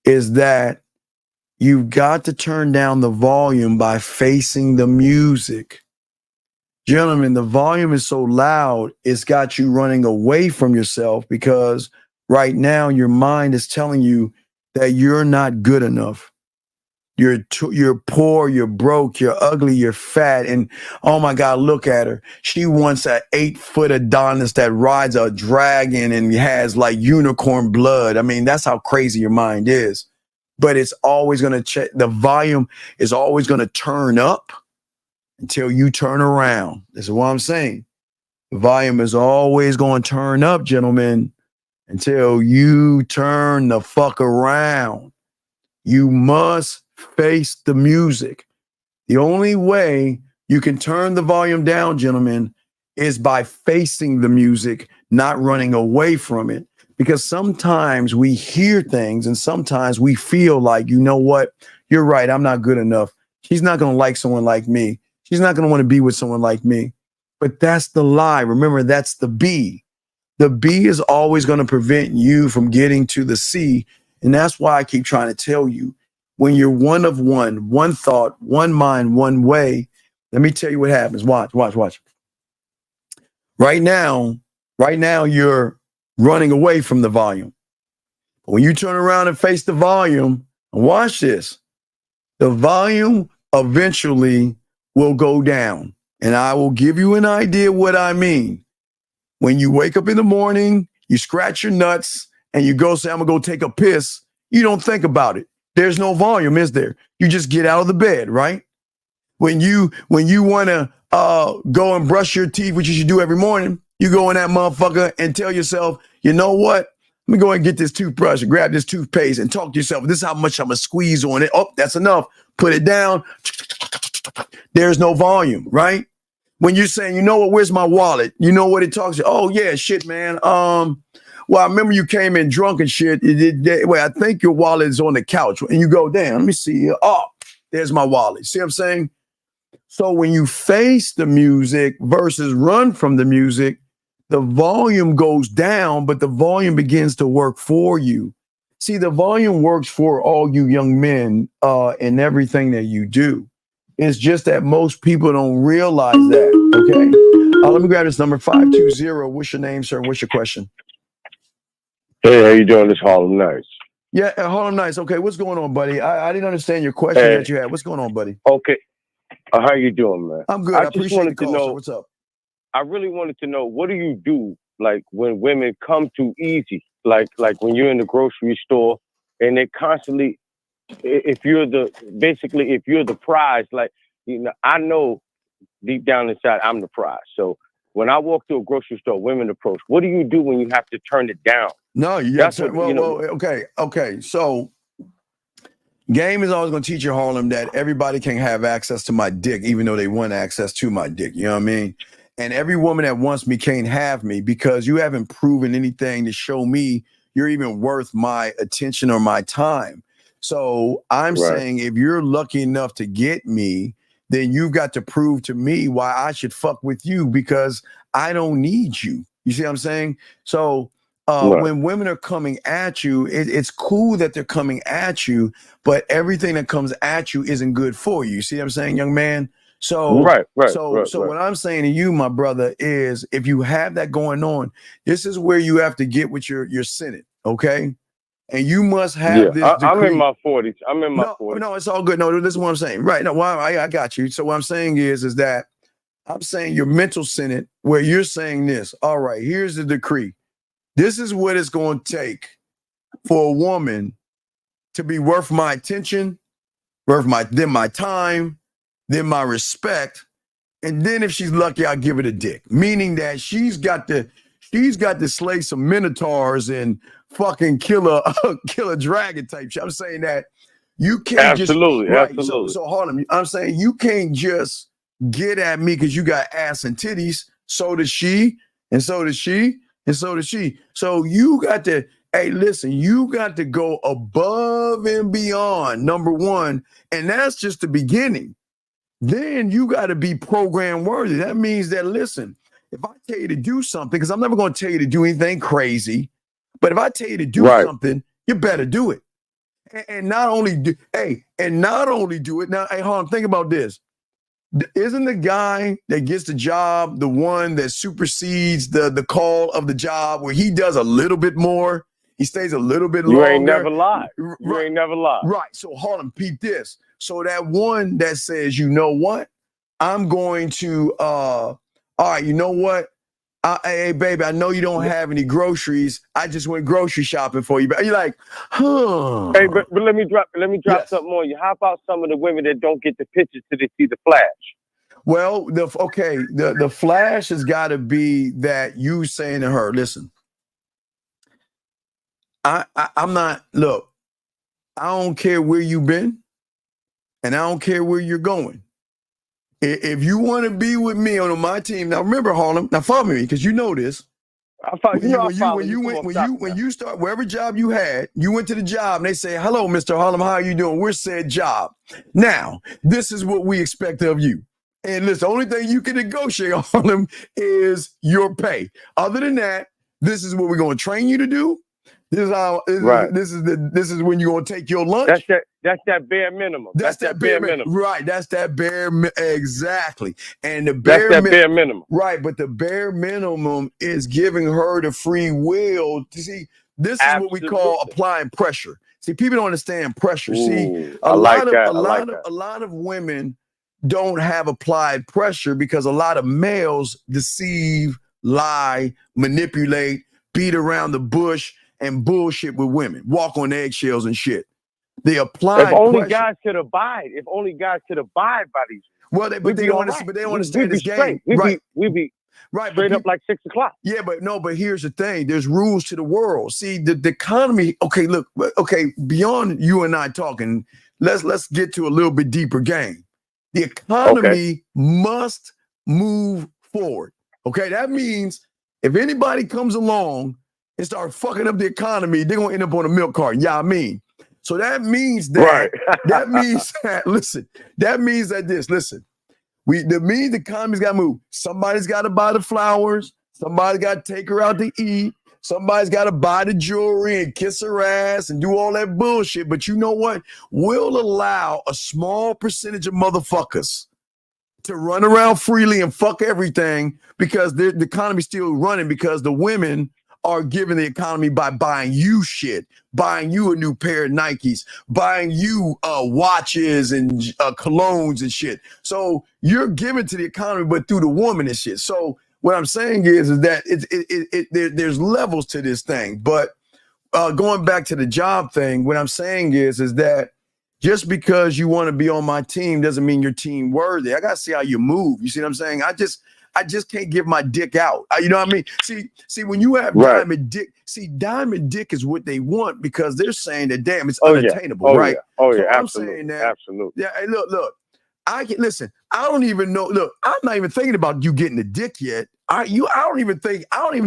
is that you've got to turn down the volume by facing the music. Gentlemen, the volume is so loud, it's got you running away from yourself, because right now your mind is telling you that you're not good enough. You're poor, you're broke, you're ugly, you're fat, and oh my God, look at her. She wants an 8-foot Adonis that rides a dragon and has like unicorn blood. I mean, that's how crazy your mind is. But it's always going to check. The volume is always going to turn up until you turn around. This is what I'm saying. The volume is always going to turn up, gentlemen, until you turn the fuck around. You must face the music. The only way you can turn the volume down, gentlemen, is by facing the music, not running away from it. Because sometimes we hear things and sometimes we feel like, you know what? You're right. I'm not good enough. She's not going to like someone like me. She's not going to want to be with someone like me. But that's the lie. Remember, that's the B. The B is always going to prevent you from getting to the C. And that's why I keep trying to tell you, when you're one of one thought, one mind, one way, let me tell you what happens. Watch. Right now, you're running away from the volume. But when you turn around and face the volume, and watch this, the volume eventually will go down. And I will give you an idea what I mean. When you wake up in the morning, you scratch your nuts and you go say, I'm going to go take a piss. You don't think about it. There's no volume, is there? You just get out of the bed, right? When you want to go and brush your teeth, which you should do every morning, you go in that motherfucker and tell yourself, you know what? Let me go and get this toothbrush and grab this toothpaste and talk to yourself. This is how much I'm going to squeeze on it. Oh, that's enough. Put it down. There's no volume, right? When you're saying, you know what, where's my wallet? You know what it talks to? Oh, yeah, shit, man. Well, I remember you came in drunk and shit. Wait, I think your wallet is on the couch. And you go, damn, let me see. Oh, there's my wallet. See what I'm saying? So when you face the music versus run from the music, the volume goes down, but the volume begins to work for you. See, the volume works for all you young men in everything that you do. It's just that most people don't realize that, okay? Let me grab this number, 520. What's your name, sir? What's your question? Hey, how you doing? This Harlem Nights. Yeah, Harlem Nights. Okay, what's going on, buddy? I didn't understand your question that you had. What's going on, buddy? Okay. How you doing, man? I'm good. I appreciate the call, sir. What's up? I really wanted to know, what do you do, like, when women come too easy? Like when you're in the grocery store and they're constantly if you're the prize, like, you know, I know deep down inside I'm the prize. So when I walk through a grocery store, women approach. What do you do when you have to turn it down? No, you got to. Well, okay. So, game is always going to teach you, Harlem, that everybody can have access to my dick, even though they want access to my dick. You know what I mean? And every woman that wants me can't have me because you haven't proven anything to show me you're even worth my attention or my time. So I'm saying if you're lucky enough to get me, then you've got to prove to me why I should fuck with you because I don't need you. You see what I'm saying? So when women are coming at you, it's cool that they're coming at you, but everything that comes at you isn't good for you. See what I'm saying, young man? So, what I'm saying to you, my brother, is if you have that going on, this is where you have to get with your Senate, okay? And you must have this decree. I'm in my 40s. No, it's all good. No, this is what I'm saying. Right. No, I got you. So what I'm saying is that I'm saying your mental Senate, where you're saying this. All right, here's the decree. This is what it's going to take for a woman to be worth my attention, worth my time, then my respect, and then if she's lucky, I'll give it a dick. Meaning that she's got to slay some minotaurs and fucking kill a dragon type shit. I'm saying that you can't absolutely. So Harlem, I'm saying you can't just get at me because you got ass and titties. So does she, and so does she, and so does she. So you got to, hey, listen, you got to go above and beyond, number one, and that's just the beginning. Then you got to be program worthy. That means that, listen, if I tell you to do something, because I'm never going to tell you to do anything crazy, but if I tell you to do something, you better do it. And not only do it. Now, hey, Harlem, think about this. Isn't the guy that gets the job the one that supersedes the call of the job where he does a little bit more? He stays a little bit longer. You ain't never lied. You ain't never lied. Right. So Harlem, peep this. So that one that says, you know what? I'm going to, all right, you know what? Hey, baby, I know you don't have any groceries. I just went grocery shopping for you. But you're like, huh. Hey, but let me drop something on you. How about some of the women that don't get the pictures till they see the flash? Well, the flash has got to be that you saying to her, listen, I'm not, look, I don't care where you've been and I don't care where you're going. If you want to be with me on my team, now remember, Harlem, now follow me because you know this. When you start wherever job you had, you went to the job and they say, hello, Mr. Harlem, how are you doing? We're said job. Now, this is what we expect of you. And listen, the only thing you can negotiate, Harlem, is your pay. Other than that, this is what we're going to train you to do. This is how. This is when you're gonna take your lunch. That's that bare minimum. That's that bare minimum. Right. That's that bare exactly. And the bare bare minimum. Right. But the bare minimum is giving her the free will to see. This is what we call applying pressure. See, people don't understand pressure. See, a lot of women don't have applied pressure because a lot of males deceive, lie, manipulate, beat around the bush, and bullshit with women, walk on eggshells and shit. They apply. If only guys could abide. If only guys could abide by these. Well, they don't understand this game. We be straight up like 6 o'clock. Yeah, but here's the thing. There's rules to the world. See, the economy. Okay, look. Okay, beyond you and I talking, let's get to a little bit deeper game. The economy must move forward. Okay, that means if anybody comes along and start fucking up the economy, they're gonna end up on a milk carton. Yeah, I mean. So that means that that means that the economy's gotta move. Somebody's gotta buy the flowers, somebody's gotta take her out to eat, somebody's gotta buy the jewelry and kiss her ass and do all that bullshit. But you know what? We'll allow a small percentage of motherfuckers to run around freely and fuck everything because the economy's still running because the women are giving the economy by buying you shit, buying you a new pair of Nikes, buying you watches and colognes and shit. So you're giving to the economy, but through the woman and shit. So what I'm saying is that there's levels to this thing. But going back to the job thing, what I'm saying is that just because you want to be on my team doesn't mean you're team worthy. I got to see how you move. You see what I'm saying? I just can't give my dick out. You know what I mean? See, when you have diamond dick, diamond dick is what they want because they're saying that, damn, it's unattainable, right? Yeah. So Absolutely. I'm saying that, Absolutely. Yeah, hey, look. I don't even know. Look, I'm not even thinking about you getting the dick yet. I don't even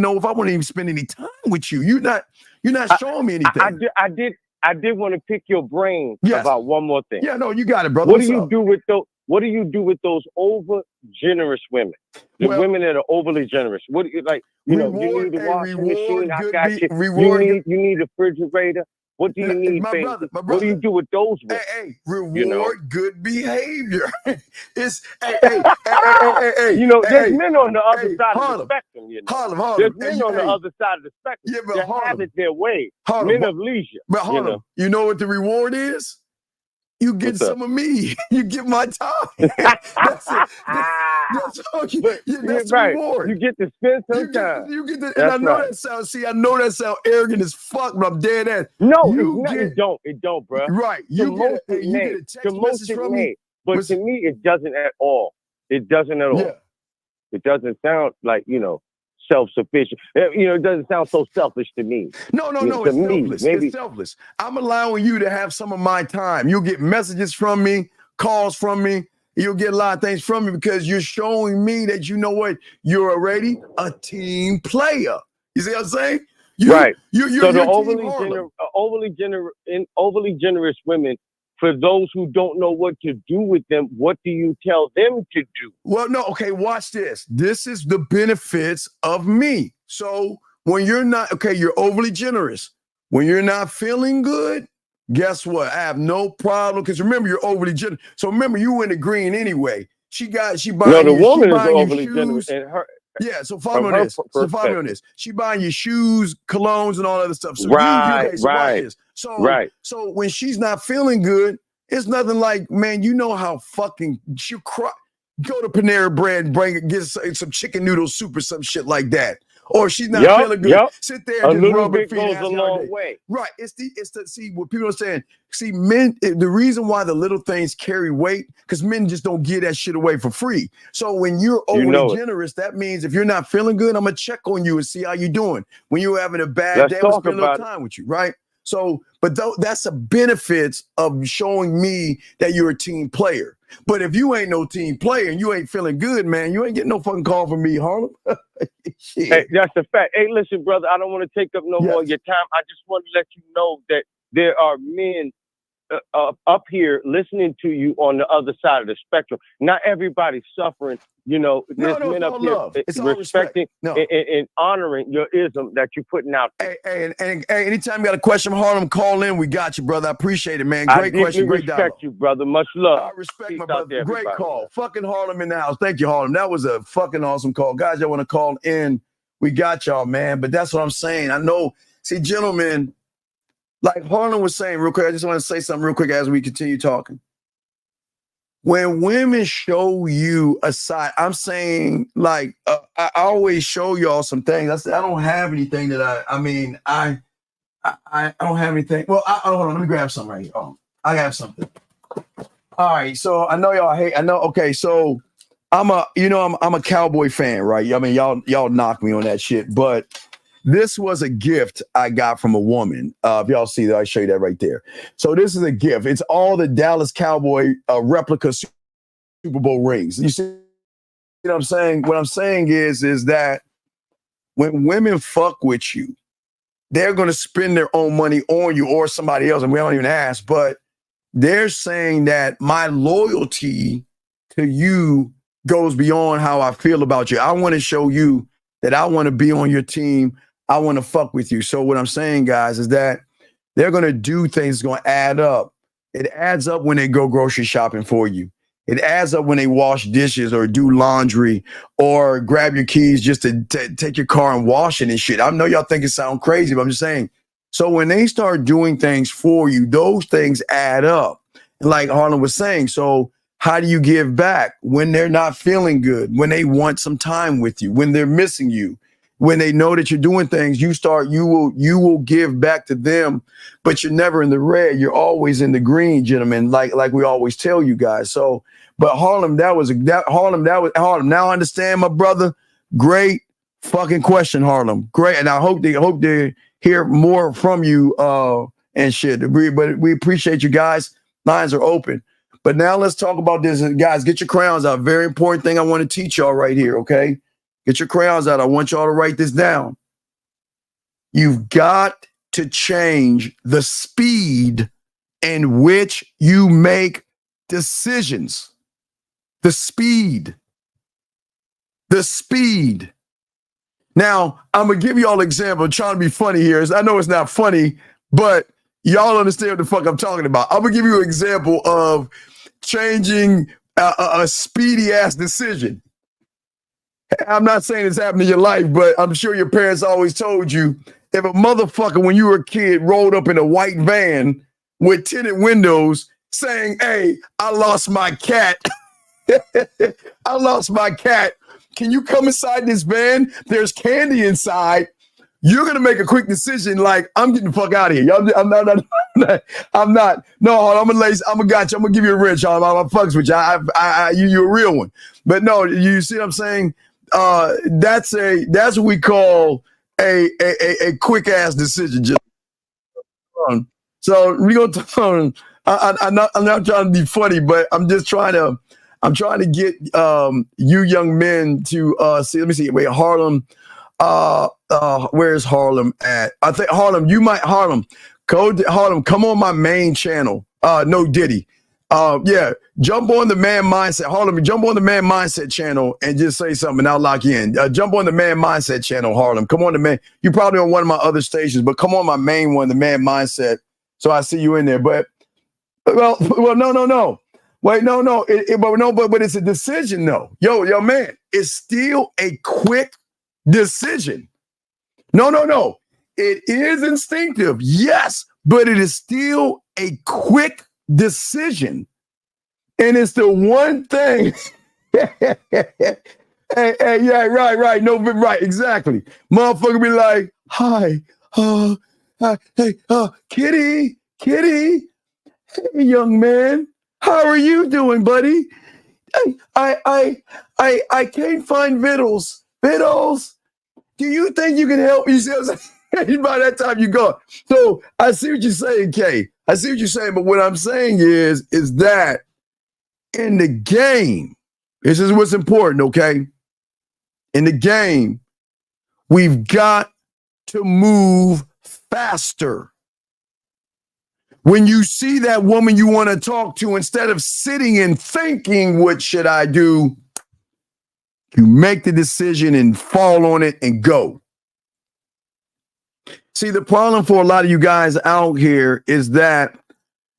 know if I want to even spend any time with you. You're not showing me anything. I did want to pick your brain about one more thing. Yeah, no, you got it, brother. What do you do with those over generous women? The women that are overly generous. What do you like? You need a washing machine. I got you. You need a refrigerator. What do you need, my baby? brother. What do you do with those women? Hey, reward good behavior. It's hey. There's men on the other side of the spectrum. Harlem. There's men on the other side of the spectrum. Yeah, but that have it their way. Harlem, men of leisure. But Harlem, you know what the reward is? You get some of me. You get my time. That's it. That's the reward. You get to spend some time. You get to, and I know that sounds. I know that sounds arrogant as fuck, but I'm dead ass. No, it don't, bro. Right. You get a text message from me. But to me, it doesn't at all. It doesn't at all. Yeah. It doesn't sound like self-sufficient. It doesn't sound so selfish to me. No, it's selfless. It's selfless. I'm allowing you to have some of my time. You'll get messages from me, calls from me. You'll get a lot of things from me because you're showing me that you know what? You're already a team player. You see what I'm saying? Right. So the overly generous women, for those who don't know what to do with them, what do you tell them to do? Well, no, okay, watch this. This is the benefits of me. So when you're not, you're overly generous. When you're not feeling good, guess what? I have no problem, because remember, you're overly generous. So remember, you in the green anyway. She buying the woman is overly generous. And her, yeah, so follow me on this. She buying you shoes, colognes, and all other stuff. So right. So when she's not feeling good, it's nothing like, man, you know how fucking she'll cry. Go to Panera Bread and get some chicken noodle soup or some shit like that. Or she's not feeling good. Sit there and just rub her feet. Goes a long way. Right. It's the see what people are saying. See, men, the reason why the little things carry weight, because men just don't give that shit away for free. So when you're overly generous, that means if you're not feeling good, I'm gonna check on you and see how you're doing. When you're having a bad day, I'm gonna spend a little time with you, right? So, but that's the benefits of showing me that you're a team player. But if you ain't no team player and you ain't feeling good, man, you ain't getting no fucking call from me, Harlem. Hey, that's a fact. Hey, listen, brother, I don't want to take up no more of your time. I just want to let you know that there are men up here listening to you on the other side of the spectrum. Not everybody's suffering. There's men up here respecting and honoring your ism that you're putting out there. Hey, anytime you got a question from Harlem, call in. We got you, brother. I appreciate it, man. Great question. Great dialogue. I respect you, brother. Much love. I respect my brother. Great call. Fucking Harlem in the house. Thank you, Harlem. That was a fucking awesome call. Guys, y'all want to call in? We got y'all, man. But that's what I'm saying. I know. See, gentlemen, like Harlem was saying real quick, I just want to say something real quick as we continue talking. When women show you a side, I'm saying, like, I always show y'all some things. I said, I don't have anything that I don't have anything. Well, hold on, let me grab something right here. I have something. All right, so I know y'all hate, okay, so I'm a Cowboy fan, right? I mean, y'all knock me on that shit, but this was a gift I got from a woman. If y'all see that, I'll show you that right there. So this is a gift. It's all the Dallas Cowboy replica Super Bowl rings. You see what I'm saying? What I'm saying is that when women fuck with you, they're going to spend their own money on you or somebody else, and we don't even ask, but they're saying that my loyalty to you goes beyond how I feel about you. I want to show you that I want to be on your team. I want to fuck with you. So what I'm saying, guys, is that they're going to do things going to add up. It adds up when they go grocery shopping for you. It adds up when they wash dishes or do laundry or grab your keys just to take your car and wash it and shit. I know y'all think it sounds crazy, but I'm just saying. So when they start doing things for you, those things add up. And like Harlem was saying, so how do you give back when they're not feeling good, when they want some time with you, when they're missing you? when they know that you're doing things, you will give back to them, but you're never in the red. You're always in the green, gentlemen, like we always tell you guys. So, but Harlem. Harlem. Now I understand, my brother. Great fucking question, Harlem. Great. And I hope to hear more from you and shit. But we appreciate you guys. Lines are open. But now let's talk about this. Guys, get your crowns out. Very important thing I want to teach y'all right here, okay? Get your crowns out. I want y'all to write this down. You've got to change the speed in which you make decisions. The speed. The speed. Now, I'm going to give you all an example. I'm trying to be funny here. I know it's not funny, but y'all understand what the fuck I'm talking about. I'm going to give you an example of changing a speedy-ass decision. I'm not saying it's happened in your life, but I'm sure your parents always told you, if a motherfucker, when you were a kid, rolled up in a white van with tinted windows saying, hey, I lost my cat. I lost my cat. Can you come inside this van? There's candy inside. You're going to make a quick decision like, I'm getting the fuck out of here. I'm not. No, I'm going to got you. I'm going to give you a wrench. I'm fucks with you. You're a real one. But no, you see what I'm saying? That's what we call a quick ass decision. So we're going to I'm not trying to be funny, but I'm just trying to get you young men to see. Let me see. Wait, Harlem. Where's Harlem at? I think Harlem. Harlem. Come on my main channel. No Diddy. Yeah. Jump on the Man Mindset. Harlem. Jump on the Man Mindset channel and just say something. And I'll lock you in. Jump on the Man Mindset channel, Harlem. Come on the man. You're probably on one of my other stations, but come on my main one, the Man Mindset. So I see you in there. But no. Wait, no. But it's a decision, though. Yo, man, it's still a quick decision. No. It is instinctive, yes, but it is still a quick decision. And it's the one thing. hey, yeah, right. No, right, exactly. Motherfucker be like, hi, Kitty. Hey, young man. How are you doing, buddy? I can't find vittles. Do you think you can help me? You see what I'm saying? By that time you go. So I see what you're saying, Kay. I see what you're saying, but what I'm saying is that in the game, this is what's important, okay? In the game, we've got to move faster. When you see that woman you want to talk to, instead of sitting and thinking, what should I do? You make the decision and fall on it and go. See, the problem for a lot of you guys out here is that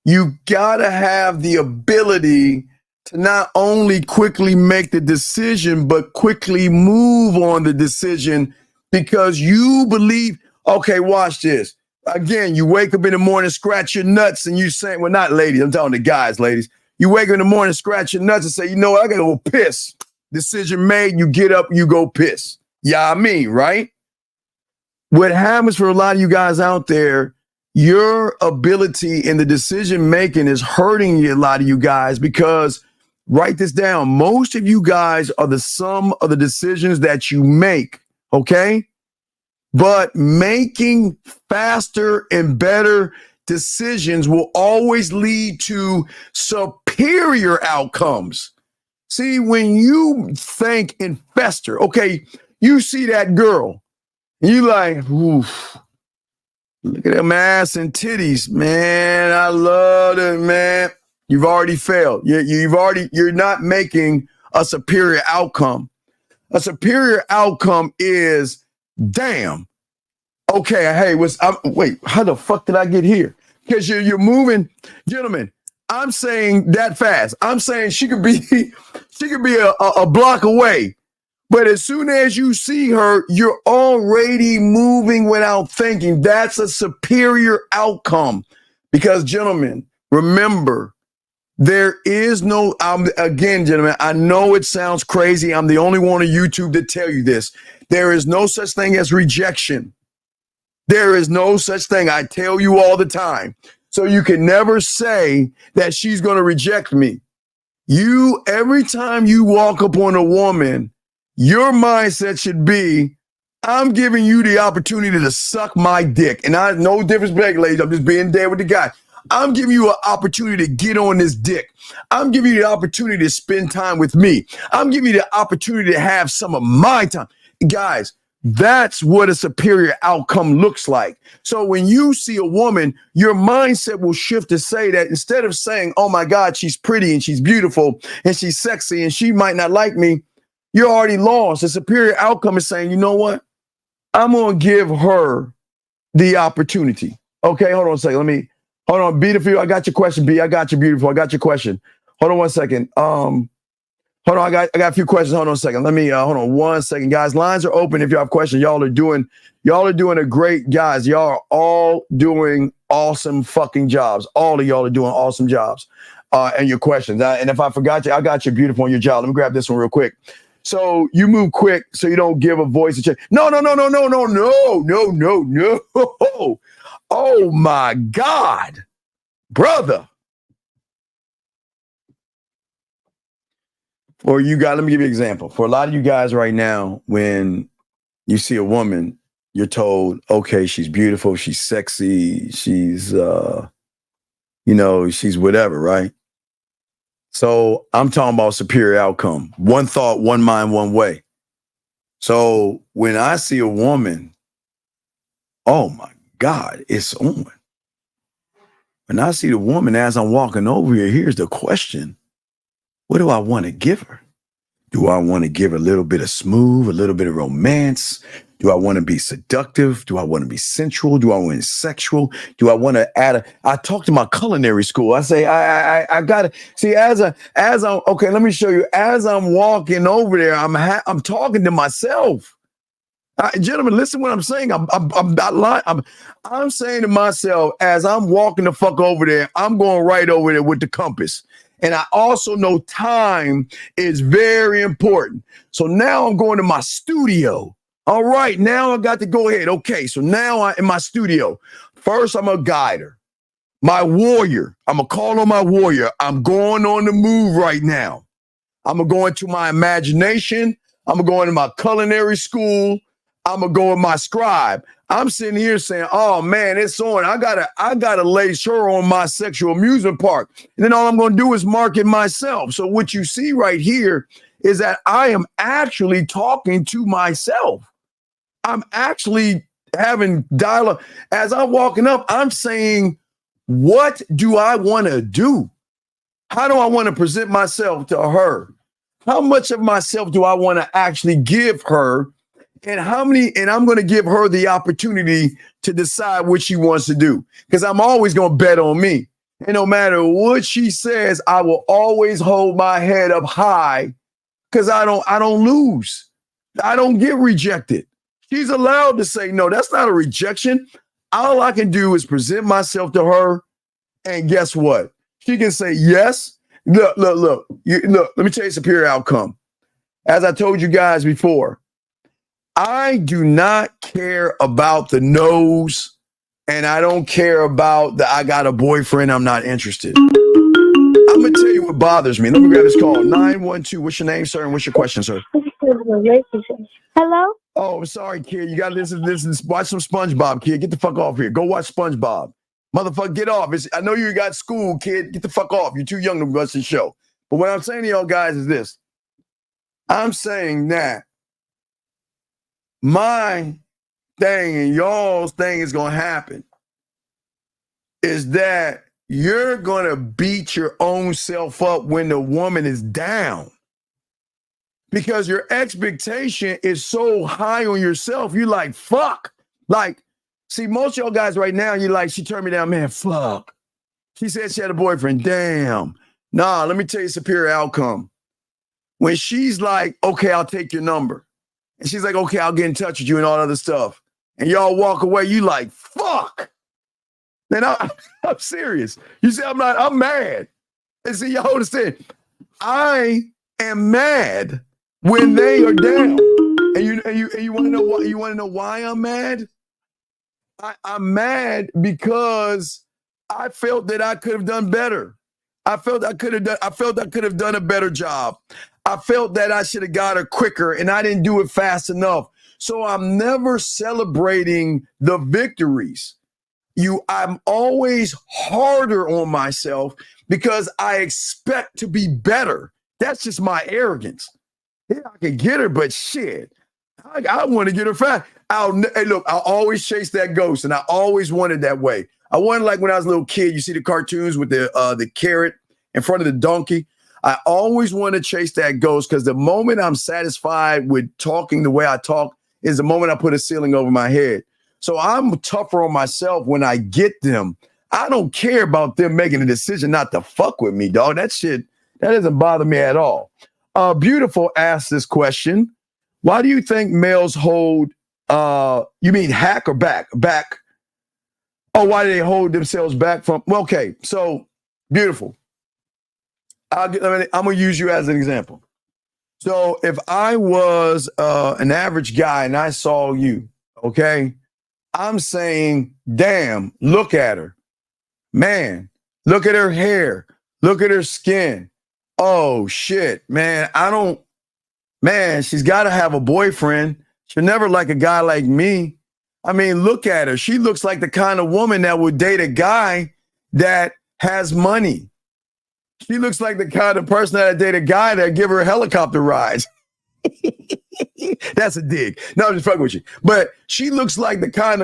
you got to have the ability to not only quickly make the decision, but quickly move on the decision because you believe, okay, watch this. Again, you wake up in the morning, scratch your nuts, and you say, well, not ladies, I'm talking to guys, ladies. You wake up in the morning, scratch your nuts and say, you know what, I got to go piss. Decision made, you get up, you go piss. Yeah, I mean, right? What happens for a lot of you guys out there, your ability in the decision making is hurting a lot of you guys because, write this down, most of you guys are the sum of the decisions that you make, okay? But making faster and better decisions will always lead to superior outcomes. See, when you think and fester, okay, you see that girl, and you like, oof, look at them ass and titties, man. I love it, man. You've already failed. You're not making a superior outcome. A superior outcome is, damn. Okay, hey, wait, how the fuck did I get here? Because you're moving, gentlemen. I'm saying that fast. I'm saying she could be a block away. But as soon as you see her, you're already moving without thinking. That's a superior outcome. Because, gentlemen, remember, There is no, again, gentlemen, I know it sounds crazy. I'm the only one on YouTube to tell you this. There is no such thing as rejection. There is no such thing. I tell you all the time. So you can never say that she's going to reject me. Every time you walk up on a woman, your mindset should be, I'm giving you the opportunity to suck my dick. And I no difference, ladies. I'm just being there with the guy. I'm giving you an opportunity to get on this dick. I'm giving you the opportunity to spend time with me. I'm giving you the opportunity to have some of my time. Guys, that's what a superior outcome looks like. So when you see a woman, your mindset will shift to say that instead of saying, oh my God, she's pretty and she's beautiful and she's sexy and she might not like me, you're already lost. A superior outcome is saying, you know what? I'm going to give her the opportunity. Okay, hold on a second. Hold on, B, I got your question, B. I got you, beautiful. I got your question. Hold on one second. Hold on, I got a few questions. Hold on a second. Hold on one second, guys. Lines are open if you have questions. Y'all are doing a great, guys. Y'all are all doing awesome fucking jobs. All of y'all are doing awesome jobs. And your questions. And if I forgot you, I got you, beautiful, on your job. Let me grab this one real quick. So you move quick so you don't give a voice a check. No. Oh my God, brother. Or you got, let me give you an example. For a lot of you guys right now, when you see a woman, you're told, okay, she's beautiful, she's sexy, she's, she's whatever, right? So I'm talking about superior outcome. One thought, one mind, one way. So when I see a woman, oh my God, it's on. When I see the woman as I'm walking over here, here's the question. What do I want to give her? Do I want to give her a little bit of smooth, a little bit of romance? Do I want to be seductive? Do I want to be sensual? Do I want to be sexual? Do I want to add I talk to my culinary school. I say, I gotta see okay, let me show you. As I'm walking over there, I'm talking to myself. Gentlemen, listen what I'm saying. I'm not lying. I'm saying to myself, as I'm walking the fuck over there, I'm going right over there with the compass. And I also know time is very important. So now I'm going to my studio. All right, now I got to go ahead. Okay, so now I'm in my studio. First, I'm a guider. My warrior. I'm going to call on my warrior. I'm going on the move right now. I'm going to go into my imagination. I'm going to go into my culinary school. I'm going to go with my scribe. I'm sitting here saying, oh man, it's on. I gotta lace her on my sexual amusement park. And then all I'm going to do is market myself. So what you see right here is that I am actually talking to myself. I'm actually having dialogue. As I'm walking up, I'm saying, what do I want to do? How do I want to present myself to her? How much of myself do I want to actually give her? And I'm going to give her the opportunity to decide what she wants to do, because I'm always going to bet on me. And no matter what she says, I will always hold my head up high, because I don't lose. I don't get rejected. She's allowed to say no. That's not a rejection. All I can do is present myself to her. And guess what? She can say yes. Look. Look, let me tell you superior outcome. As I told you guys before, I do not care about the no's, and I don't care about I got a boyfriend, I'm not interested. I'm going to tell you what bothers me. Let me grab this call. 912. What's your name, sir, and what's your question, sir? Hello? Oh, I'm sorry, kid. You got to listen. Watch some SpongeBob, kid. Get the fuck off here. Go watch SpongeBob. Motherfucker, get off. I know you got school, kid. Get the fuck off. You're too young to watch the show. But what I'm saying to y'all guys is this. I'm saying that my thing and y'all's thing is going to happen is that you're going to beat your own self up when the woman is down, because your expectation is so high on yourself. You're like, fuck. Like, see, most of y'all guys right now, you're like, she turned me down, man, fuck. She said she had a boyfriend. Damn. Nah, let me tell you superior outcome. When she's like, okay, I'll take your number. And she's like, okay, I'll get in touch with you and all that other stuff. And y'all walk away, you like, fuck. Then I'm serious. You say I'm mad. And see, y'all understand, I am mad when they are down. And you want to know why? You want to know why I'm mad? I'm mad because I felt that I could have done better. I felt I could have done a better job. I felt that I should have got her quicker, and I didn't do it fast enough. So I'm never celebrating the victories. I'm always harder on myself because I expect to be better. That's just my arrogance. Yeah, I can get her, but shit, I want to get her fast. Hey, look, I'll always chase that ghost, and I always wanted that way. I wanted, like when I was a little kid, you see the cartoons with the carrot in front of the donkey. I always want to chase that ghost because the moment I'm satisfied with talking the way I talk is the moment I put a ceiling over my head. So I'm tougher on myself when I get them. I don't care about them making a decision not to fuck with me, dog. That shit, that doesn't bother me at all. Beautiful asked this question. Why do you think males hold, you mean hack or back? Back. Oh, why do they hold themselves back from? Well, okay, so beautiful. I'm going to use you as an example. So if I was an average guy and I saw you, okay, I'm saying, damn, look at her. Man, look at her hair. Look at her skin. Oh, shit, man, she's got to have a boyfriend. She'll never like a guy like me. I mean, look at her. She looks like the kind of woman that would date a guy that has money. She looks like the kind of person that would date a guy that give her helicopter rides. That's a dig. No, I'm just fucking with you. But she looks like the kind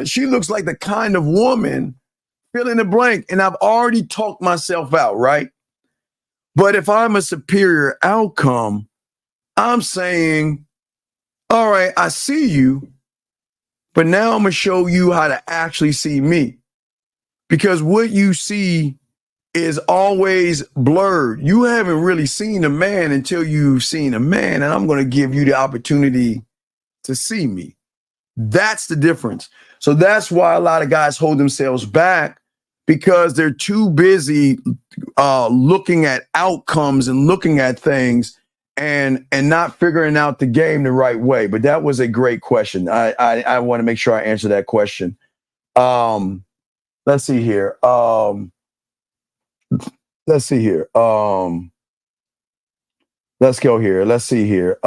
of woman, fill in the blank. And I've already talked myself out, right? But if I'm a superior outcome, I'm saying, all right, I see you, but now I'm going to show you how to actually see me. Because what you see is always blurred. You haven't really seen a man until you've seen a man, and I'm going to give you the opportunity to see me. That's the difference. So that's why a lot of guys hold themselves back, because they're too busy looking at outcomes and looking at things and not figuring out the game the right way. But that was a great question. I want to make sure I answer that question. Let's see here. Let's go here. Let's see here.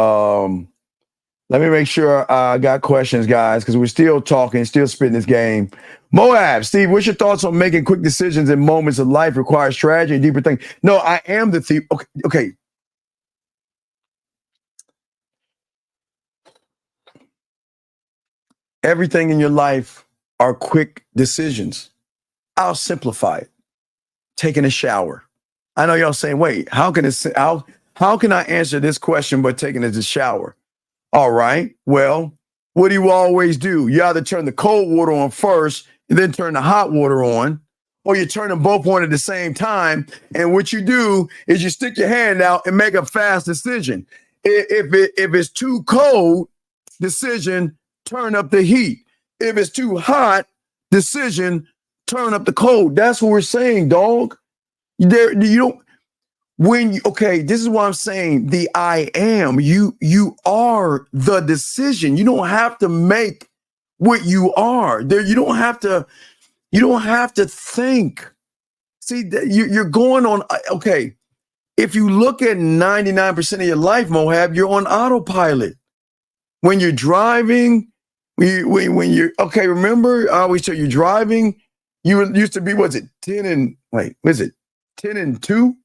Let me make sure I got questions, guys, because we're still talking, still spitting this game. Moab, Steve, what's your thoughts on making quick decisions in moments of life requires strategy and deeper thinking? No, I am the thief. Okay. Everything in your life are quick decisions. I'll simplify it. Taking a shower. I know y'all saying, wait, how can I answer this question but taking a shower? All right. Well, what do you always do? You either turn the cold water on first and then turn the hot water on, or you turn them both on at the same time. And what you do is you stick your hand out and make a fast decision. If it's too cold, decision, turn up the heat. If it's too hot, decision, turn up the cold. That's what we're saying, dog. This is what I'm saying. The I am, you are the decision. You don't have to make what you are. You don't have to think. See, you're going on, okay. If you look at 99% of your life, Mohab, you're on autopilot. When you're driving, when you're, okay, remember, I always tell you, driving, you used to be, 10 and 2?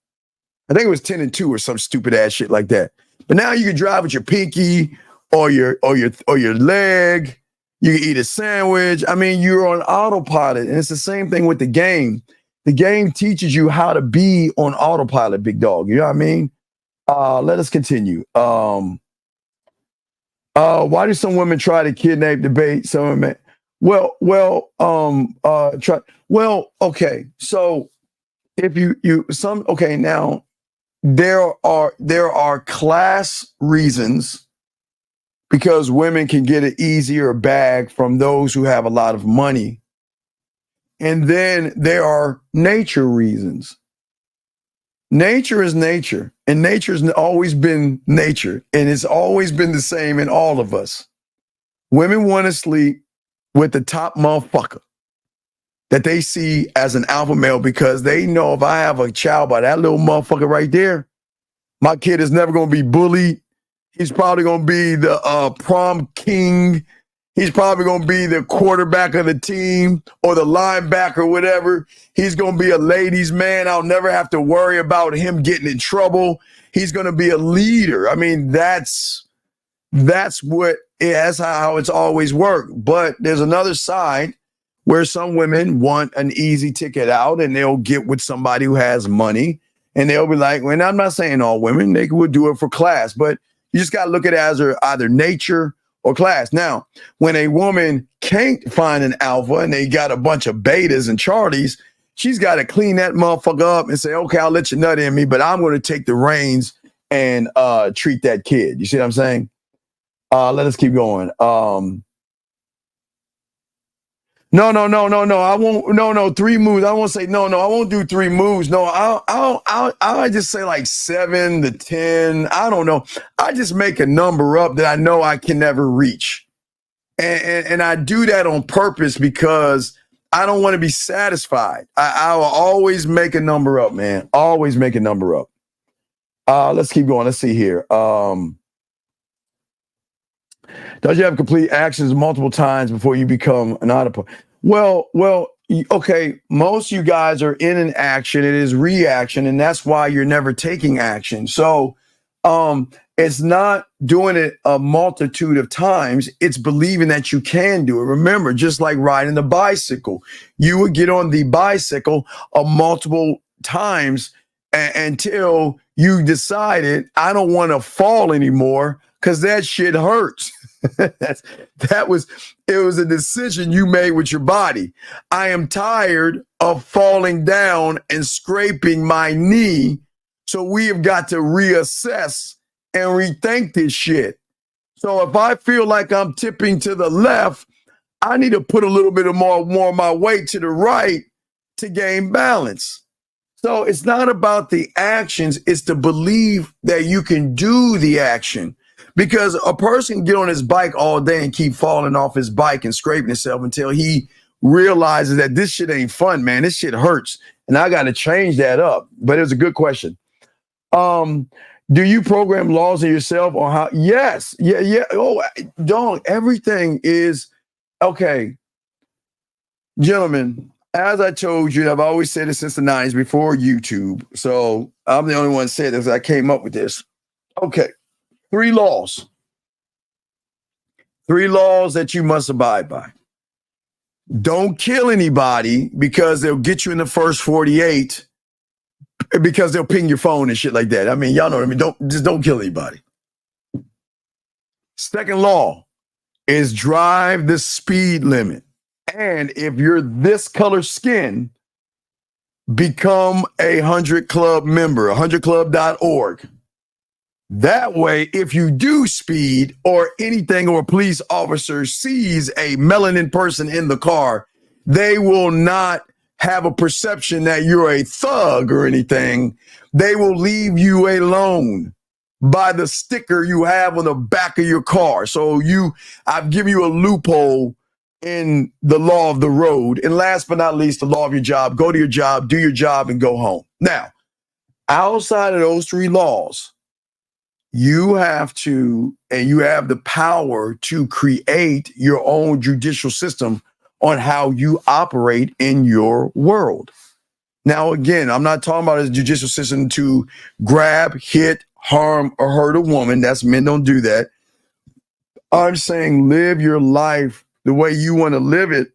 I think it was 10 and 2 or some stupid ass shit like that. But now you can drive with your pinky or your leg. You can eat a sandwich. I mean, you're on autopilot. And it's the same thing with the game. The game teaches you how to be on autopilot, big dog. You know what I mean? Let us continue. Why do some women try to kidnap, debate some women? Okay. So if now there are class reasons because women can get an easier bag from those who have a lot of money. And then there are nature reasons. nature is nature, and nature's always been nature, and it's always been the same in all of us. Women want to sleep with the top motherfucker that they see as an alpha male because they know if I have a child by that little motherfucker right there, my kid is never going to be bullied. He's probably going to be the prom king. He's probably going to be the quarterback of the team or the linebacker, whatever. He's going to be a ladies' man. I'll never have to worry about him getting in trouble. He's going to be a leader. I mean, that's how it's always worked. But there's another side where some women want an easy ticket out and they'll get with somebody who has money and they'll be like, well, I'm not saying all women, they would do it for class, but you just got to look at it as either nature or class. Now, when a woman can't find an alpha and they got a bunch of betas and charlies, she's got to clean that motherfucker up and say, okay, I'll let you nut in me, but I'm going to take the reins and treat that kid. You see what I'm saying? Let us keep going. No. I won't. No. 3 moves. I won't say no. I won't do 3 moves. No, I'll just say like 7 to 10. I don't know. I just make a number up that I know I can never reach, and I do that on purpose because I don't want to be satisfied. I will always make a number up, man. Always make a number up. Let's keep going. Let's see here. Does you have complete actions multiple times before you become an autopilot? Well, okay. Most of you guys are in an action. It is reaction, and that's why you're never taking action. So it's not doing it a multitude of times. It's believing that you can do it. Remember, just like riding the bicycle, you would get on the bicycle multiple times until you decided, I don't want to fall anymore because that shit hurts. It was a decision you made with your body. I am tired of falling down and scraping my knee. So we have got to reassess and rethink this shit. So if I feel like I'm tipping to the left, I need to put a little bit more of my weight to the right to gain balance. So it's not about the actions, it's to believe that you can do the action. Because a person can get on his bike all day and keep falling off his bike and scraping himself until he realizes that this shit ain't fun, man. This shit hurts. And I got to change that up. But it was a good question. Do you program laws in yourself or how? Yes. Yeah. Oh, don't. Everything is okay. Gentlemen, as I told you, I've always said it since the 90s before YouTube. So I'm the only one that said this. I came up with this. Okay. 3 laws. 3 laws that you must abide by. Don't kill anybody because they'll get you in the first 48 because they'll ping your phone and shit like that. I mean, y'all know what I mean. Don't kill anybody. Second law is drive the speed limit. And if you're this color skin, become a 100 Club member, 100club.org. That way, if you do speed or anything or a police officer sees a melanin person in the car, they will not have a perception that you're a thug or anything. They will leave you alone by the sticker you have on the back of your car. So I've given you a loophole in the law of the road. And last but not least, the law of your job. Go to your job, do your job, and go home. Now, outside of those 3 laws, you have to, and you have the power to create your own judicial system on how you operate in your world. Now, again, I'm not talking about a judicial system to grab, hit, harm, or hurt a woman. That's men don't do that. I'm saying live your life the way you want to live it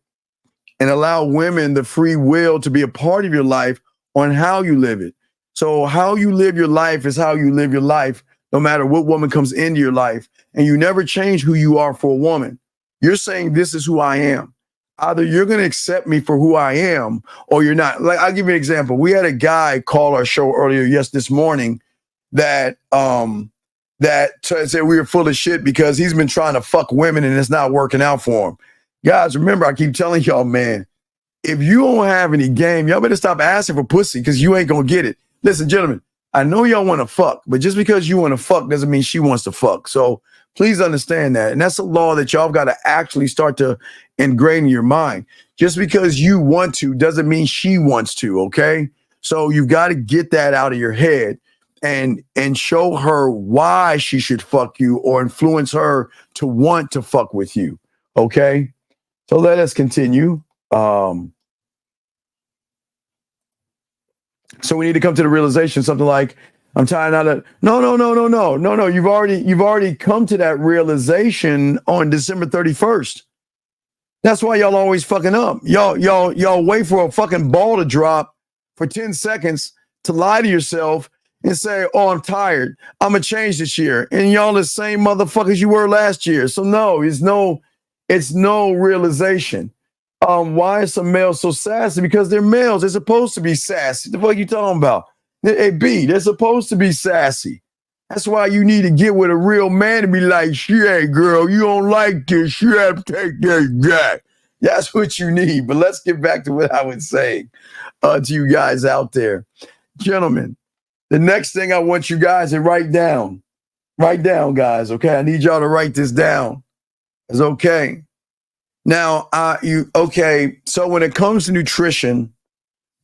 and allow women the free will to be a part of your life on how you live it. So how you live your life is how you live your life, no matter what woman comes into your life. And you never change who you are for a woman. You're saying, this is who I am. Either you're going to accept me for who I am or you're not. Like, I'll give you an example. We had a guy call our show earlier, this morning, that said we were full of shit because he's been trying to fuck women and it's not working out for him. Guys, remember, I keep telling y'all, man, if you don't have any game, y'all better stop asking for pussy because you ain't going to get it. Listen, gentlemen, I know y'all want to fuck, but just because you want to fuck doesn't mean she wants to fuck. So please understand that. And that's a law that y'all got to actually start to ingrain in your mind. Just because you want to doesn't mean she wants to, okay? So you've got to get that out of your head and show her why she should fuck you or influence her to want to fuck with you, okay? So let us continue. So we need to come to the realization, something like, I'm tired out of no. You've already come to that realization on December 31st. That's why y'all always fucking up. Y'all wait for a fucking ball to drop for 10 seconds to lie to yourself and say, oh, I'm tired. I'm gonna change this year. And y'all the same motherfuckers you were last year. So no, it's no realization. Why is some males so sassy? Because they're males. They're supposed to be sassy. The fuck you talking about? Hey, B, they're supposed to be sassy. That's why you need to get with a real man and be like, shit, girl, you don't like this. You have to take this back. That's what you need. But let's get back to what I was saying to you guys out there. Gentlemen, the next thing I want you guys to write down, guys, okay? I need y'all to write this down. It's okay. Now, so when it comes to nutrition,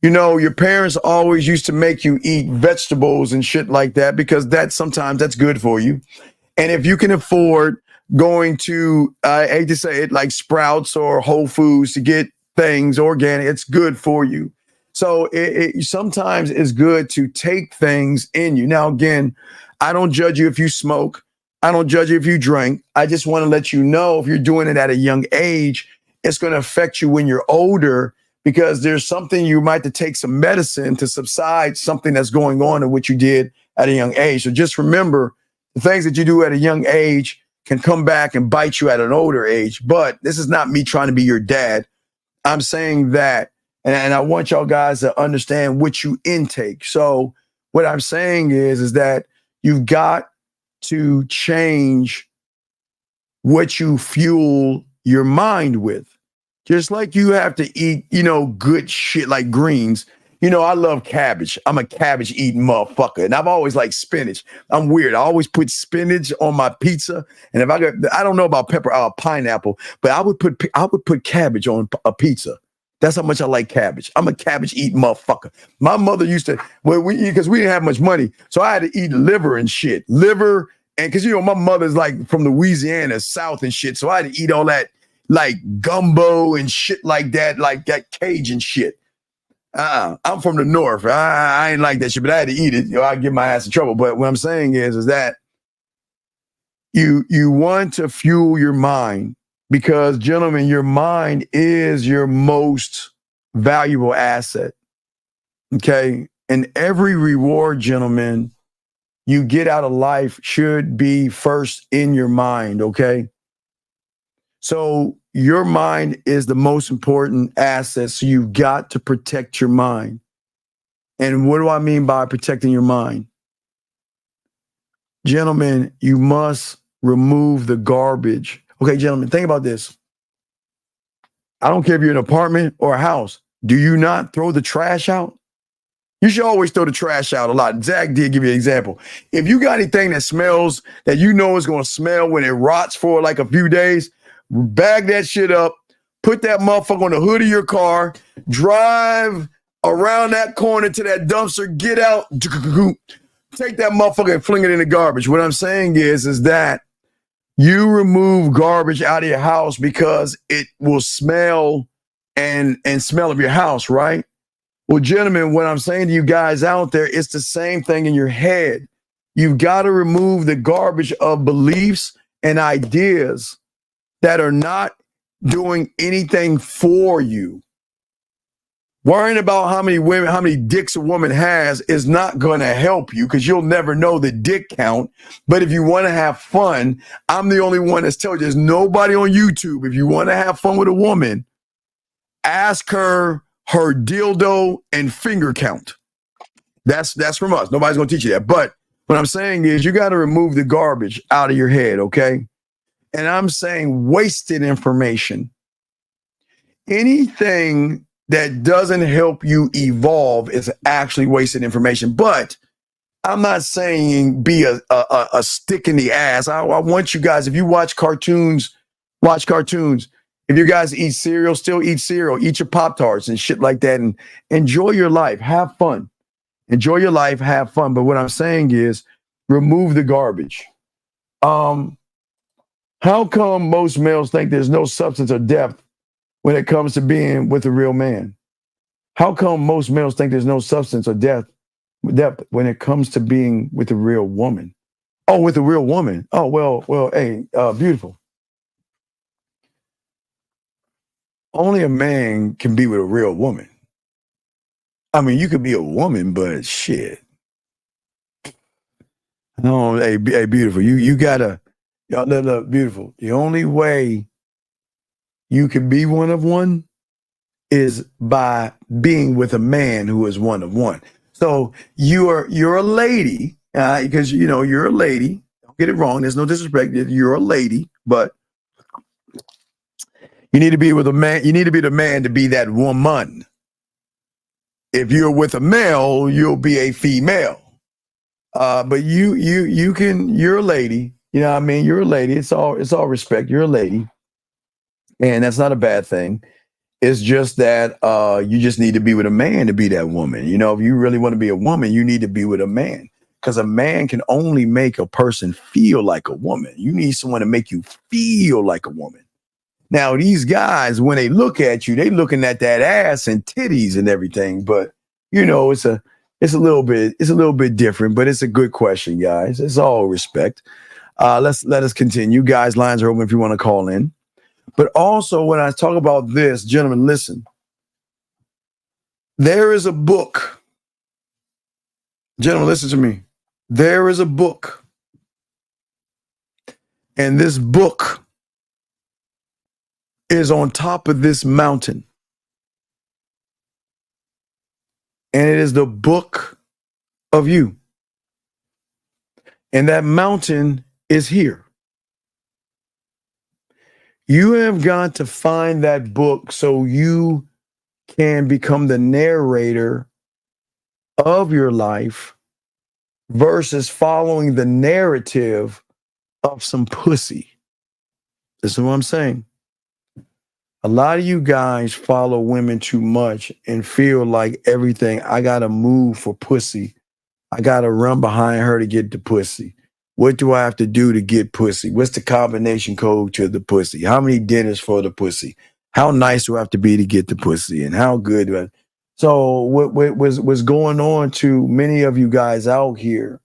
you know, your parents always used to make you eat vegetables and shit like that because sometimes that's good for you. And if you can afford going to, I hate to say it, like Sprouts or Whole Foods to get things organic, it's good for you. So it sometimes it's good to take things in you. Now, again, I don't judge you if you smoke. I don't judge you if you drink. I just want to let you know if you're doing it at a young age, it's going to affect you when you're older because there's something you might have to take some medicine to subside something that's going on in what you did at a young age. So just remember the things that you do at a young age can come back and bite you at an older age. But this is not me trying to be your dad. I'm saying that, and I want y'all guys to understand what you intake. So what I'm saying is that you've got to change what you fuel your mind with. Just like you have to eat, good shit like greens. I love cabbage. I'm a cabbage eating motherfucker. And I've always liked spinach. I'm weird. I always put spinach on my pizza. And if I don't know about pineapple, but I would put cabbage on a pizza. That's how much I like cabbage. I'm a cabbage eating motherfucker. My mother used to, because we didn't have much money. So I had to eat liver and shit. Liver, and because, my mother's like from Louisiana, South and shit. So I had to eat all that like gumbo and shit like that Cajun shit. I'm from the North. I ain't like that shit, but I had to eat it. I'd get my ass in trouble. But what I'm saying is that you want to fuel your mind because, gentlemen, your mind is your most valuable asset. Okay? And every reward, gentlemen, you get out of life should be first in your mind, okay? So your mind is the most important asset. So you've got to protect your mind. And what do I mean by protecting your mind? Gentlemen, you must remove the garbage. Okay, gentlemen, think about this. I don't care if you're in an apartment or a house. Do you not throw the trash out? You should always throw the trash out a lot. Zach did give you an example. If you got anything that smells, that you know is going to smell when it rots for like a few days, bag that shit up, put that motherfucker on the hood of your car, drive around that corner to that dumpster, get out, take that motherfucker and fling it in the garbage. What I'm saying is that you remove garbage out of your house because it will smell and smell of your house, right? Well, gentlemen, what I'm saying to you guys out there, it's the same thing in your head. You've got to remove the garbage of beliefs and ideas that are not doing anything for you. Worrying about how many dicks a woman has is not going to help you because you'll never know the dick count. But if you want to have fun, I'm the only one that's telling you there's nobody on YouTube. If you want to have fun with a woman, ask her dildo and finger count. That's from us. Nobody's going to teach you that. But what I'm saying is you got to remove the garbage out of your head, okay? And I'm saying wasted information. Anything that doesn't help you evolve is actually wasted information. But I'm not saying be a stick in the ass. I want you guys, if you watch cartoons, watch cartoons. If you guys eat cereal, still eat cereal, eat your Pop-Tarts and shit like that, and enjoy your life. Have fun. Enjoy your life, have fun. But what I'm saying is remove the garbage. How come most males think there's no substance or depth when it comes to being with a real man? How come most males think there's no substance or depth when it comes to being with a real woman? Oh, with a real woman. Oh, well, hey, beautiful. Only a man can be with a real woman. I mean, you could be a woman, but shit. No, hey, beautiful. You gotta, look, beautiful. The only way you can be one of one is by being with a man who is one of one. So you're a lady, because you're a lady. Don't get it wrong. There's no disrespect. You're a lady, but you need to be with a man. You need to be the man to be that woman. If you're with a male, you'll be a female. But you're a lady. You know what I mean? You're a lady. It's all respect. You're a lady. And that's not a bad thing. It's just that you just need to be with a man to be that woman. If you really want to be a woman, you need to be with a man. Because a man can only make a person feel like a woman. You need someone to make you feel like a woman. Now, these guys, when they look at you, they looking at that ass and titties and everything. But it's a little bit different. But it's a good question, guys. It's all respect. Let us continue. Guys, lines are open if you want to call in. But also, when I talk about this, gentlemen, listen. There is a book. Gentlemen, listen to me. There is a book. And this book is on top of this mountain. And it is the book of you. And that mountain is here. You have got to find that book so you can become the narrator of your life versus following the narrative of some pussy. This is what I'm saying. A lot of you guys follow women too much and feel like everything, I got to move for pussy. I got to run behind her to get the pussy. What do I have to do to get pussy? What's the combination code to the pussy? How many dinners for the pussy? How nice do I have to be to get the pussy? And how good do I? So what was going on to many of you guys out here?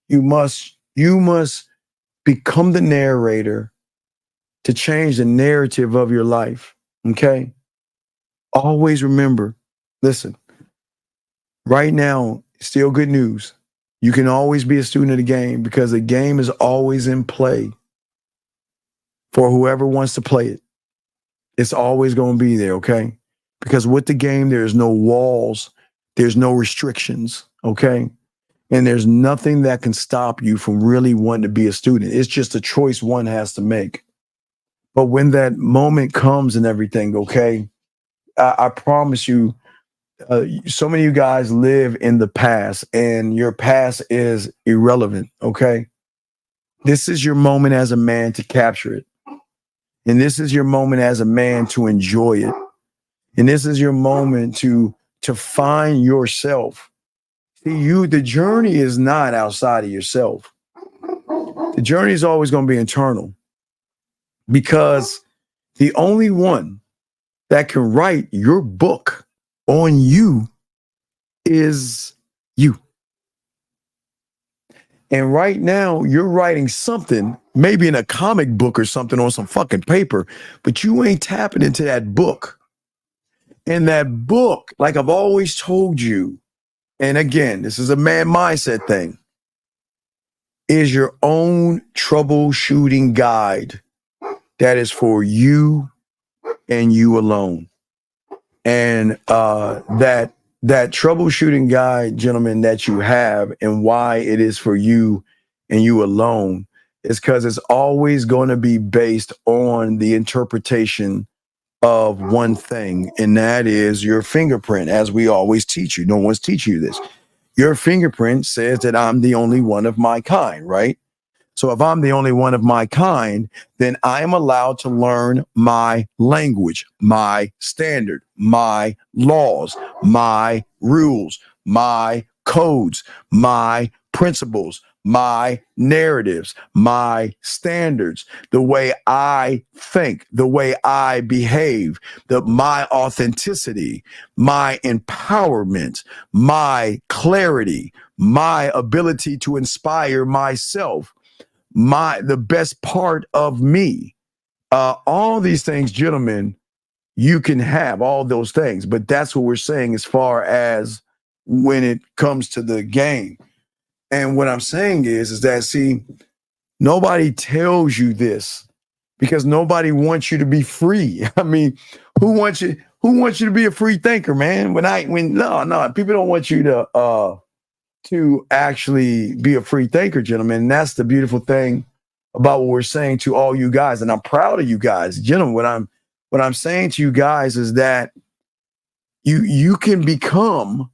You must become the narrator to change the narrative of your life. Okay? Always remember, listen, right now, still good news. You can always be a student of the game because the game is always in play for whoever wants to play it. It's always going to be there, okay? Because with the game, there's no walls, there's no restrictions, okay? And there's nothing that can stop you from really wanting to be a student. It's just a choice one has to make. But when that moment comes and everything, okay, I promise you, so many of you guys live in the past and your past is irrelevant, okay? This is your moment as a man to capture it. And this is your moment as a man to enjoy it. And this is your moment to find yourself. See, the journey is not outside of yourself. The journey is always going to be internal because the only one that can write your book on you is you. And right now, you're writing something, maybe in a comic book or something on some fucking paper, but you ain't tapping into that book. And that book, like I've always told you, and again, this is a man mindset thing, is your own troubleshooting guide that is for you and you alone. And that troubleshooting guide, gentlemen, that you have and why it is for you and you alone is because it's always going to be based on the interpretation of one thing, and that is your fingerprint, as we always teach you. No one's teaching you this. Your fingerprint says that I'm the only one of my kind, right? So if I'm the only one of my kind, then I am allowed to learn my language, my standard, my laws, my rules, my codes, my principles, my narratives, my standards, the way I think, the way I behave, my authenticity, my empowerment, my clarity, my ability to inspire myself, the best part of me. All these things, gentlemen, you can have all those things, but that's what we're saying as far as when it comes to the game. And what I'm saying is that, see, nobody tells you this because nobody wants you to be free. I mean, who wants you to be a free thinker, man? No, people don't want you to actually be a free thinker, gentlemen. And that's the beautiful thing about what we're saying to all you guys. And I'm proud of you guys, gentlemen. What I'm saying to you guys is that you can become,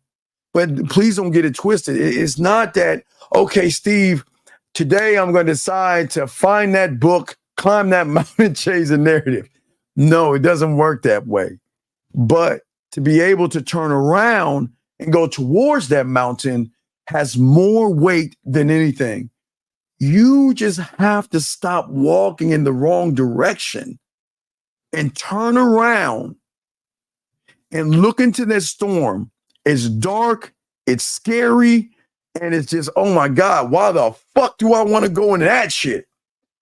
but please don't get it twisted. It's not that, okay, Steve, today I'm going to decide to find that book, climb that mountain, chase a narrative. No, it doesn't work that way. But to be able to turn around and go towards that mountain has more weight than anything. You just have to stop walking in the wrong direction and turn around and look into this storm. It's dark, it's scary, and it's just, oh my God, why the fuck do I want to go into that shit?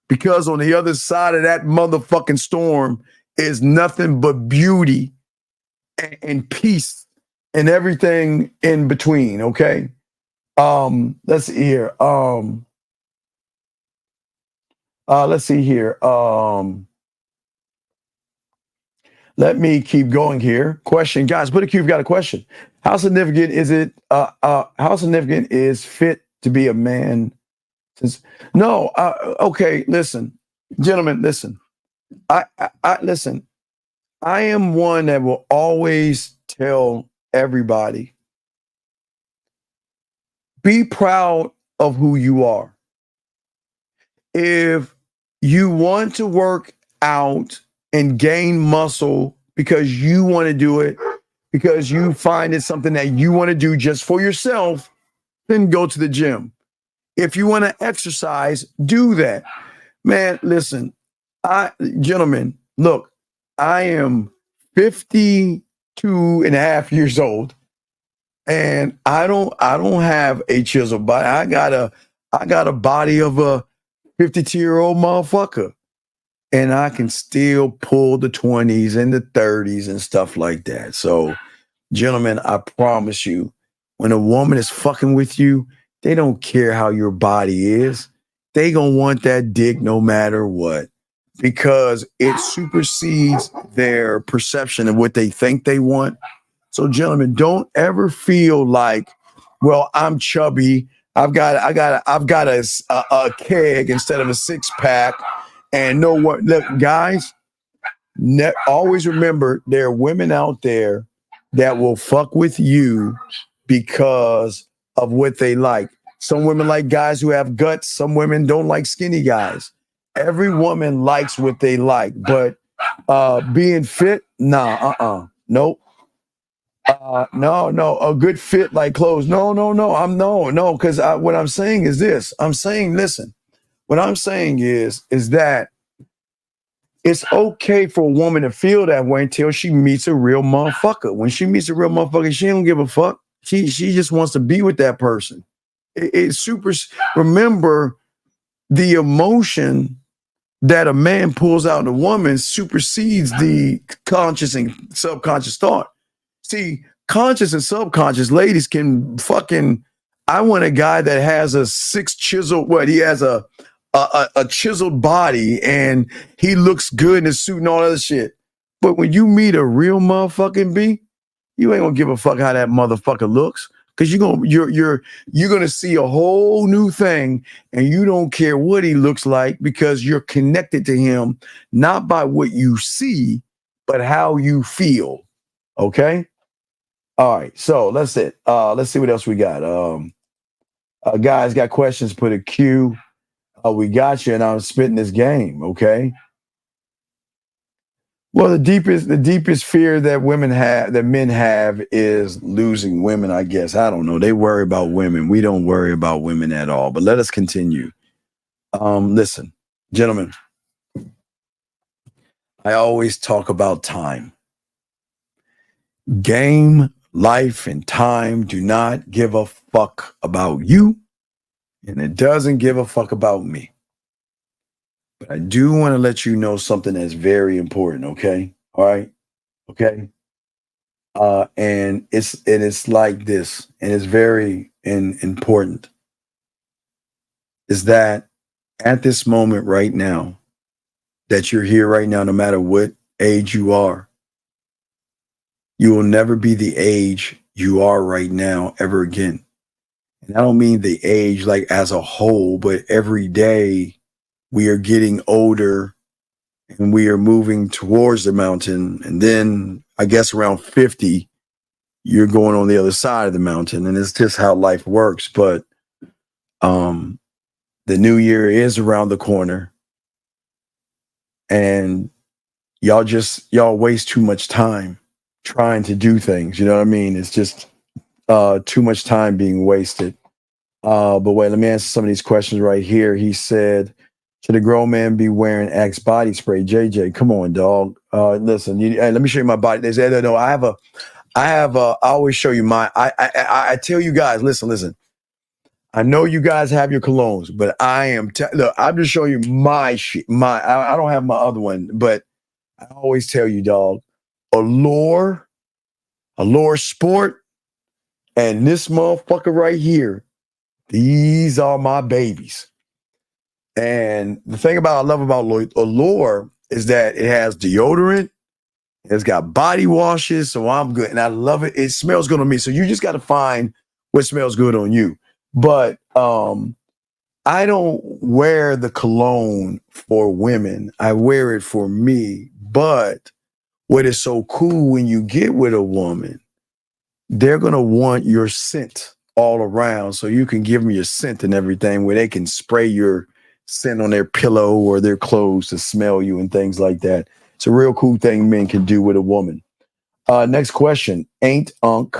Because on the other side of that motherfucking storm is nothing but beauty and peace and everything in between, okay? Let's see here. Let's see here. Let me keep going here. Question, guys, put a Q if you've got a question. How significant is it? How significant is fit to be a man? Okay, listen, gentlemen, listen. I listen. I am one that will always tell everybody, be proud of who you are. If you want to work out and gain muscle because you want to do it, because you find it's something that you want to do just for yourself, then go to the gym. If you want to exercise, do that. Man, listen, gentlemen, look, I am 52 and a half years old, and I don't have a chiseled body. I got a body of a 52-year-old motherfucker. And I can still pull the 20s and the 30s and stuff like that. So, gentlemen, I promise you, when a woman is fucking with you, they don't care how your body is. They gonna want that dick no matter what, because it supersedes their perception of what they think they want. So, gentlemen, don't ever feel like, well, I'm chubby. I've got a keg instead of a 6-pack. And know what? Look, guys, always remember there are women out there that will fuck with you because of what they like. Some women like guys who have guts. Some women don't like skinny guys. Every woman likes what they like, but being fit, nope. No. A good fit like clothes. No. Because what I'm saying is this. I'm saying, listen. What I'm saying is that it's okay for a woman to feel that way until she meets a real motherfucker. When she meets a real motherfucker, she don't give a fuck. She just wants to be with that person. It's super. Remember, the emotion that a man pulls out in a woman supersedes the conscious and subconscious thought. See, conscious and subconscious ladies can fucking. I want a guy that has a he has a chiseled body and he looks good in his suit and all that shit. But when you meet a real motherfucking B, you ain't gonna give a fuck how that motherfucker looks, because you're gonna see a whole new thing, and you don't care what he looks like because you're connected to him not by what you see, but how you feel. Okay. All right, so let's see what else we got. Guys got questions, put a Q. We got you, and I'm spitting this game, okay? Well, the deepest fear that men have is losing women, I guess. I don't know. They worry about women. We don't worry about women at all. But let us continue. Listen, gentlemen, I always talk about time. Game, life, and time do not give a fuck about you, and it doesn't give a fuck about me. But I do want to let you know something that's very important, okay? All right? Okay? And it's like this, and it's very important, is that at this moment right now, that you're here right now, no matter what age you are, you will never be the age you are right now ever again. And I don't mean the age like as a whole, but every day we are getting older and we are moving towards the mountain. And then I guess around 50, you're going on the other side of the mountain. And it's just how life works. But the new year is around the corner. And y'all waste too much time trying to do things. You know what I mean? It's just too much time being wasted. But wait, let me answer some of these questions right here. He said, should a grown man be wearing Axe body spray? JJ, come on, dog. Listen, hey, let me show you my body. They say, no, I always show you I tell you guys, listen. I know you guys have your colognes, but look, I'm just showing you my shit. I don't have my other one, but I always tell you, dog, Allure Sport, and this motherfucker right here, these are my babies. And the thing I love about Allure is that it has deodorant, it's got body washes, so I'm good. And I love it. It smells good on me. So you just got to find what smells good on you. But I don't wear the cologne for women. I wear it for me. But what is so cool when you get with a woman, they're going to want your scent all around. So you can give them your scent and everything where they can spray your scent on their pillow or their clothes to smell you and things like that. It's a real cool thing men can do with a woman. Next question. Ain't Unk.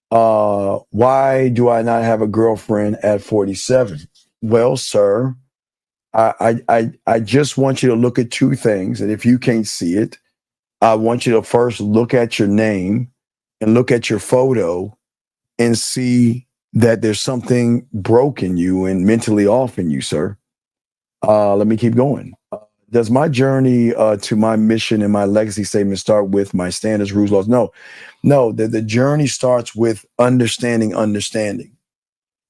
Why do I not have a girlfriend at 47? Well, sir, I just want you to look at two things. And if you can't see it, I want you to first look at your name and look at your photo and see that there's something broke in you and mentally off in you, sir. Let me keep going. Does my journey to my mission and my legacy statement start with my standards, rules, laws? No. The journey starts with understanding.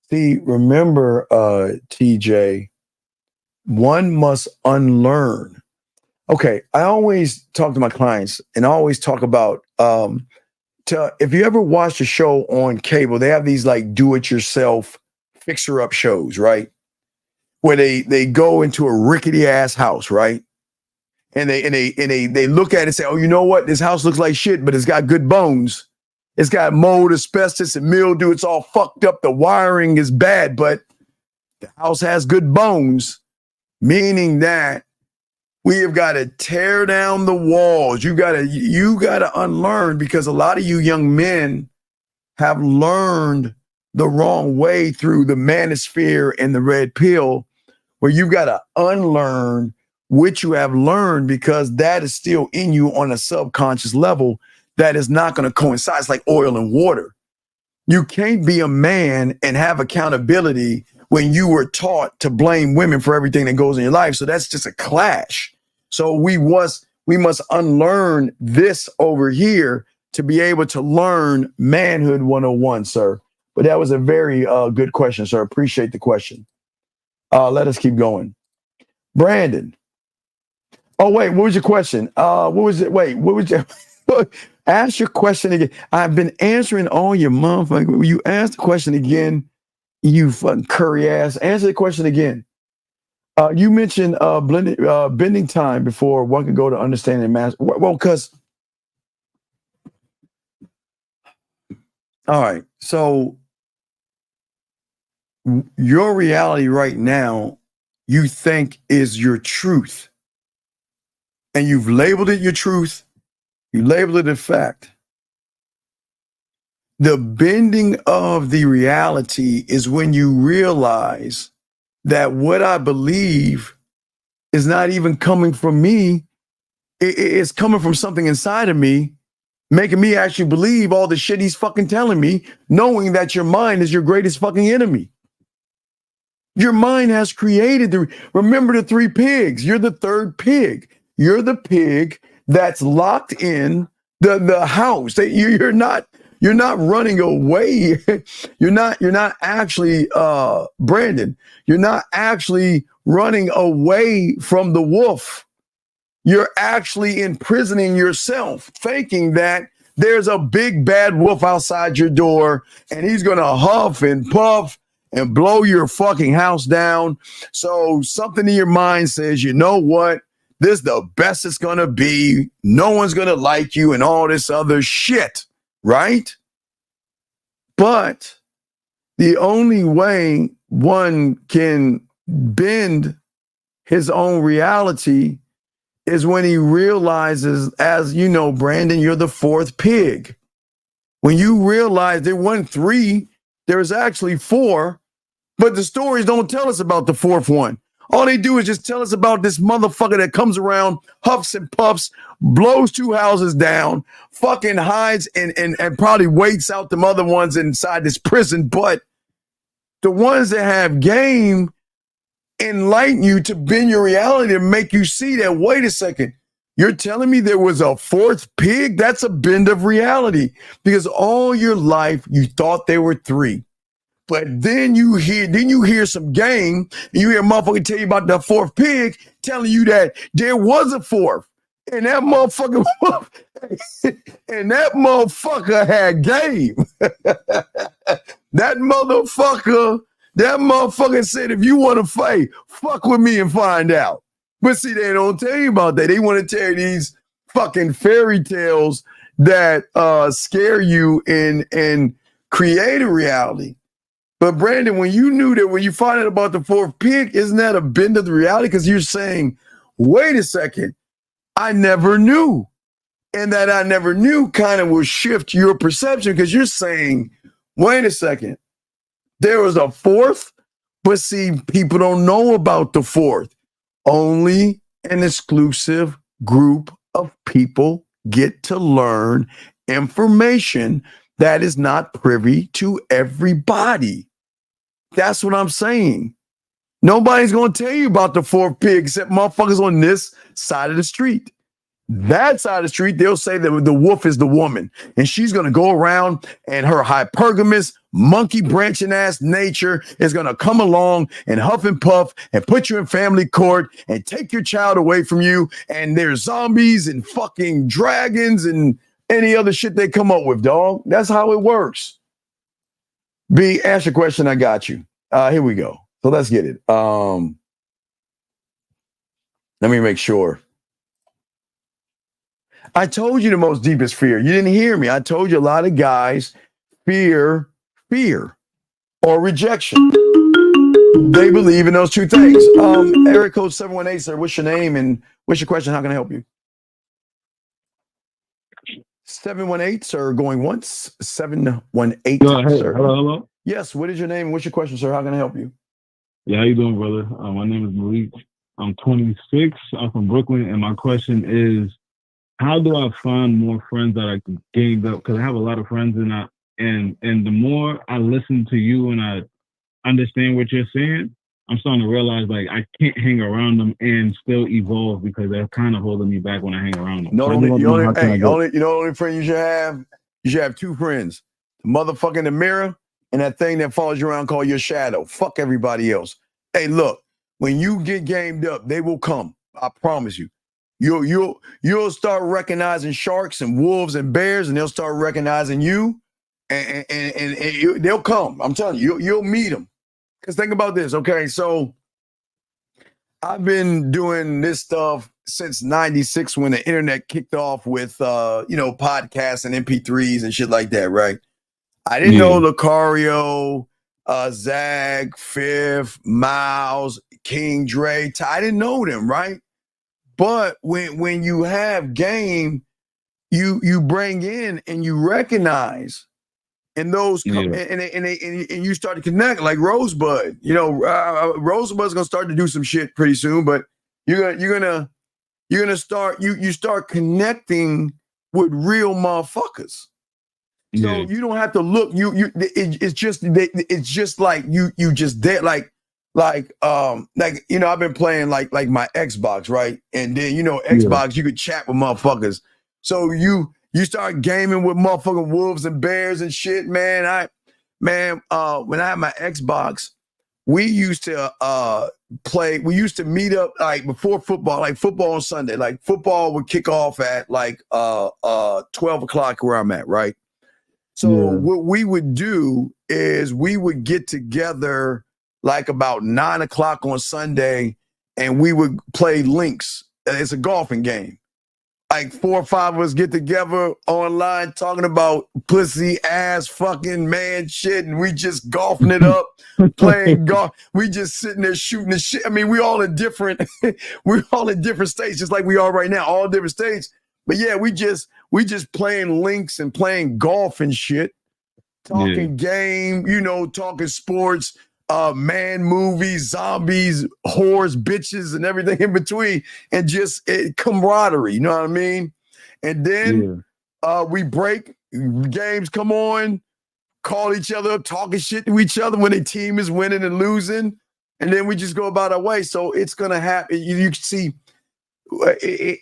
See, remember, TJ, one must unlearn. Okay, I always talk to my clients and I always talk about if you ever watched a show on cable, they have these like do-it-yourself fixer-up shows, right? Where they go into a rickety ass house, right? And they look at it and say, oh, you know what? This house looks like shit, but it's got good bones. It's got mold, asbestos, and mildew. It's all fucked up. The wiring is bad, but the house has good bones, meaning that we have got to tear down the walls. You gotta unlearn, because a lot of you young men have learned the wrong way through the manosphere and the red pill, where you've got to unlearn what you have learned, because that is still in you on a subconscious level that is not going to coincide. It's like oil and water. You can't be a man and have accountability when you were taught to blame women for everything that goes in your life. So that's just a clash. So we must unlearn this over here to be able to learn manhood 101, sir. But that was a very good question, sir. Appreciate the question. Let us keep going. Brandon. Oh, wait, what was your question? What was it? Wait, what was your ask your question again? I've been answering all your motherfucker. Will you ask the question again? You fucking curry ass. Answer the question again. You mentioned bending time before one could go to understanding mass. Well, because All right. So your reality right now, you think is your truth. And you've labeled it your truth. You labeled it a fact. The bending of the reality is when you realize that what I believe is not even coming from me. It's coming from something inside of me, making me actually believe all the shit he's fucking telling me, knowing that your mind is your greatest fucking enemy. Your mind has created remember the three pigs. You're the third pig. You're the pig that's locked in the house. You're not running away. You're not actually Brandon. You're not actually running away from the wolf. You're actually imprisoning yourself, thinking that there's a big bad wolf outside your door and he's gonna huff and puff and blow your fucking house down. So something in your mind says, you know what? This is the best it's gonna be. No one's gonna like you and all this other shit, right? But the only way one can bend his own reality is when he realizes, as you know, Brandon, you're the fourth pig. When you realize there weren't three, there's actually four, but the stories don't tell us about the fourth one. All they do is just tell us about this motherfucker that comes around, huffs and puffs, blows two houses down, fucking hides and probably waits out them other ones inside this prison. But the ones that have game enlighten you to bend your reality and make you see that, wait a second, you're telling me there was a fourth pig? That's a bend of reality, because all your life you thought there were three. But then you hear some game, and you hear a motherfucker tell you about the fourth pig, telling you that there was a fourth. And that motherfucker had game. That motherfucker said, if you want to fight, fuck with me and find out. But see, they don't tell you about that. They want to tell you these fucking fairy tales that scare you and create a reality. But Brandon, when you knew that, when you find out about the fourth pig, isn't that a bend of the reality? Because you're saying, wait a second, I never knew. And that I never knew kind of will shift your perception, because you're saying, wait a second, there was a fourth, but see, people don't know about the fourth. Only an exclusive group of people get to learn information that is not privy to everybody. That's what I'm saying. Nobody's going to tell you about the fourth pig except motherfuckers on this side of the street. That side of the street, they'll say that the wolf is the woman, and she's going to go around, and her hypergamous, monkey branching ass nature is going to come along and huff and puff and put you in family court and take your child away from you. And there's zombies and fucking dragons and any other shit they come up with, dog. That's how it works. B, ask your question. I got you. Here we go. So let's get it. Let me make sure. I told you the most deepest fear. You didn't hear me. I told you a lot of guys fear or rejection. They believe in those two things. Eric code 718, sir. What's your name and what's your question? How can I help you? 718, sir. Going once. 718. Hey, sir. hello. Yes. What is your name? What's your question, sir? How can I help you? Yeah, how you doing, brother? My name is Malik. I'm 26. I'm from Brooklyn, and my question is, how do I find more friends that I can gain up? Because I have a lot of friends, and the more I listen to you and I understand what you're saying, I'm starting to realize like I can't hang around them and still evolve, because they're kind of holding me back when I hang around them. The only friend you should have two friends: the motherfucker in the mirror and that thing that follows you around called your shadow. Fuck everybody else. Hey, look, when you get gamed up, they will come. I promise you. You'll start recognizing sharks and wolves and bears, and they'll start recognizing you, and they'll come. I'm telling you, you'll meet them. Because think about this, okay? So I've been doing this stuff since '96 when the internet kicked off with podcasts and MP3s and shit like that, right? I didn't know Lucario, Zag, Fifth, Miles, King Dre. I didn't know them, right? But when you have game, you bring in and you recognize, and those and you start to connect like Rosebud. You know, Rosebud's gonna start to do some shit pretty soon, but you're gonna start you start connecting with real motherfuckers. So you don't have to look. It's just like you just dead like you know, I've been playing like my Xbox, right? And then Xbox, you could chat with motherfuckers. So you start gaming with motherfucking wolves and bears and shit, man. When I had my Xbox, we used to play. We used to meet up like before football, like football on Sunday. Like football would kick off at like 12 o'clock where I'm at, right? So what we would do is we would get together like about 9 o'clock on Sunday, and we would play links. It's a golfing game. Like 4 or 5 of us get together online talking about pussy, ass, fucking man shit, and we just golfing it up, playing golf. We just sitting there shooting the shit. I mean, we're all in different states, just like we are right now, all different states. But yeah, we just playing links and playing golf and shit, talking game, talking sports, man movies, zombies, whores, bitches, and everything in between, and just camaraderie, you know what I mean? And then we break, games come on, call each other up, talking shit to each other when a team is winning and losing, and then we just go about our way. So it's gonna happen. You can see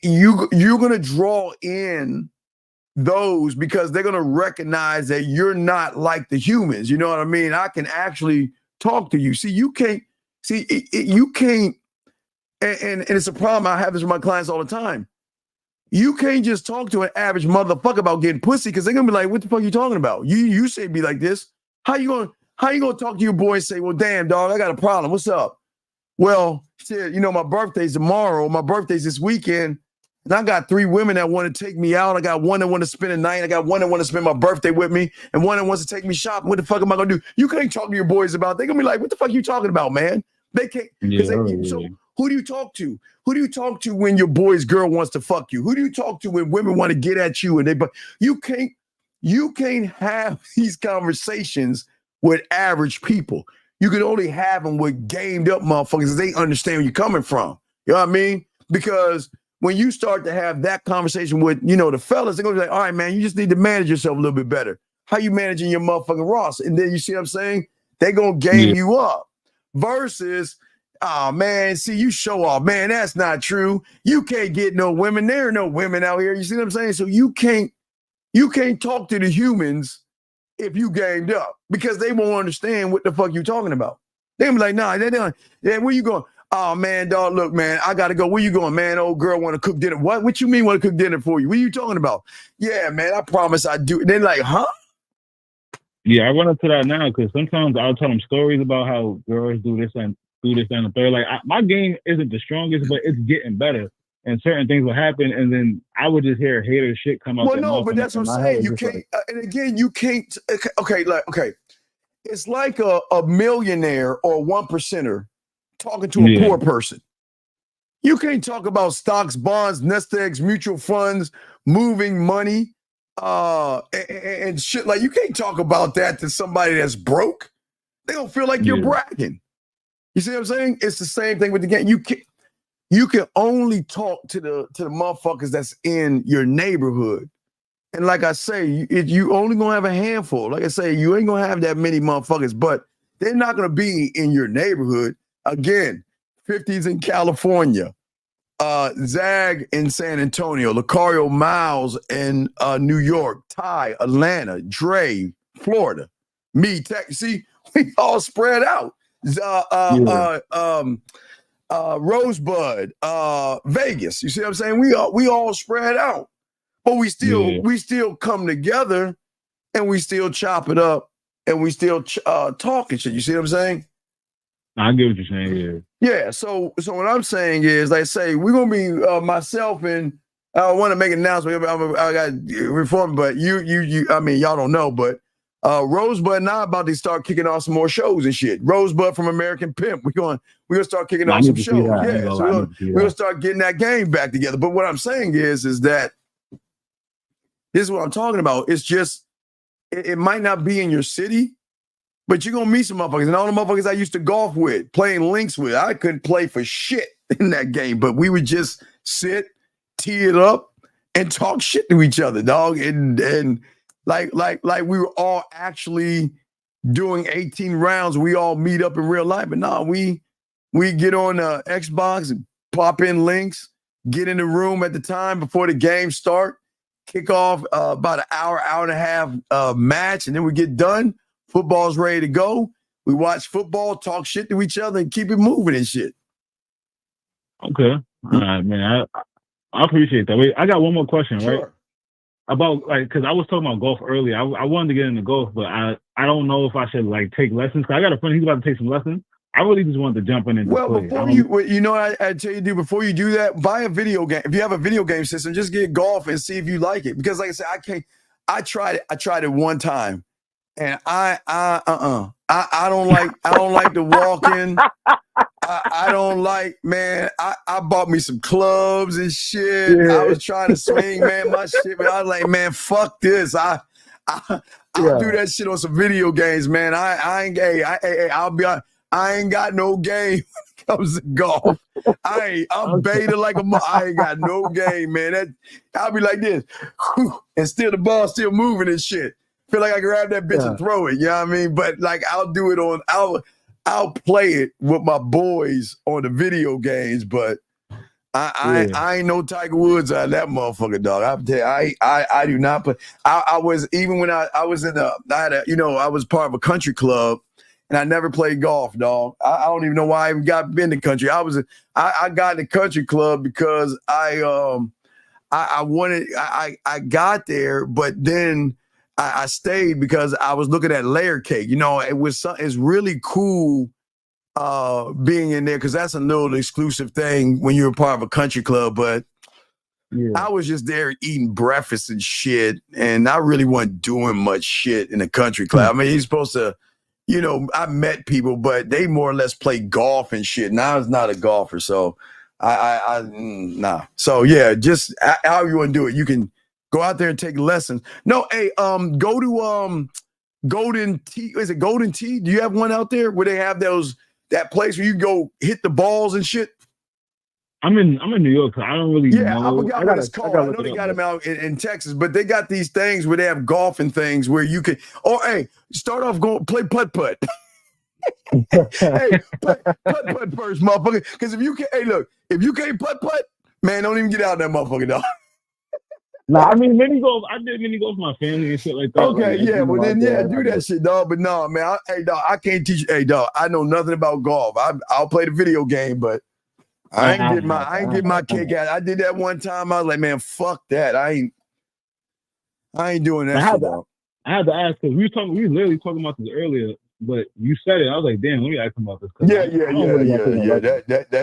you're gonna draw in those because they're gonna recognize that you're not like the humans. You know what I mean? I can actually talk to you. See, you can't. You can't. And it's a problem. I have this with my clients all the time. You can't just talk to an average motherfucker about getting pussy because they're gonna be like, "What the fuck are you talking about? You say be like this. How you gonna talk to your boy and say, well, damn, dog, I got a problem. What's up? Well, shit, my birthday's tomorrow. My birthday's this weekend. And I got 3 women that want to take me out. I got one that want to spend a night. I got one that want to spend my birthday with me. And one that wants to take me shopping. What the fuck am I going to do? You can't talk to your boys about it. They're going to be like, what the fuck are you talking about, man? They can't. So who do you talk to? Who do you talk to when your boy's girl wants to fuck you? Who do you talk to when women want to get at you? But you can't have these conversations with average people. You can only have them with gamed up motherfuckers. They understand where you're coming from. You know what I mean? Because when you start to have that conversation with, the fellas, they're going to be like, all right, man, you just need to manage yourself a little bit better. How you managing your motherfucking Ross? And then you see what I'm saying? They're going to game you up. Versus, oh, man, see, you show off. Man, that's not true. You can't get no women. There are no women out here. You see what I'm saying? So you can't talk to the humans if you gamed up because they won't understand what the fuck you talking about. They'll be like, nah, where you going? Oh, man, dog, look, man, I got to go. Where you going, man? Old girl want to cook dinner. What you mean want to cook dinner for you? What are you talking about? Yeah, man, I promise I do. And they're like, huh? Yeah, I run into that now because sometimes I'll tell them stories about how girls do this and the third. Like, my game isn't the strongest, but it's getting better. And certain things will happen, and then I would just hear hater shit come out. Well, no, but that's what I'm saying. You can't, and again, you can't. Okay, it's like a millionaire or a 1%er talking to a poor person. You can't talk about stocks, bonds, nest eggs, mutual funds, moving money, and shit. Like, you can't talk about that to somebody that's broke. They don't feel like you're bragging. You see what I'm saying? It's the same thing with the game. You can only talk to the motherfuckers that's in your neighborhood. And like I say, you only gonna have a handful. Like I say, you ain't gonna have that many motherfuckers, but they're not gonna be in your neighborhood. Again, 50s in California, Zag in San Antonio, Lucario Miles in New York, Ty, Atlanta, Dre, Florida, me, see, we all spread out. Rosebud, Vegas. You see what I'm saying? We all spread out, but we still come together, and we still chop it up, and we still talk and shit. You see what I'm saying? I get what you're saying. Yeah. So what I'm saying is, like I say, we're gonna be myself and I want to make an announcement. I got reform, but you. I mean, y'all don't know, but Rosebud and I about to start kicking off some more shows and shit. Rosebud from American Pimp. We're gonna start kicking off some shows. Yeah, so we're gonna start getting that game back together. But what I'm saying is that this is what I'm talking about. It's just it might not be in your city, but you're gonna meet some motherfuckers. And all the motherfuckers I used to golf with, playing links with, I couldn't play for shit in that game, but we would just sit, tee it up, and talk shit to each other, dog. And like we were all actually doing 18 rounds. We all meet up in real life, but no, we get on Xbox and pop in links, get in the room at the time before the game start, kick off about an hour and a half match, and then we get done. Football's ready to go. We watch football, talk shit to each other, and keep it moving and shit. Okay. All right, man. I appreciate that. Wait, I got one more question, right? Sure. About because I was talking about golf earlier. I wanted to get into golf, but I don't know if I should take lessons. I got a friend, he's about to take some lessons. I really just wanted to jump in and well, play. Before you know what I tell you, do before you do that, buy a video game. If you have a video game system, just get golf and see if you like it. Because like I said, I tried it one time, and I don't like to walk in. I don't like, man. I bought me some clubs and shit. Yeah. I was trying to swing, man, my shit. But I was like, man, fuck this. I'll do that shit on some video games, man. I ain't got no game when it comes to golf. I'm beta like I ain't got no game, man. I'll be like this, and still the ball's still moving and shit. Feel like I grab that bitch and throw it. You know what I mean? But like I'll do it I'll play it with my boys on the video games, but I ain't no Tiger Woods out of that motherfucker, dog. I do not play. I was even when I was I was part of a country club, and I never played golf, dog. I don't even know why I even got in the country. I got in the country club because I got there, but then I stayed because I was looking at layer cake. You know, it's really cool being in there because that's a little exclusive thing when you're a part of a country club. But I was just there eating breakfast and shit, and I really wasn't doing much shit in the country club. I mean, you're supposed to, I met people, but they more or less play golf and shit. And I was not a golfer, so nah. So yeah, just how you want to do it. You can go out there and take lessons. No, hey, go to Golden Tee. Is it Golden Tee? Do you have one out there where they have that place where you go hit the balls and shit? I'm in New York, so I don't really know. I forgot what it's called. I know they got them out in Texas, but they got these things where they have golf and things where you can. Or hey, start off going play putt. Hey, putt first, motherfucker. Because if you can't putt, man, don't even get out that motherfucker, dog. Nah, I mean mini golf. I did mini golf with my family and shit like that. Okay, well then, do that shit, dog. But no, man, I can't teach you. Hey, dog, I know nothing about golf. I'll play the video game, but I ain't get my kick out. I did that one time. I was like, man, fuck that. I ain't doing that shit, dog. I had to ask because we were literally talking about this earlier, but you said it. I was like, damn, let me ask him about this. Yeah.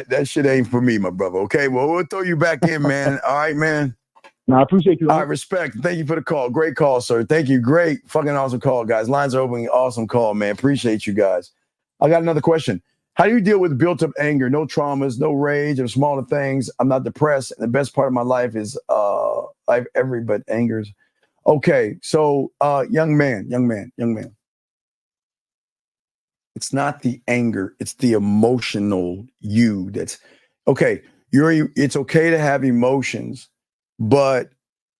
That shit ain't for me, my brother. Okay, well, we'll throw you back in, man. All right, man. No, I appreciate you. I respect. Thank you for the call. Great call, sir. Thank you. Great fucking awesome call, guys. Lines are open. Awesome call, man. Appreciate you guys. I got another question. How do you deal with built-up anger? No traumas, no rage, or smaller things. I'm not depressed. And the best part of my life is but angers. Okay, so young man. It's not the anger. It's the emotional you that's okay. It's okay to have emotions, but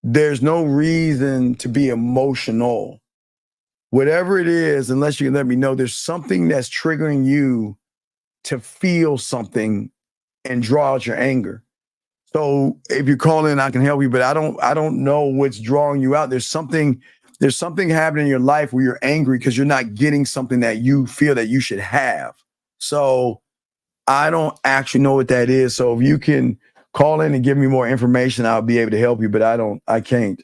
there's no reason to be emotional. Whatever it is, unless you can let me know, there's something that's triggering you to feel something and draw out your anger. So if you call in, I can help you, but I don't know what's drawing you out. There's something happening in your life where you're angry because you're not getting something that you feel that you should have. So I don't actually know what that is. So if you can call in and give me more information, I'll be able to help you, but I can't.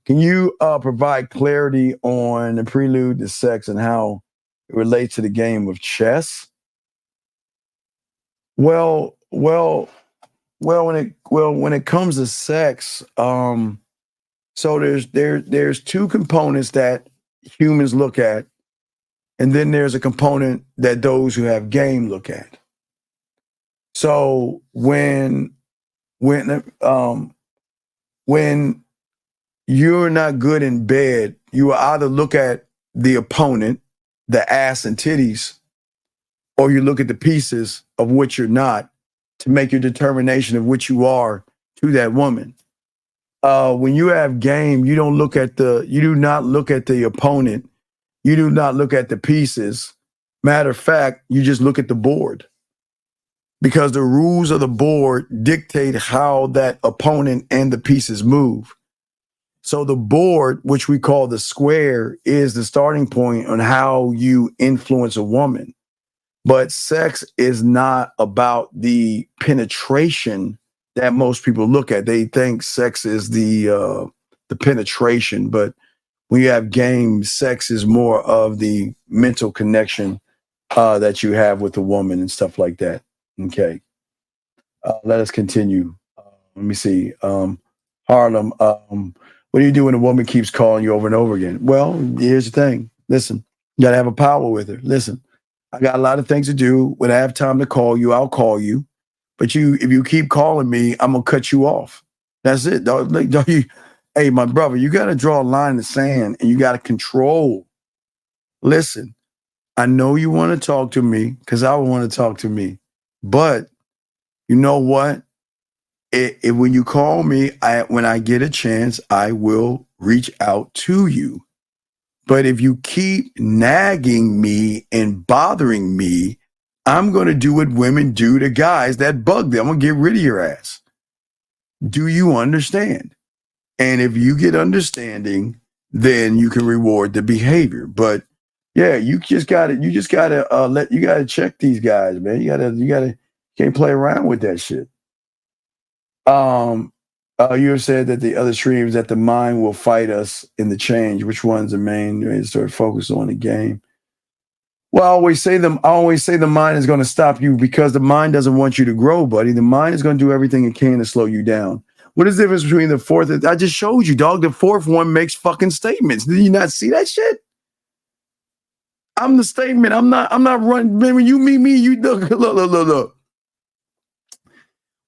Can you provide clarity on the prelude to sex and how it relates to the game of chess? Well, when it comes to sex, so there's two components that humans look at, and then there's a component that those who have game look at. So when you're not good in bed, you either look at the opponent, the ass and titties, or you look at the pieces of what you're not to make your determination of what you are to that woman. When you have game, you do not look at the opponent. You do not look at the pieces. Matter of fact, you just look at the board, because the rules of the board dictate how that opponent and the pieces move. So the board, which we call the square, is the starting point on how you influence a woman. But sex is not about the penetration that most people look at. They think sex is the penetration, but when you have game, sex is more of the mental connection that you have with the woman and stuff like that. Okay. Let us continue. Let me see. Harlem, what do you do when a woman keeps calling you over and over again? Well, here's the thing. Listen, you got to have a power with her. Listen, I got a lot of things to do. When I have time to call you, I'll call you. But if you keep calling me, I'm going to cut you off. That's it. Hey, my brother, you got to draw a line in the sand and you got to control. Listen, I know you want to talk to me because I want to talk to me. But you know what? When you call me, when I get a chance, I will reach out to you. But if you keep nagging me and bothering me, I'm going to do what women do to guys that bug them. I'm going to get rid of your ass. Do you understand? And if you get understanding, then you can reward the behavior. But yeah, you gotta check these guys, man. You can't play around with that shit. You said that the other streams that the mind will fight us in the change. Which one's the main? Start focus on the game. Well, I always say the mind is going to stop you because the mind doesn't want you to grow, buddy. The mind is going to do everything it can to slow you down. What is the difference between the fourth? I just showed you, dog. The fourth one makes fucking statements. Did you not see that shit? I'm the statement. I'm not running. Man, when you meet me, you look.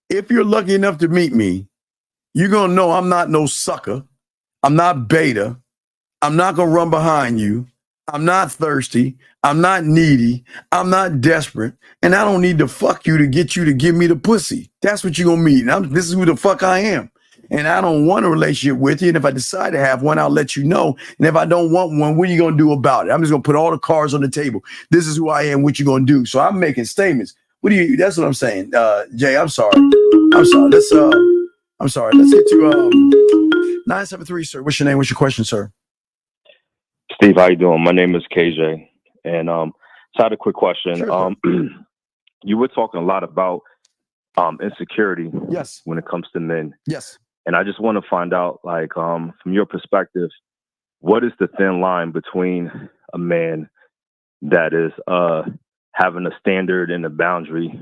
If you're lucky enough to meet me, you're going to know I'm not no sucker. I'm not beta. I'm not going to run behind you. I'm not thirsty. I'm not needy. I'm not desperate. And I don't need to fuck you to get you to give me the pussy. That's what you're going to meet. This is who the fuck I am. And I don't want a relationship with you. And if I decide to have one, I'll let you know. And if I don't want one, what are you going to do about it? I'm just going to put all the cards on the table. This is who I am. What you going to do? So I'm making statements. That's what I'm saying. Jay, I'm sorry. I'm sorry. Let's get to 973, sir. What's your name? What's your question, sir? Steve, how you doing? My name is KJ, and so I had a quick question. Sure. You were talking a lot about insecurity, yes, when it comes to men, yes, and I just want to find out, like, from your perspective, what is the thin line between a man that is having a standard and a boundary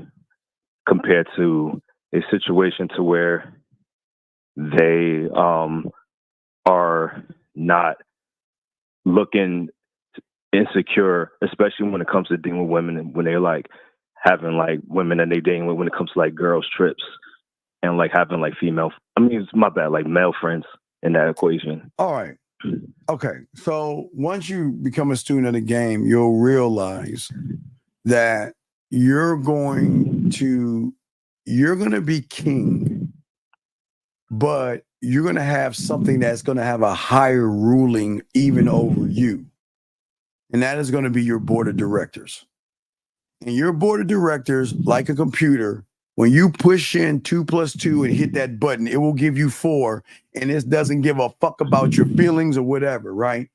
compared to a situation to where they are not looking insecure, especially when it comes to dealing with women, and when they're like having like women that they dating with, when it comes to like girls trips and like having like like male friends in that equation. All right. Okay. So once you become a student of the game, you'll realize that you're going to be king, but you're going to have something that's going to have a higher ruling even over you. And that is going to be your board of directors. And your board of directors, like a computer, when you push in 2 + 2 and hit that button, it will give you 4. And it doesn't give a fuck about your feelings or whatever, right?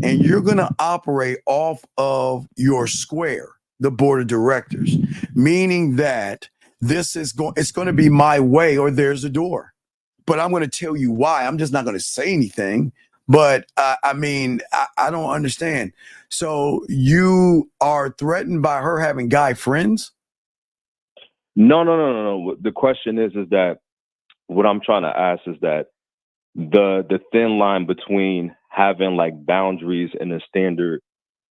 And you're going to operate off of your square, the board of directors, meaning that it's going to be my way or there's a door. But I'm going to tell you why. I'm just not going to say anything. But I don't understand. So you are threatened by her having guy friends? No. The question is that what I'm trying to ask is that the thin line between having like boundaries and a standard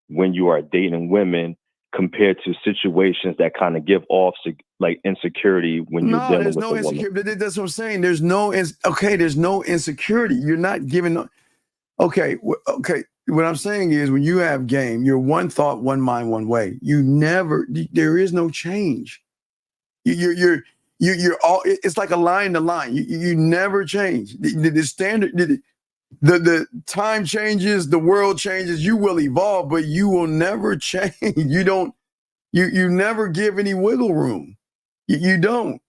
when you are dating women compared to situations that kind of give off like insecurity when you're dealing there's with no a woman. insecurity. That's what I'm saying. There's no insecurity. You're not giving. Okay. What I'm saying is, when you have game, you're one thought, one mind, one way. There is no change. You're all. It's like a line to line. You never change. The standard. The time changes. The world changes. You will evolve, but you will never change. You never give any wiggle room. You don't.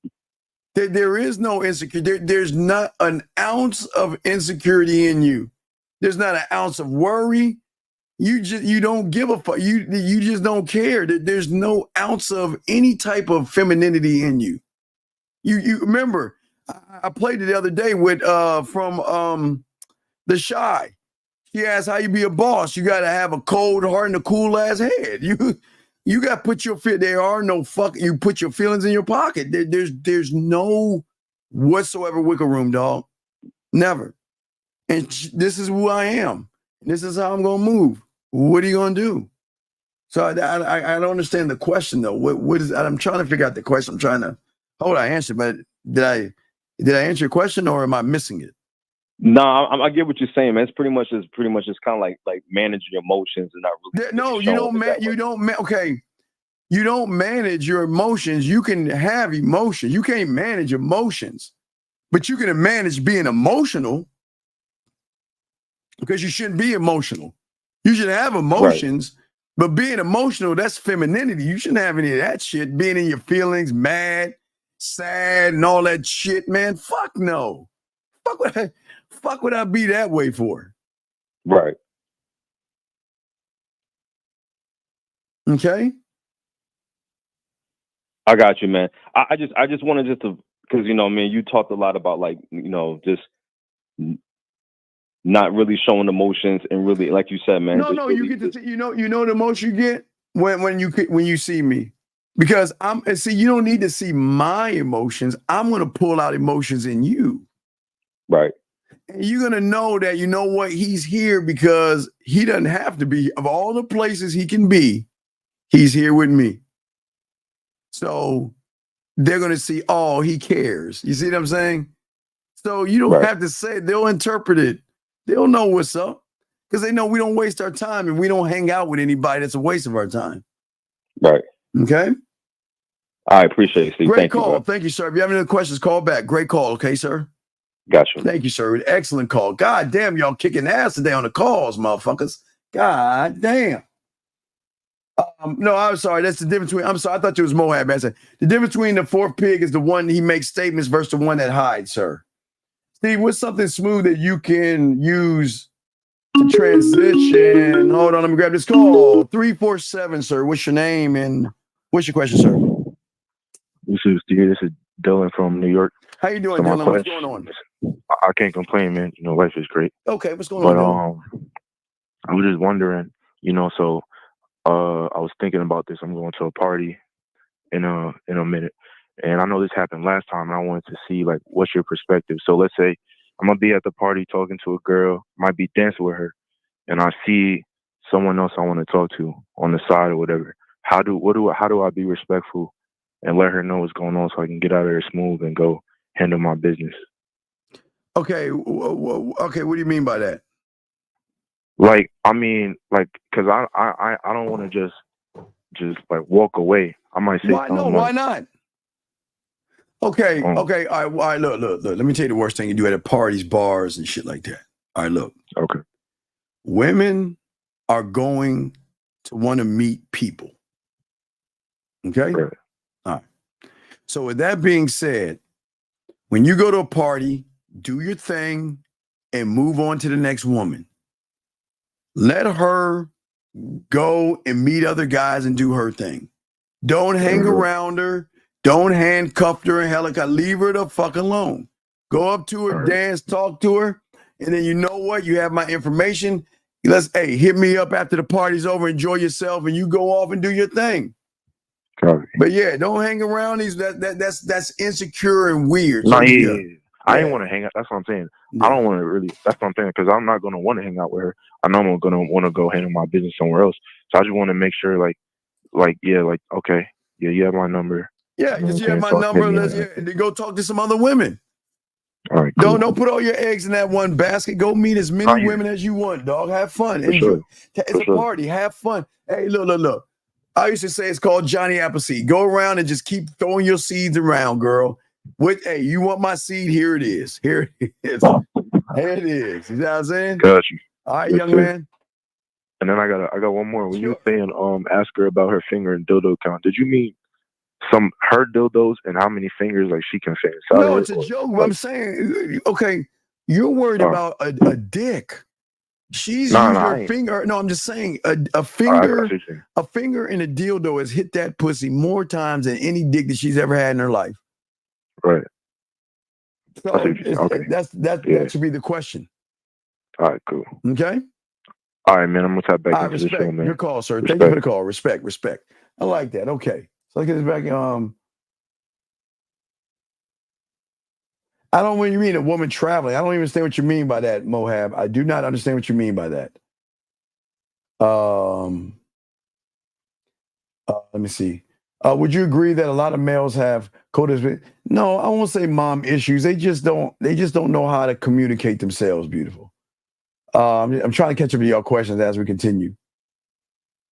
There is no insecurity. There's not an ounce of insecurity in you. There's not an ounce of worry. You don't give a fuck. You just don't care. There's no ounce of any type of femininity in you. You remember, I played it the other day with from The Shy. She asked how you be a boss. You got to have a cold heart and a cool ass head. You got to put your feet. There are no fuck. You put your feelings in your pocket. There's no whatsoever wiggle room, dog. Never. And this is who I am. This is how I'm gonna move. What are you gonna do? So I don't understand the question though. What is? I'm trying to figure out the question. I'm trying to hold. I answered, but did I answer your question, or am I missing it? No, I get what you're saying, man. It's pretty much just kind of like managing your emotions and not really. No, you don't. Okay, you don't manage your emotions. You can have emotions. You can't manage emotions, but you can manage being emotional. Because you shouldn't be emotional. You should have emotions, right. But being emotional, that's femininity. You shouldn't have any of that shit. Being in your feelings, mad, sad, and all that shit, man. Fuck no. Fuck would I be that way for? Right. Okay. I got you, man. I just wanted to, because man, you talked a lot about like, just not really showing emotions and really, like you said, man. No, really, you get to see, you know the emotion you get when you see me, because you don't need to see my emotions. I'm gonna pull out emotions in you, right? And you're gonna know that he's here because he doesn't have to be. Of all the places he can be, he's here with me. So they're gonna see, oh, he cares. You see what I'm saying? So you don't have to say it. They'll interpret it. They'll know what's up because they know we don't waste our time and we don't hang out with anybody that's a waste of our time. Right. Okay. I appreciate it, Steve. Great Thank call. You, thank you, sir. If you have any other questions, call back. Great call. Okay, sir. Gotcha. Thank you, sir. Excellent call. God damn, y'all kicking ass today on the calls, motherfuckers. God damn. No, I'm sorry. That's the difference between. I'm sorry. I thought you was Moab. I said the difference between the fourth pig is the one he makes statements versus the one that hides, sir. Steve, what's something smooth that you can use to transition? Hold on, let me grab this call. 347, sir. What's your name and what's your question, sir? This is Steve. This is Dylan from New York. How you doing, Dylan? What's going on? I can't complain, man. Life is great. Okay, what's going on? I was just wondering, so I was thinking about this. I'm going to a party in a minute. And I know this happened last time, and I wanted to see, like, what's your perspective? So let's say I'm going to be at the party talking to a girl, might be dancing with her, and I see someone else I want to talk to on the side or whatever. How do I be respectful and let her know what's going on so I can get out of there smooth and go handle my business? Okay. Okay. What do you mean by that? Like, I mean, like, because I don't want to just like walk away. I might say, why not? Okay, okay. All right, look. Let me tell you the worst thing you do at parties, bars, and shit like that. All right, look. Okay. Women are going to want to meet people. Okay? Right. All right. So with that being said, when you go to a party, do your thing and move on to the next woman. Let her go and meet other guys and do her thing. Don't hang around her. Don't handcuff her and helicopter. Leave her the fuck alone. Go up to her, dance, talk to her, and then you know what? You have my information. Hit me up after the party's over. Enjoy yourself, and you go off and do your thing. Copy. But yeah, don't hang around these. That's insecure and weird. No, So, yeah. I ain't want to hang out. That's what I'm saying. I don't want to really. That's what I'm saying, because I'm not going to want to hang out with her. I know I'm going to want to go handle my business somewhere else. So I just want to make sure, okay, yeah, you have my number. Yeah, you have my number. And then go talk to some other women. All right, cool. Don't put all your eggs in that one basket. Go meet as many women as you want, dog. Have fun. Enjoy. Sure. It's a party. Have fun. Hey, look. I used to say it's called Johnny Appleseed. Go around and just keep throwing your seeds around, girl. Hey, you want my seed? Here it is. Here it is. Here it is. You know what I'm saying? Got you. All right, young man. And then I got one more. When you were saying ask her about her finger and dildo count, did you mean her dildos and how many fingers like she can fit inside? No, it's a joke. I'm saying, okay, you're worried about a dick. She's used her finger. No, I'm just saying a finger and a dildo has hit that pussy more times than any dick that she's ever had in her life. Right. So that should be the question. All right, cool. Okay. All right, man. I'm gonna tap back into the show, man. Your call, sir. Thank you for the call. Respect. I like that. Okay. So let's get this back. I don't know what you mean a woman traveling. I don't even understand what you mean by that, Mohab. I do not understand what you mean by that. Let me see. Would you agree that a lot of males have codependent? No, I won't say mom issues. They just don't know how to communicate themselves. Beautiful. I'm trying to catch up to y'all questions as we continue.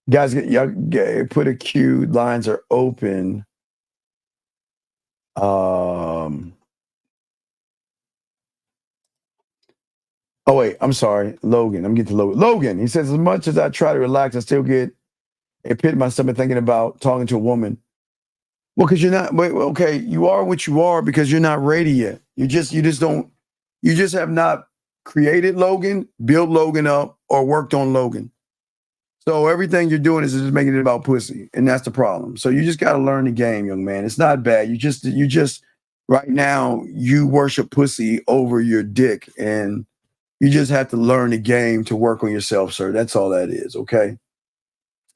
Guys, y'all put a queue. Lines are open. Oh, wait, I'm sorry. Logan, I'm getting to Logan. Logan, he says, as much as I try to relax, I still get a pit in my stomach thinking about talking to a woman. Well, because you're not, okay, you are what you are because you're not ready yet. You just have not created Logan, built Logan up, or worked on Logan. So everything you're doing is just making it about pussy, and that's the problem. So you just got to learn the game, young man. It's not bad. You just right now, you worship pussy over your dick, and you just have to learn the game to work on yourself, sir. That's all that is, okay?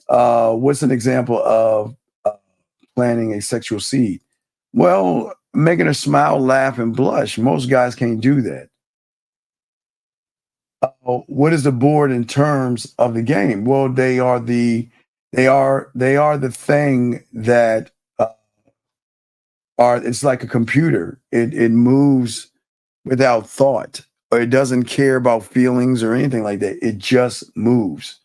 What's an example of planting a sexual seed? Well, making her smile, laugh, and blush. Most guys can't do that. What is the board in terms of the game? Well, they are the thing that it's like a computer. It moves without thought. Or it doesn't care about feelings or anything like that. It just moves.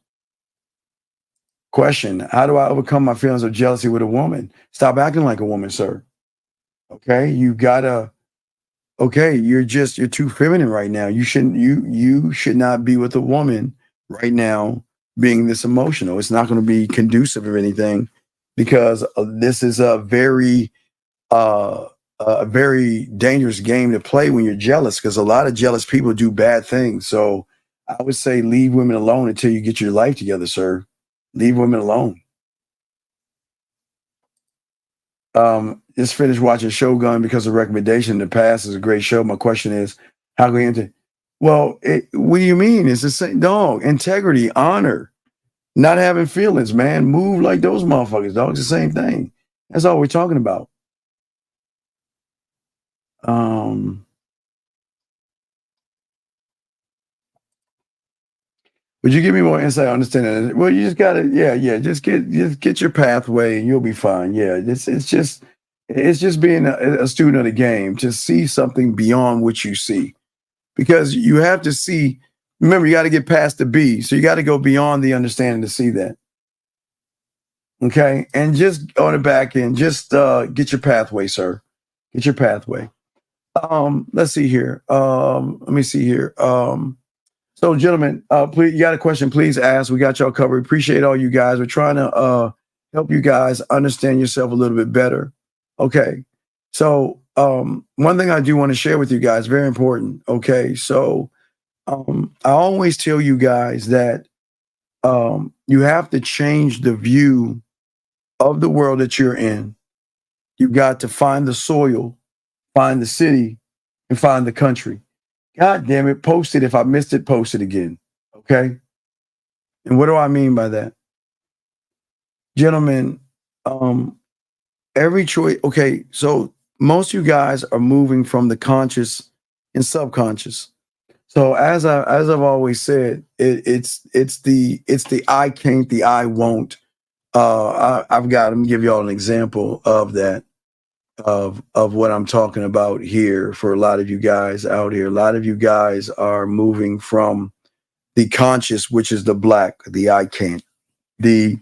Question: how do I overcome my feelings of jealousy with a woman? Stop acting like a woman, sir. Okay, you're too feminine right now. You should not be with a woman right now being this emotional. It's not going to be conducive of anything because this is a very dangerous game to play when you're jealous, because a lot of jealous people do bad things. So I would say leave women alone until you get your life together, sir. Leave women alone. Just finished watching Shogun because of recommendation in the past. Is a great show. My question is, how can we enter? Well, what do you mean? It's the same, dog. Integrity, honor, not having feelings, man. Move like those motherfuckers, dog. It's the same thing. That's all we're talking about. Would you give me more insight on understanding? Well, you just gotta, just get your pathway and you'll be fine. Yeah, it's just being a student of the game to see something beyond what you see, because you have to see. Remember, you got to get past the B, so you got to go beyond the understanding to see that. Okay, and just on the back end, just get your pathway, sir. Get your pathway. Let's see here. Let me see here. So, gentlemen, please, you got a question, please ask. We got y'all covered. Appreciate all you guys. We're trying to help you guys understand yourself a little bit better. Okay. So, one thing I do want to share with you guys, very important. Okay. So, I always tell you guys that you have to change the view of the world that you're in. You've got to find the soil, find the city, and find the country. God damn it, post it. If I missed it, post it again. Okay? And what do I mean by that? Gentlemen, every choice, okay, so most of you guys are moving from the conscious and subconscious. So as I've always said, it's the I can't, the I won't. I'm gonna give y'all an example of that, of what I'm talking about here. For a lot of you guys out here, a lot of you guys are moving from the conscious, which is the black, the I can't. The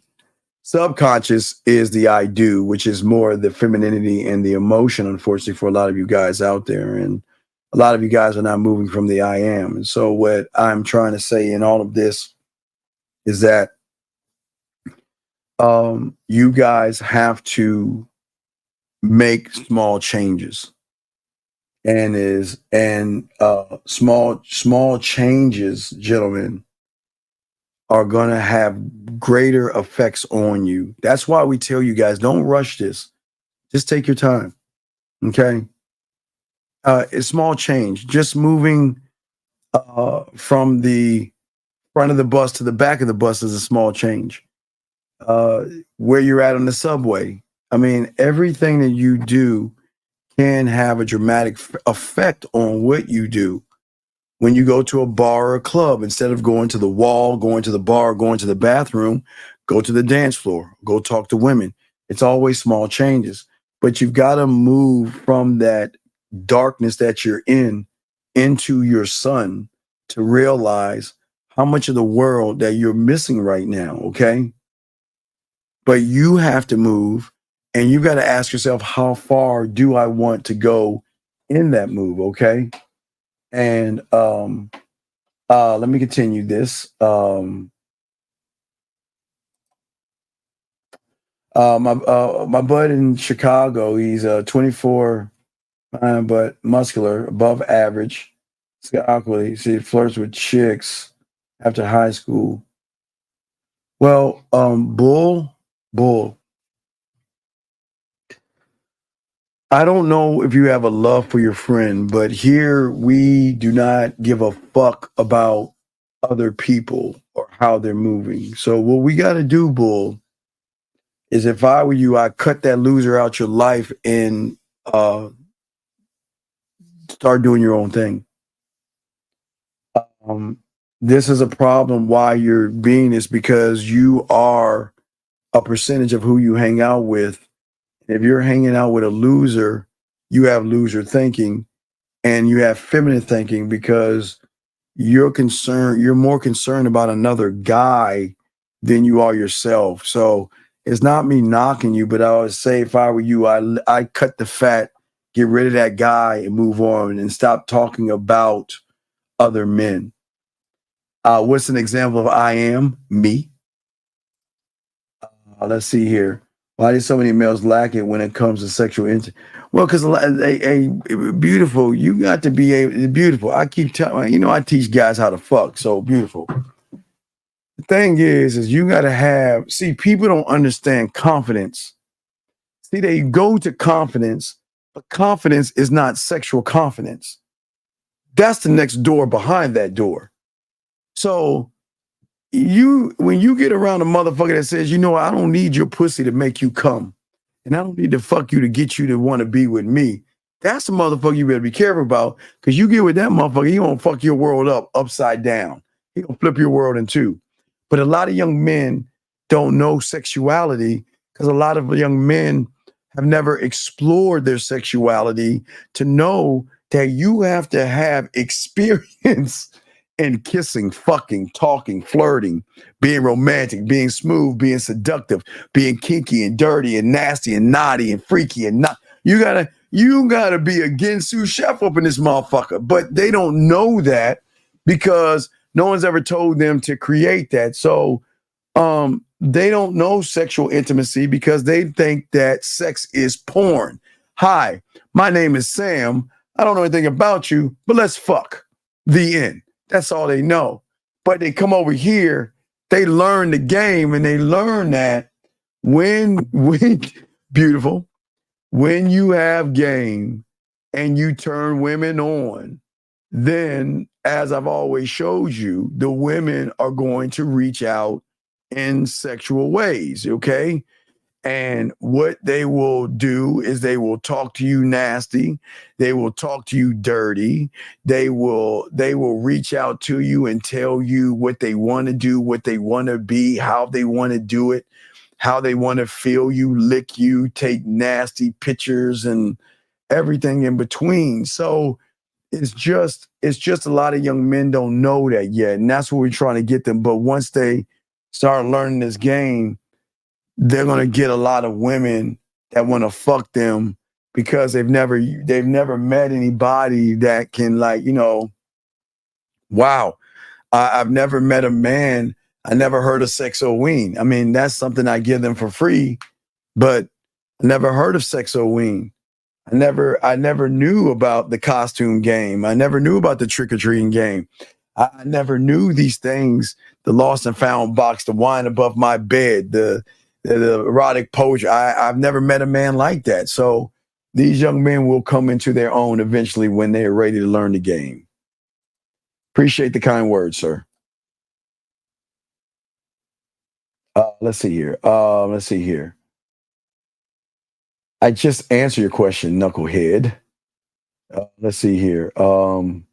subconscious is the I do, which is more the femininity and the emotion, unfortunately, for a lot of you guys out there. And a lot of you guys are not moving from the I am. And so what I'm trying to say in all of this is that you guys have to make small changes. And small changes, gentlemen, are going to have greater effects on you. That's why we tell you guys, don't rush this. Just take your time. Okay. It's small change. Just moving from the front of the bus to the back of the bus is a small change. Where you're at on the subway. I mean, everything that you do can have a dramatic effect on what you do. When you go to a bar or a club, instead of going to the wall, going to the bar, going to the bathroom, go to the dance floor, go talk to women. It's always small changes. But you've got to move from that darkness that you're in into your sun to realize how much of the world that you're missing right now, okay? But you have to move, and you got to ask yourself, how far do I want to go in that move, okay? And let me continue this. My bud in Chicago, he's 24, but muscular, above average. Awkwardly, he flirts with chicks after high school. Well, bull. I don't know if you have a love for your friend, but here we do not give a fuck about other people or how they're moving. So what we got to do, bull, is if I were you, I'd cut that loser out your life and start doing your own thing. This is a problem why you're being this, because you are a percentage of who you hang out with. If you're hanging out with a loser, you have loser thinking, and you have feminine thinking because you're more concerned about another guy than you are yourself. So it's not me knocking you, but I would say if I were you, I cut the fat, get rid of that guy and move on and stop talking about other men. What's an example of I am? Me. Let's see here. Why do so many males lack it when it comes to sexual intimacy? Well, because beautiful, you got to be beautiful. I keep telling, I teach guys how to fuck. So beautiful. The thing is you got to have, people don't understand confidence. See, they go to confidence, but confidence is not sexual confidence. That's the next door behind that door. So when you get around a motherfucker that says, I don't need your pussy to make you come, and I don't need to fuck you to get you to want to be with me, that's the motherfucker you better be careful about, because you get with that motherfucker, he gonna fuck your world upside down. He gonna flip your world in two. But a lot of young men don't know sexuality because a lot of young men have never explored their sexuality to know that you have to have experience in kissing, fucking, talking, flirting, being romantic, being smooth, being seductive, being kinky and dirty and nasty and naughty and freaky and not. You gotta be a Ginsu chef up in this motherfucker. But they don't know that because no one's ever told them to create that. So they don't know sexual intimacy because they think that sex is porn. Hi, my name is Sam. I don't know anything about you, but let's fuck. The end. That's all they know. But they come over here, they learn the game, and they learn that when beautiful, when you have game and you turn women on, then, as I've always showed you, the women are going to reach out in sexual ways, okay? And what they will do is they will talk to you nasty. They will talk to you dirty. They will reach out to you and tell you what they want to do, what they want to be, how they want to do it, how they want to feel you, lick you, take nasty pictures and everything in between. So it's just a lot of young men don't know that yet. And that's what we're trying to get them. But once they start learning this game, they're going to get a lot of women that want to fuck them because they've never met anybody that can, like, you know, wow, I've never met a man. I never heard of Sex-O-Ween. I mean, that's something I give them for free, but I never heard of Sex-O-Ween. I never knew about the costume game. I never knew about the trick-or-treating game. I never knew these things, the lost and found box, the wine above my bed, the erotic poetry. I've never met a man like that. So these young men will come into their own eventually when they're ready to learn the game. Appreciate the kind words, sir. Let's see here. I just answered your question, knucklehead. Let's see here. Well,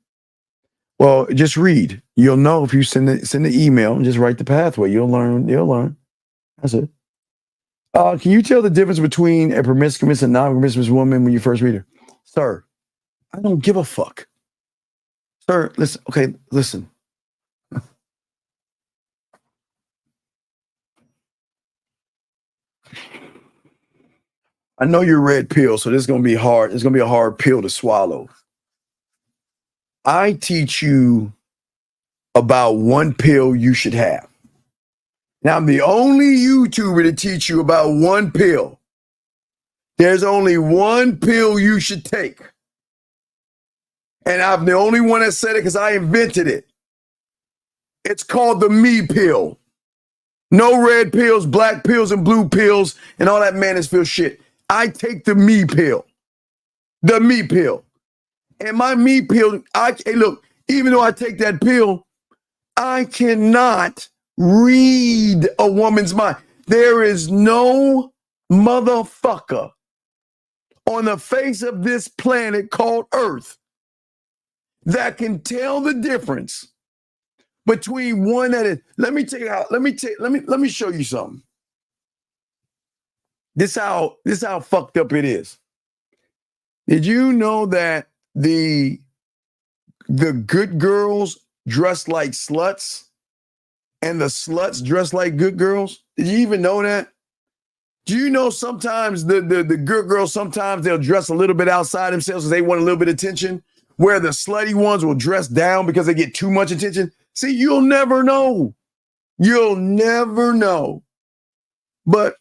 just read. You'll know if you send the email and just write the pathway. You'll learn. That's it. Can you tell the difference between a promiscuous and non-promiscuous woman when you first read her? Sir, I don't give a fuck. Sir, listen. Okay, listen. I know you're red pill, so this is going to be hard. It's going to be a hard pill to swallow. I teach you about one pill you should have. Now, I'm the only YouTuber to teach you about one pill. There's only one pill you should take. And I'm the only one that said it because I invented it. It's called the me pill. No red pills, black pills, and blue pills, and all that manosphere shit. I take the me pill. The me pill. And my me pill, hey, look, even though I take that pill, I cannot read a woman's mind. There is no motherfucker on the face of this planet called Earth that can tell the difference between one that is. Let me show you something. This how fucked up it is. Did you know that the good girls dress like sluts and the sluts dress like good girls? Did you even know that? Do you know sometimes the good girls, sometimes they'll dress a little bit outside themselves because they want a little bit of attention, where the slutty ones will dress down because they get too much attention? See, you'll never know. You'll never know. But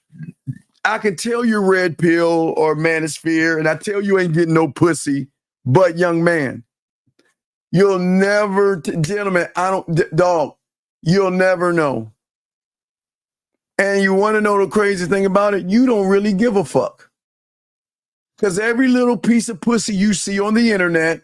I can tell you red pill or manosphere, and I tell you ain't getting no pussy, but young man, you'll never, gentlemen, you'll never know. And you want to know the crazy thing about it? You don't really give a fuck. Because every little piece of pussy you see on the internet,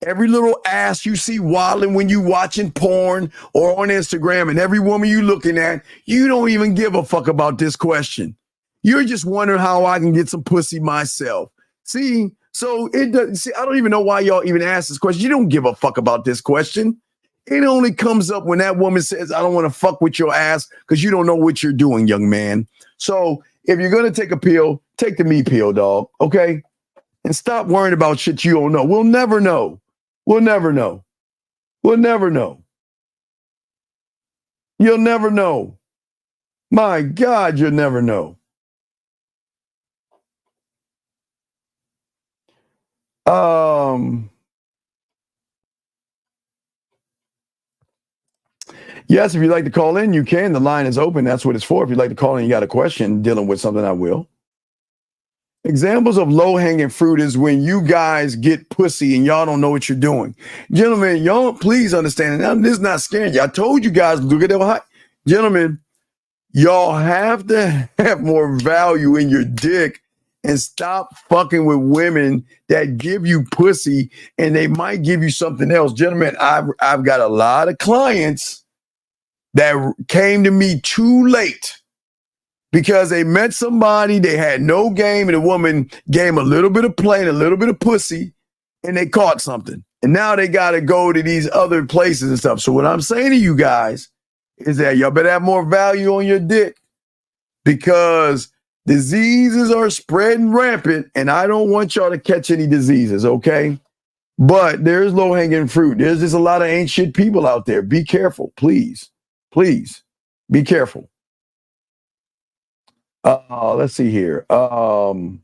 every little ass you see waddling when you watching porn or on Instagram, and every woman you looking at, you don't even give a fuck about this question. You're just wondering how I can get some pussy myself. See, so I don't even know why y'all even ask this question. You don't give a fuck about this question. It only comes up when that woman says, I don't want to fuck with your ass because you don't know what you're doing, young man. So if you're going to take a pill, take the me pill, dog. Okay? And stop worrying about shit you don't know. We'll never know. We'll never know. We'll never know. You'll never know. My God, you'll never know. Yes, if you'd like to call in, you can. The line is open. That's what it's for. If you'd like to call in, you got a question dealing with something, I will. Examples of low-hanging fruit is when you guys get pussy and y'all don't know what you're doing. Gentlemen, y'all please understand. Now, this is not scaring you. I told you guys, look at that high. Gentlemen, y'all have to have more value in your dick and stop fucking with women that give you pussy and they might give you something else. Gentlemen, I've got a lot of clients that came to me too late because they met somebody, they had no game, and the woman gave them a little bit of play and a little bit of pussy, and they caught something. And now they got to go to these other places and stuff. So what I'm saying to you guys is that y'all better have more value on your dick, because diseases are spreading rampant, and I don't want y'all to catch any diseases, okay? But there's low-hanging fruit. There's just a lot of ain't shit people out there. Be careful, please. Please, be careful. Let's see here. Okay,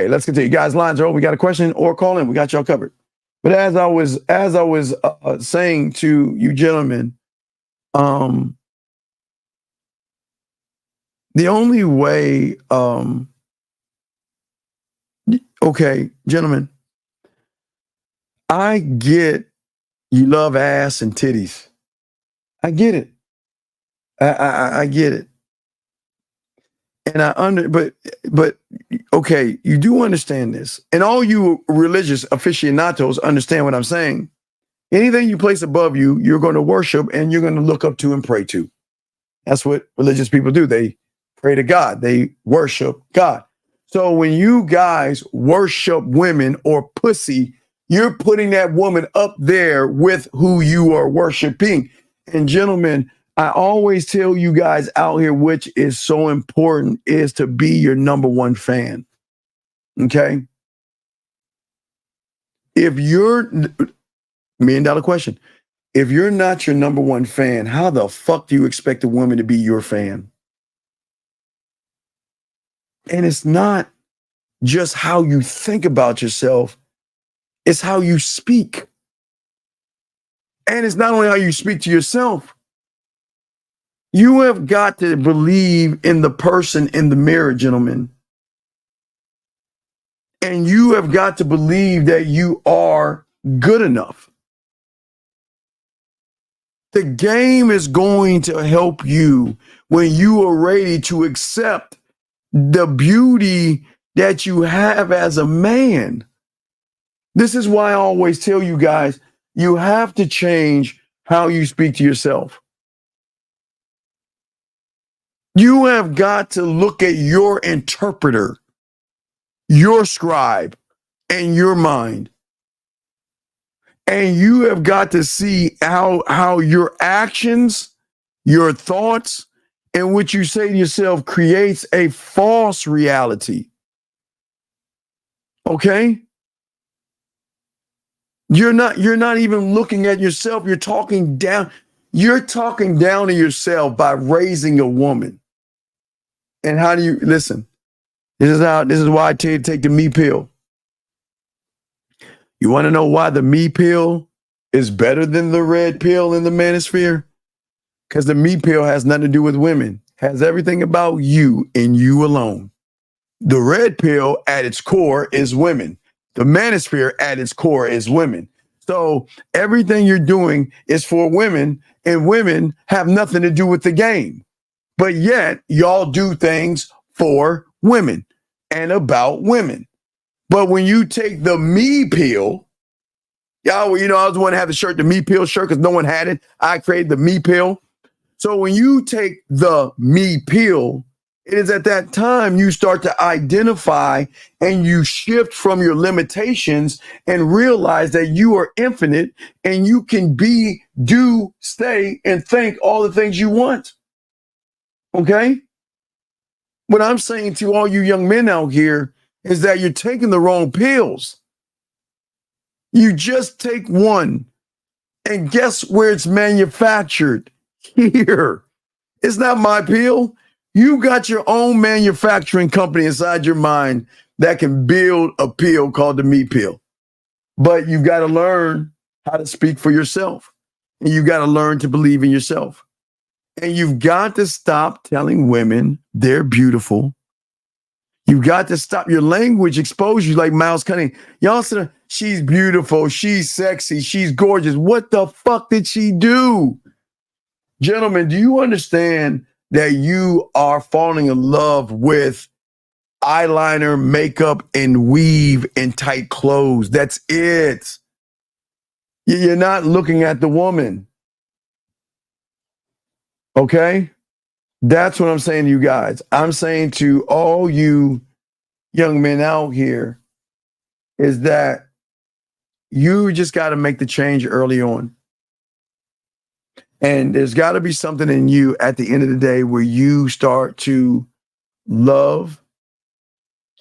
let's continue. Guys, lines are open. We got a question or call in. We got y'all covered. But as I was saying to you gentlemen, the only way, okay, gentlemen, I get you love ass and titties. I get it. I get it. And but okay, you do understand this. And all you religious aficionados understand what I'm saying. Anything you place above you, you're going to worship and you're going to look up to and pray to. That's what religious people do. They pray to God. They worship God. So when you guys worship women or pussy, you're putting that woman up there with who you are worshiping. And gentlemen, I always tell you guys out here, which is so important, is to be your number one fan. Okay? If you're, $1 million question, if you're not your number one fan, how the fuck do you expect a woman to be your fan? And it's not just how you think about yourself, it's how you speak. And it's not only how you speak to yourself. You have got to believe in the person in the mirror, gentlemen. And you have got to believe that you are good enough. The game is going to help you when you are ready to accept the beauty that you have as a man. This is why I always tell you guys, you have to change how you speak to yourself. You have got to look at your interpreter, your scribe, and your mind. And you have got to see how your actions, your thoughts, and what you say to yourself creates a false reality. Okay? You're not even looking at yourself. You're talking down. You're talking down to yourself by raising a woman. And how do you listen? This is why I tell you to take the me pill. You want to know why the me pill is better than the red pill in the manosphere? Because the me pill has nothing to do with women. Has everything about you and you alone. The red pill at its core is women. The manosphere at its core is women. So everything you're doing is for women, and women have nothing to do with the game. But yet, y'all do things for women and about women. But when you take the me pill, y'all, I was the one to have the shirt, the me pill shirt, because no one had it. I created the me pill. So when you take the me pill, it is at that time you start to identify and you shift from your limitations and realize that you are infinite and you can be, do, stay, and think all the things you want. Okay? What I'm saying to all you young men out here is that you're taking the wrong pills. You just take one, and guess where it's manufactured? Here. It's not my pill. You got your own manufacturing company inside your mind that can build a pill called the me pill. But you've got to learn how to speak for yourself. And you got to learn to believe in yourself. And you've got to stop telling women they're beautiful. You've got to stop your language expose you like Miles Cunningham. Y'all said, she's beautiful, she's sexy, she's gorgeous. What the fuck did she do? Gentlemen, do you understand that you are falling in love with eyeliner, makeup, and weave and tight clothes? That's it. You're not looking at the woman. Okay? That's what I'm saying to you guys. I'm saying to all you young men out here is that you just got to make the change early on. And there's got to be something in you at the end of the day where you start to love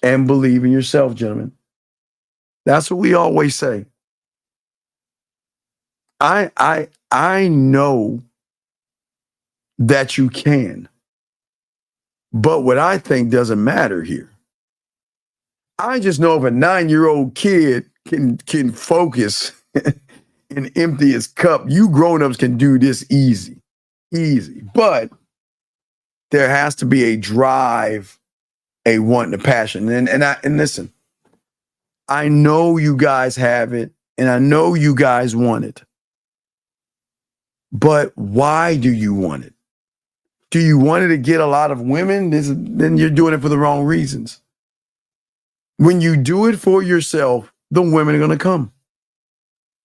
and believe in yourself, gentlemen. That's what we always say. I know that you can. But what I think doesn't matter here. I just know if a 9-year-old kid can focus and empty his cup, you grown-ups can do this easy. But there has to be a drive, a want, and a passion. And listen, I know you guys have it, and I know you guys want it. But why do you want it? Do you want it to get a lot of women? Then you're doing it for the wrong reasons. When you do it for yourself, the women are going to come.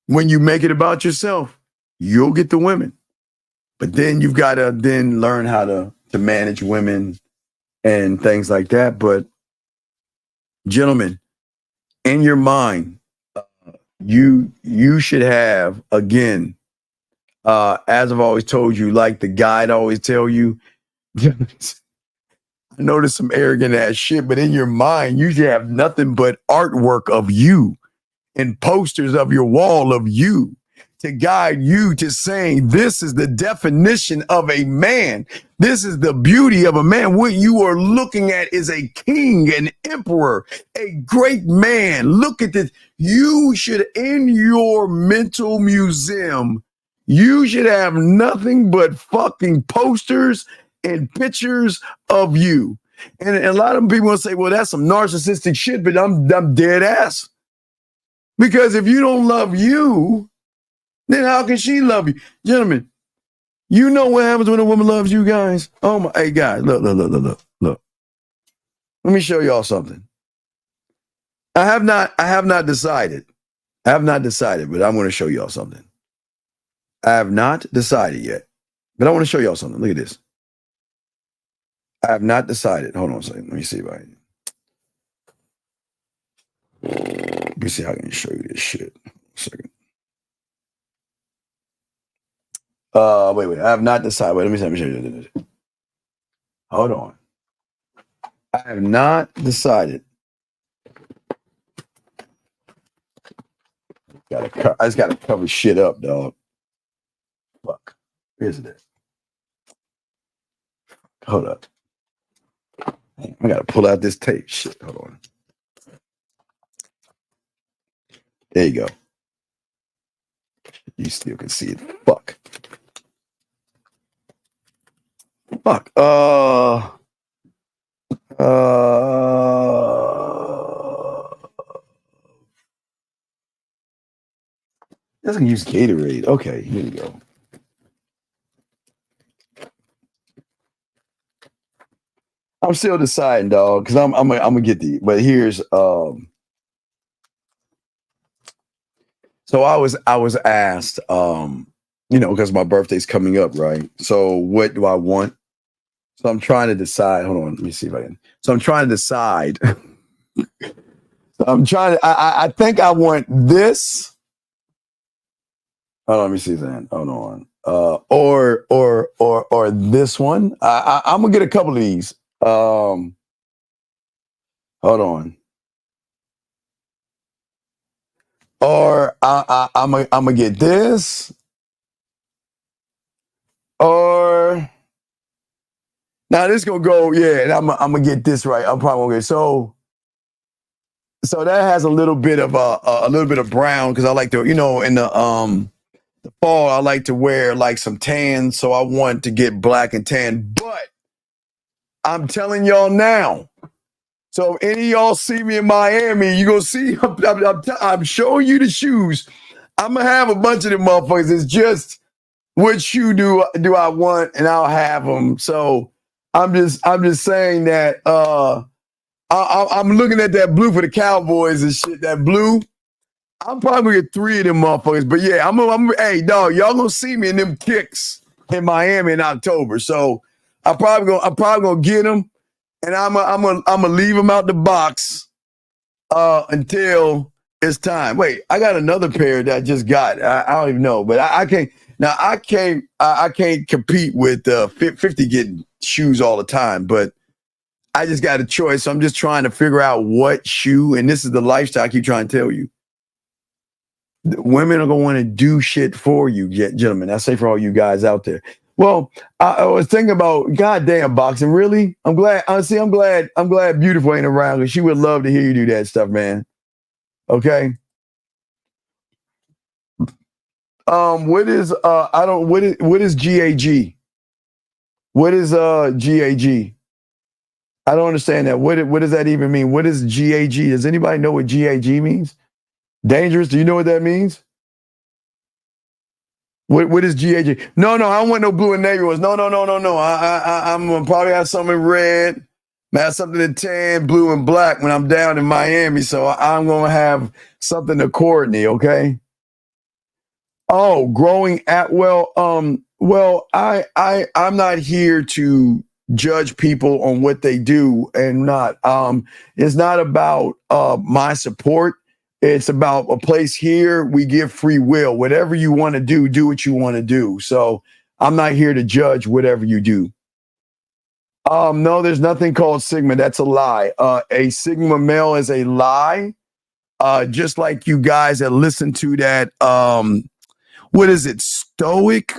When you make it about yourself, you'll get the women. But then you've got to then learn how to manage women and things like that. But gentlemen, in your mind, you should have, again, as I've always told you, like the guide always tell you, I know there's some arrogant ass shit, but in your mind, you should have nothing but artwork of you and posters of your wall of you to guide you to saying, this is the definition of a man. This is the beauty of a man. What you are looking at is a king, an emperor, a great man. Look at this. You should, in your mental museum, you should have nothing but fucking posters and pictures of you. And a lot of people will say, well, that's some narcissistic shit, but I'm dead ass. Because if you don't love you, then how can she love you? Gentlemen, you know what happens when a woman loves you, guys? Oh my, hey guys, look. Let me show y'all something. I have not decided. But I'm going to show y'all something. I have not decided yet, but I want to show y'all something. Look at this. I have not decided. Hold on a second. Let me see if I let me see how I can show you this shit. A second. Wait. I have not decided. Wait, let me show you. Hold on. I have not decided. I just gotta cover shit up, dog. Fuck. Where's it at? Hold up. I gotta pull out this tape. Shit, hold on. There you go. You still can see it. Fuck. Doesn't use Gatorade. Okay, here we go. I'm still deciding, dog, because I'm gonna get the. But here's so I was asked, because my birthday's coming up, right? So what do I want? So I'm trying to decide. Hold on, let me see if I can. So I'm trying to decide. I think I want this. Hold on, let me see that. Hold on. Or this one. I'm gonna get a couple of these. Hold on. Or I'm gonna get this. Or now this gonna go, yeah, and I'm gonna get this right. I'm probably gonna get so that has a little bit of brown because I like to, in the fall I like to wear like some tan, so I want to get black and tan. But I'm telling y'all now. So if any of y'all see me in Miami, you gonna see I'm showing you the shoes. I'm gonna have a bunch of them motherfuckers. It's just what shoe do I want, and I'll have them. So I'm just saying that I'm looking at that blue for the Cowboys and shit. That blue, I'm probably gonna get 3 of them motherfuckers. But yeah, hey dog, y'all gonna see me in them kicks in Miami in October. So I'm probably gonna get them, and I'm gonna leave them out the box until it's time. Wait, I got another pair that I just got. I don't even know, but I can't. Now I can't compete with 50 getting shoes all the time, but I just got a choice. So I'm just trying to figure out what shoe, and this is the lifestyle I keep trying to tell you. Women are going to want to do shit for you, gentlemen. I say for all you guys out there. Well, I was thinking about goddamn boxing. Really, I'm glad. Honestly, I'm glad Beautiful ain't around because she would love to hear you do that stuff, man. Okay. What is what is GAG? What is GAG? I don't understand that. What does that even mean? What is GAG? Does anybody know what GAG means? Dangerous? Do you know what that means? What is GAG? No, I don't want no blue and navy ones. No. I'm gonna probably have something in red, have something in tan, blue, and black when I'm down in Miami. So I'm gonna have something to coordinate. Okay. Oh, growing at well, I'm not here to judge people on what they do and not. It's not about my support. It's about a place here. We give free will. Whatever you want to do what you want to do. So I'm not here to judge whatever you do. No, there's nothing called Sigma. That's a lie. A Sigma male is a lie. Just like you guys that listen to that. What is it? Stoic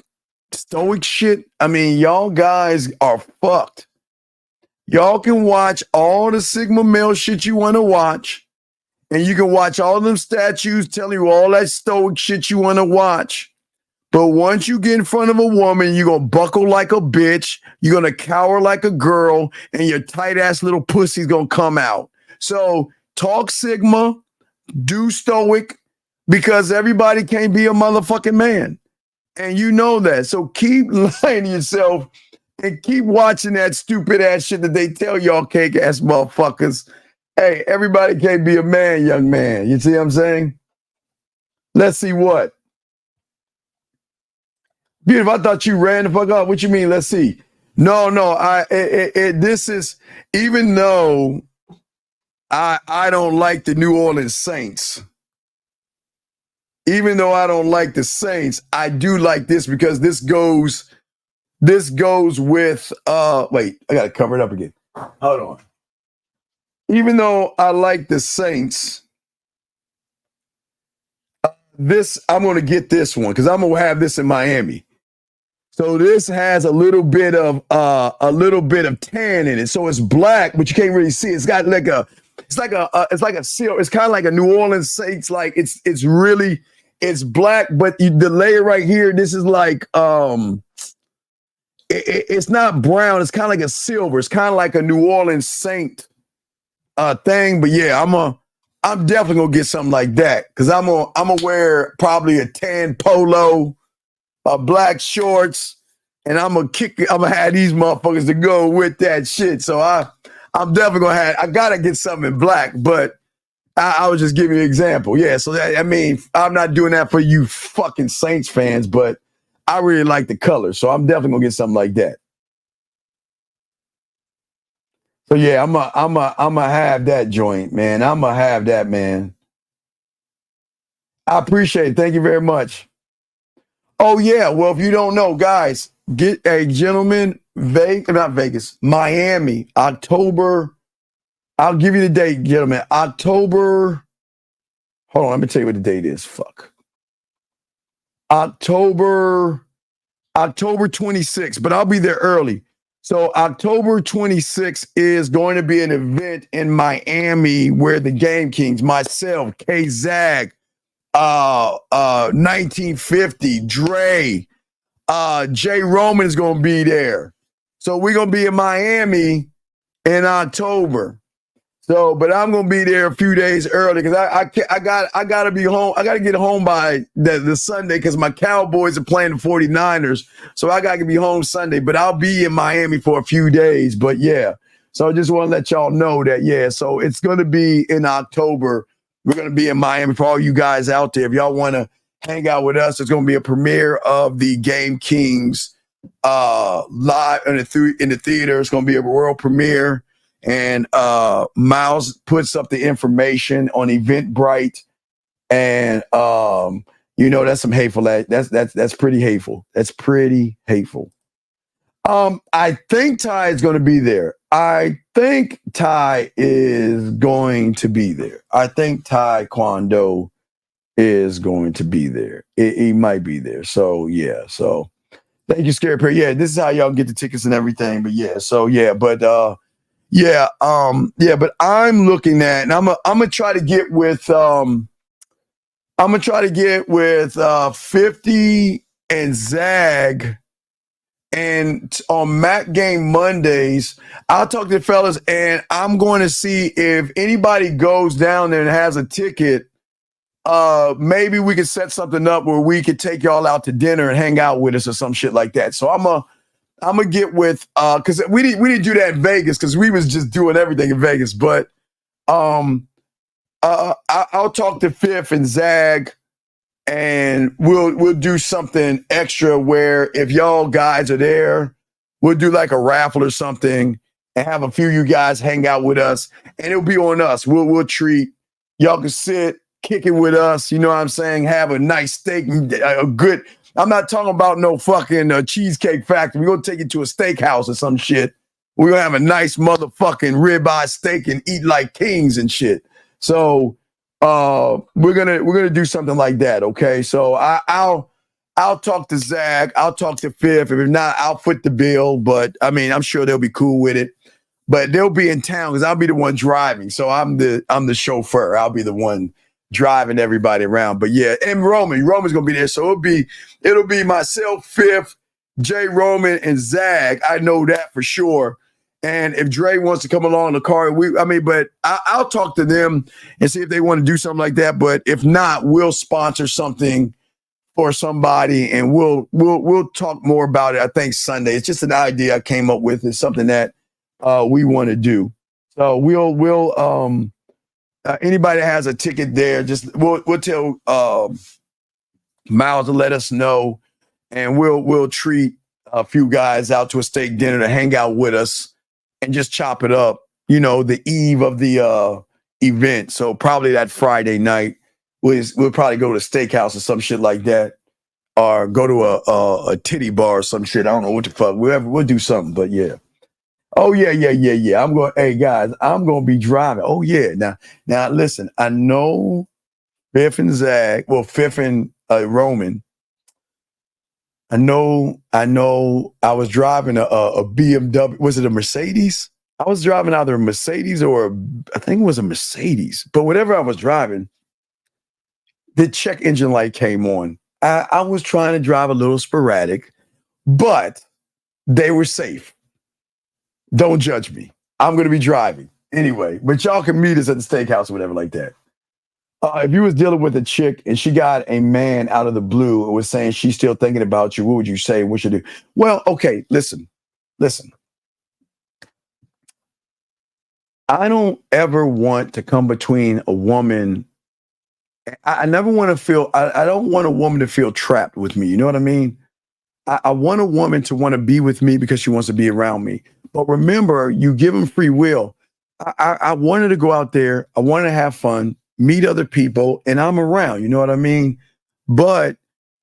shit. I mean, y'all guys are fucked. Y'all can watch all the Sigma male shit you want to watch. And you can watch all them statues telling you all that stoic shit you want to watch. But once you get in front of a woman, you're going to buckle like a bitch. You're going to cower like a girl. And your tight ass little pussy's going to come out. So talk Sigma, do stoic, because everybody can't be a motherfucking man. And you know that. So keep lying to yourself and keep watching that stupid ass shit that they tell y'all cake ass motherfuckers. Hey, everybody can't be a man, young man. You see what I'm saying? Let's see what. Beautiful. I thought you ran the fuck up. What you mean? Let's see. No. This is, even though I don't like the New Orleans Saints. Even though I don't like the Saints, I do like this because this goes with wait, I gotta cover it up again. Hold on. Even though I like the Saints, I'm gonna get this one because I'm gonna have this in Miami. So this has a little bit of tan in it. So it's black, but you can't really see it. It's got like a seal. It's kind of like a New Orleans Saints. Like it's black, but the layer right here, this is like it's not brown. It's kind of like a silver. It's kind of like a New Orleans Saint thing. But yeah, I'm definitely gonna get something like that because I'm gonna wear probably a tan polo, black shorts, and I'm gonna have these motherfuckers to go with that shit. So I'm definitely I gotta get something in black, but I was just giving you an example. Yeah, so I mean, I'm not doing that for you fucking Saints fans, but I really like the color, so I'm definitely gonna get something like that. So yeah, I'm gonna have that joint, man. I'm gonna have that, man. I appreciate it. Thank you very much. Oh yeah, well if you don't know, guys, get a gentleman, Miami, October. I'll give you the date, gentlemen. October. Hold on, let me tell you what the date is. Fuck. October 26th, but I'll be there early. So October 26th is going to be an event in Miami where the Game Kings, myself, K-Zag, 1950, Dre, Jay Roman is going to be there. So we're going to be in Miami in October. So, but I'm gonna be there a few days early because I gotta be home. I gotta get home by the Sunday because my Cowboys are playing the 49ers. So I gotta be home Sunday. But I'll be in Miami for a few days. But yeah, so I just want to let y'all know that yeah. So it's gonna be in October. We're gonna be in Miami for all you guys out there. If y'all want to hang out with us, it's gonna be a premiere of the Game Kings live in the theater. It's going to be a world premiere. And Miles puts up the information on Eventbrite. And that's some hateful. That's pretty hateful. That's pretty hateful. I think Ty is going to be there. I think Ty Kwando is going to be there. He might be there. So yeah. So thank you, Scary Perry. Yeah, this is how y'all get the tickets and everything. But yeah, so yeah, but but I'm looking at, and I'm gonna try to get with 50 and Zag. And on Mac Game Mondays, I'll talk to the fellas, and I'm going to see if anybody goes down there and has a ticket. Maybe we could set something up where we could take y'all out to dinner and hang out with us or some shit like that. So I'm gonna get with because we didn't do that in Vegas because we was just doing everything in Vegas. But I'll talk to Fifth and Zag. And we'll do something extra where if y'all guys are there, we'll do like a raffle or something and have a few of you guys hang out with us. And it'll be on us. We'll treat. Y'all can sit, kick it with us. You know what I'm saying? Have a nice steak, a good. I'm not talking about no fucking Cheesecake Factory. We're going to take you to a steakhouse or some shit. We're going to have a nice motherfucking ribeye steak and eat like kings and shit. So we're gonna do something like that, okay? So I'll talk to Zach, I'll talk to Fifth. If not, I'll foot the bill. But I mean, I'm sure they'll be cool with it. But they'll be in town because I'll be the one driving. So I'm the chauffeur. I'll be the one driving everybody around. But yeah, and Roman's gonna be there. So it'll be myself, Fifth, Jay Roman, and Zag. I know that for sure. And if Dre wants to come along in the car, but I'll talk to them and see if they want to do something like that. But if not, we'll sponsor something for somebody, and we'll talk more about it. I think Sunday. It's just an idea I came up with. It's something that we want to do. So we'll anybody that has a ticket there, just we'll tell Miles to let us know, and we'll treat a few guys out to a steak dinner to hang out with us. And just chop it up, the eve of the event. So probably that Friday night, we'll probably go to a steakhouse or some shit like that, or go to a titty bar or some shit. I don't know what the fuck. We'll do something. But yeah. Oh yeah. Hey guys, I'm gonna be driving. Oh yeah. Now listen. I know Fifth and Zag. Well, Fifth and Roman. I know I was driving a BMW. Was it a Mercedes? I was driving either a Mercedes or I think it was a Mercedes. But whatever I was driving, the check engine light came on. I was trying to drive a little sporadic, but they were safe. Don't judge me. I'm going to be driving anyway. But y'all can meet us at the steakhouse or whatever like that. If you was dealing with a chick and she got a man out of the blue and was saying she's still thinking about you, what would you say? What should you do? Well, okay, listen. I don't ever want to come between a woman. I never want to feel, I don't want a woman to feel trapped with me. You know what I mean? I want a woman to want to be with me because she wants to be around me. But remember, you give them free will. I wanted to go out there. I wanted to have fun, meet other people, and I'm around. You know what I mean? But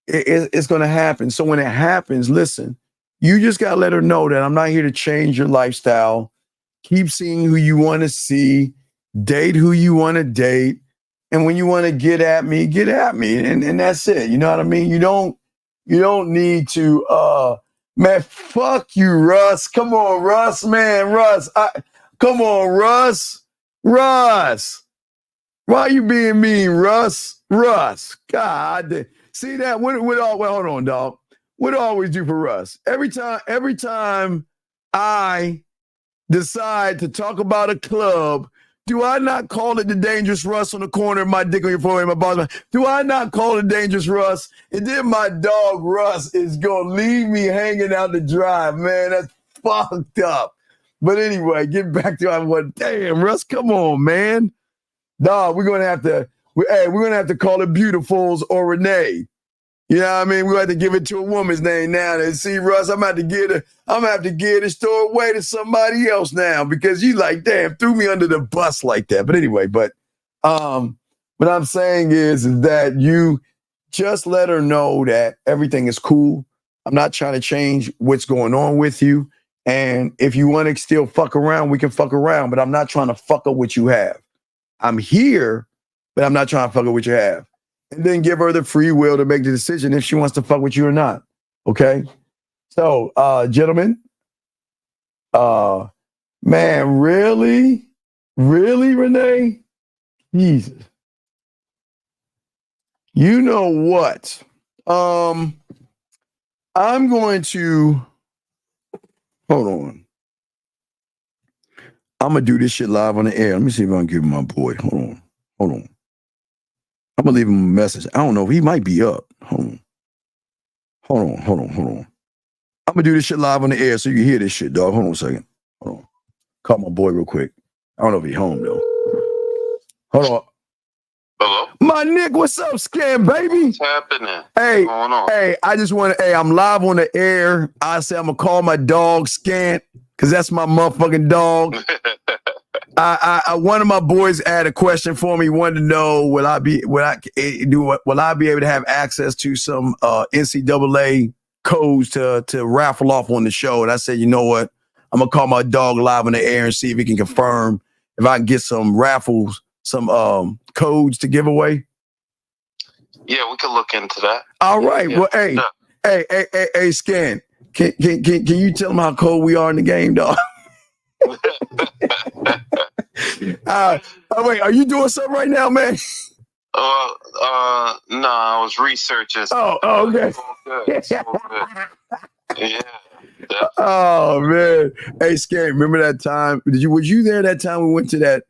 it's going to happen. So when it happens, listen, you just got to let her know that I'm not here to change your lifestyle. Keep seeing who you want to see, date who you want to date. And when you want to get at me. And that's it. You know what I mean? You don't need to, man, fuck you, Russ. Come on, Russ, man, Russ. Come on, Russ. Russ. Why are you being mean, Russ? Russ. God. See that? Hold on, dog. What do I always do for Russ? Every time I decide to talk about a club, do I not call it the Dangerous Russ on the corner of my dick on your forehead, my balls? Do I not call it Dangerous Russ? And then my dog Russ is going to leave me hanging out to dry. Man, that's fucked up. But anyway, get back to what. Damn, Russ, come on, man. Dog, we're going to have to call it Beautifuls or Renee. You know what I mean? We have to give it to a woman's name now. And see, Russ, I'm gonna have to give the store away to somebody else now because you like, damn, threw me under the bus like that. But anyway, what I'm saying is that you just let her know that everything is cool. I'm not trying to change what's going on with you. And if you want to still fuck around, we can fuck around, but I'm not trying to fuck up what you have. I'm here, but I'm not trying to fuck up what you have. And then give her the free will to make the decision if she wants to fuck with you or not. Okay? So, gentlemen, man, really? Really, Renee? Jesus. You know what? I'm going to hold on. I'm gonna do this shit live on the air. Let me see if I can give my boy. Hold on. I'm gonna leave him a message. I don't know. He might be up. Hold on. I'm gonna do this shit live on the air so you can hear this shit, dog. Hold on a second. Hold on. Call my boy real quick. I don't know if he's home though. Hold on. Hello? My Nick, what's up, Scam, baby? What's happening? Hey, What's going on? hey, I just want to, I'm live on the air. I said I'm going to call my dog Scant because that's my motherfucking dog. One of my boys had a question for me. He wanted to know, will I be able to have access to some NCAA codes to raffle off on the show? And I said, you know what? I'm going to call my dog live on the air and see if he can confirm if I can get some raffles, some codes to give away. Yeah, we could look into that. All right. Yeah. Well, hey, Scan. Can you tell them how cold we are in the game, dog? Wait, are you doing something right now, man? No, I was researching. Okay. It's all good. Yeah. Oh man. Hey, Scary, remember that time? Was you there that time we went to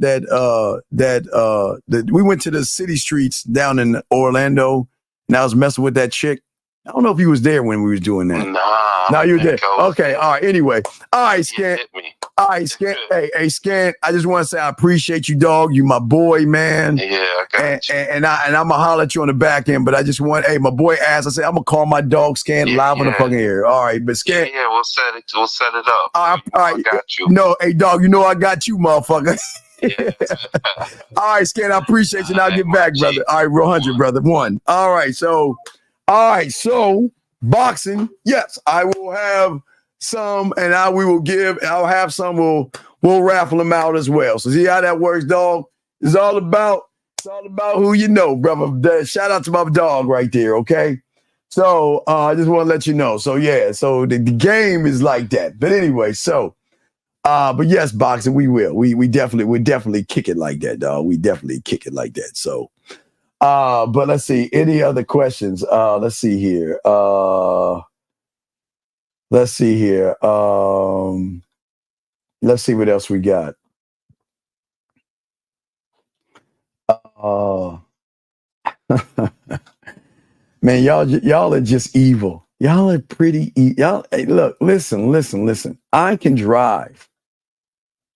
we went to the city streets down in Orlando and I was messing with that chick? I don't know if you was there when we was doing that. No, you were there. Okay, all right. Anyway. All right, Scan. All right, Scan. Hey, Scan, I just want to say I appreciate you, dog. You my boy, man. Yeah, I got you. And I'm gonna holler at you on the back end, but I just want, my boy asked, I said, I'm gonna call my dog Scan live on the fucking air. All right, but Scan. Yeah, we'll set it up. All right, I got you. No, hey dog, you know I got you, motherfucker. All right, Scan, I appreciate you. Now get back, brother. All right, real 100, brother. One. All right, so boxing. Yes, I will have some, and I'll have some. We'll raffle them out as well. So see how that works, dog. It's all about who you know, brother. Shout out to my dog right there. Okay. So I just want to let you know. So yeah, so the game is like that. But anyway, so but yes, boxing, we will. We definitely kick it like that, dog. We definitely kick it like that. So but let's see. Any other questions? Let's see here. Let's see what else we got. Man, y'all are just evil. Y'all are pretty y'all. Hey, look, listen. I can drive.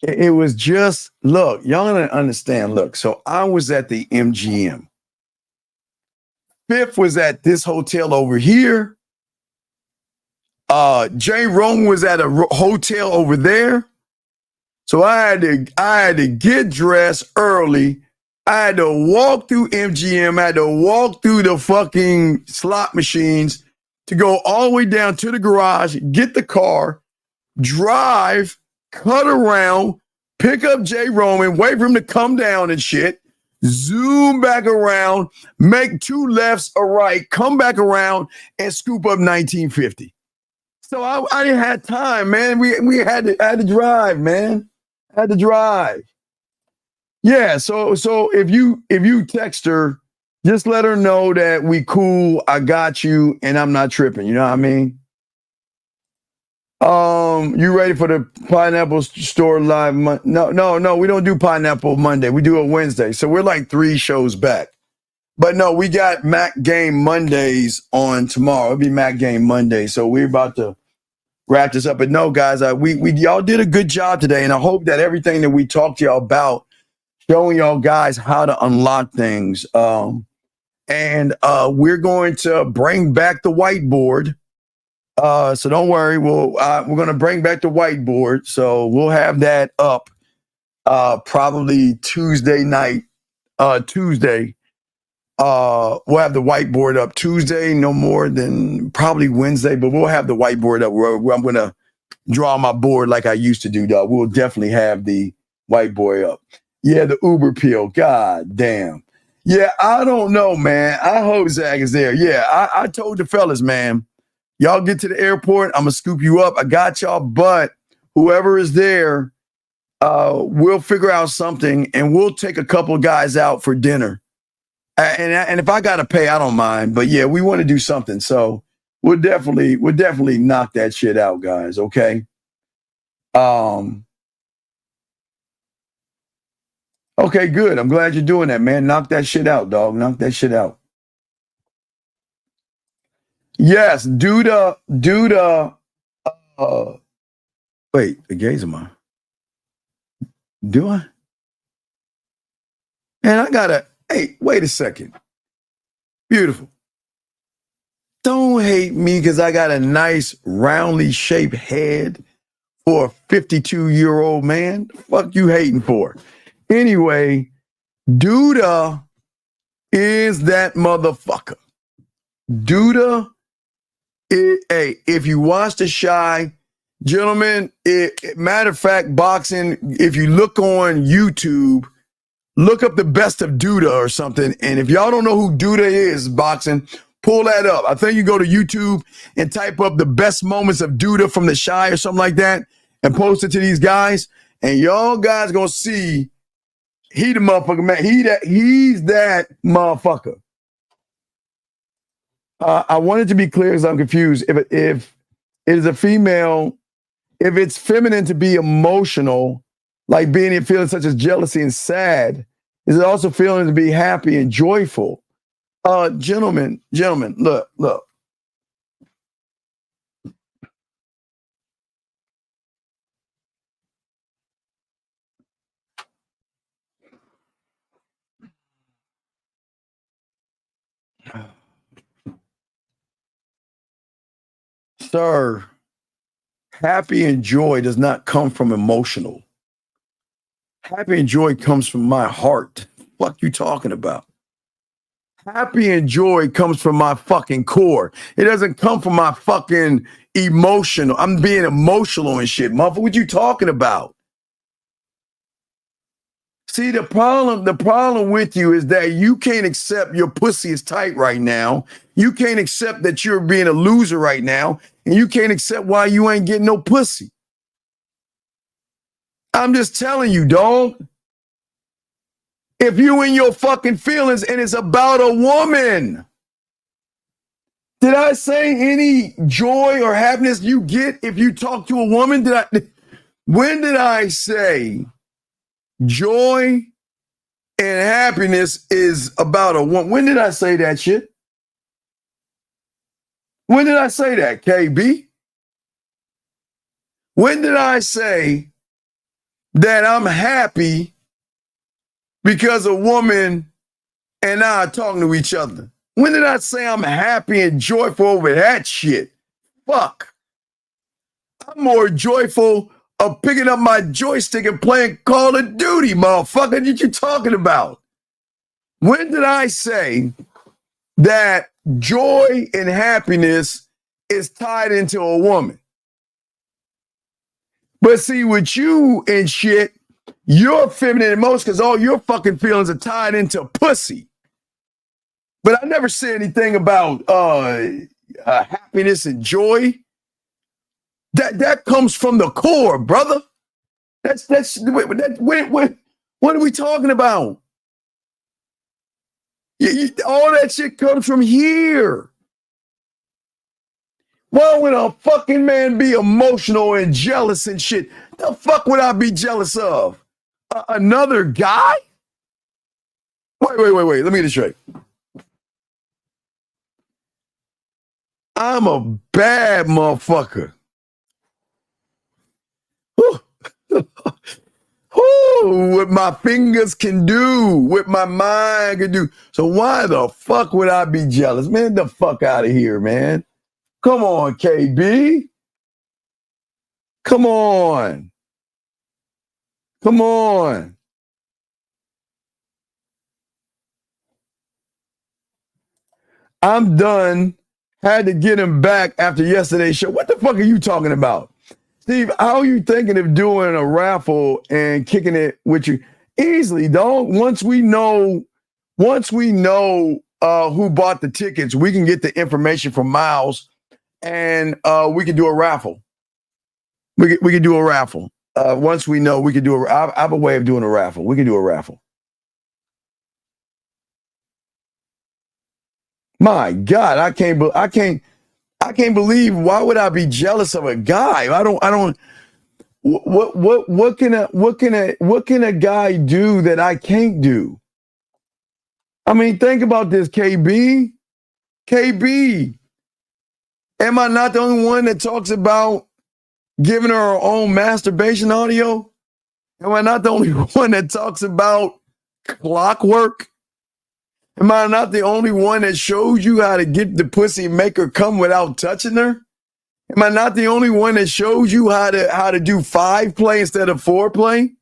It was just, look, y'all don't understand. Look, so I was at the MGM. Fifth was at this hotel over here. Jay Rome was at a hotel over there. So I had to get dressed early. I had to walk through MGM. I had to walk through the fucking slot machines to go all the way down to the garage, get the car, drive, cut around, pick up Jay Roman, wait for him to come down and shit, zoom back around, make 2 lefts, a right, come back around, and scoop up 1950. So I didn't have time, man. We had to drive, man. I had to drive. Yeah, so if you text her, just let her know that we cool, I got you, and I'm not tripping. You know what I mean? You ready for the Pineapple Store Live? No, we don't do Pineapple Monday. We do it Wednesday. So we're like 3 shows back. But no, we got Mac Game Mondays on tomorrow. It'll be Mac Game Monday. So we're about to wrap this up. But no, guys, we y'all did a good job today, and I hope that everything that we talked to y'all about, showing y'all guys how to unlock things, And we're going to bring back the whiteboard. So don't worry. We're going to bring back the whiteboard. So we'll have that up probably Tuesday night. Tuesday. We'll have the whiteboard up Tuesday, no more than probably Wednesday, but we'll have the whiteboard up where I'm going to draw my board like I used to do, dog. We'll definitely have the whiteboard up. Yeah, the Uber peel. God damn. Yeah, I don't know, man. I hope Zach is there. Yeah, I told the fellas, man, y'all get to the airport. I'm going to scoop you up. I got y'all, but whoever is there, we'll figure out something and we'll take a couple of guys out for dinner. And if I got to pay, I don't mind. But yeah, we want to do something. So we'll definitely knock that shit out, guys. Okay. Okay, good. I'm glad you're doing that, man. Knock that shit out, dog. Knock that shit out. Yes, Duda. Wait, the gays are mine. Do I? And I gotta. Hey, wait a second. Beautiful. Don't hate me because I got a nice roundly shaped head for a 52-year-old man. The fuck you hating for? Anyway, Duda is that motherfucker. Duda, hey, if you watch The Shy, gentlemen, matter of fact, boxing, if you look on YouTube, look up the best of Duda or something. And if y'all don't know who Duda is, boxing, pull that up. I think you go to YouTube and type up the best moments of Duda from The Shy or something like that and post it to these guys. And y'all guys gonna see he the motherfucker, man. He's that motherfucker. I wanted to be clear because I'm confused. If it is a female, if it's feminine to be emotional, like being in feelings such as jealousy and sad, is it also feeling to be happy and joyful? Gentlemen, look. Sir, happy and joy does not come from emotional. Happy and joy comes from my heart. What you talking about? Happy and joy comes from my fucking core. It doesn't come from my fucking emotional. I'm being emotional and shit. Motherfucker, what you talking about? See, the problem with you is that you can't accept your pussy is tight right now. You can't accept that you're being a loser right now. And you can't accept why you ain't getting no pussy. I'm just telling you, dog. If you in your fucking feelings and it's about a woman. Did I say any joy or happiness you get if you talk to a woman? When did I say joy and happiness is about a woman? When did I say that shit? When did I say that, KB? When did I say that I'm happy because a woman and I are talking to each other? When did I say I'm happy and joyful over that shit? Fuck. I'm more joyful of picking up my joystick and playing Call of Duty, motherfucker. What you talking about? When did I say that joy and happiness is tied into a woman? But see, with you and shit, you're feminine the most because all your fucking feelings are tied into pussy. But I never said anything about happiness and joy. That comes from the core, brother. What are we talking about? All that shit comes from here. Why would a fucking man be emotional and jealous and shit? The fuck would I be jealous of? Another guy? Wait. Let me get this straight. I'm a bad motherfucker. what my fingers can do, what my mind can do. So why the fuck would I be jealous? Man, the fuck out of here, man. Come on, KB. Come on. Come on. I'm done. Had to get him back after yesterday's show. What the fuck are you talking about? Steve, how are you thinking of doing a raffle and kicking it with you? Easily, dog. Once we know who bought the tickets, we can get the information from Miles and we can do a raffle. We can do a raffle. Once we know, we can do I have a way of doing a raffle. We can do a raffle. My God, I can't believe. Why would I be jealous of a guy? I don't. What can a guy do that I can't do? I mean, think about this, KB. KB, am I not the only one that talks about giving her own masturbation audio? Am I not the only one that talks about clockwork? Am I not the only one that shows you how to get the pussy and make her come without touching her? Am I not the only one that shows you how to do 5 play instead of 4 play?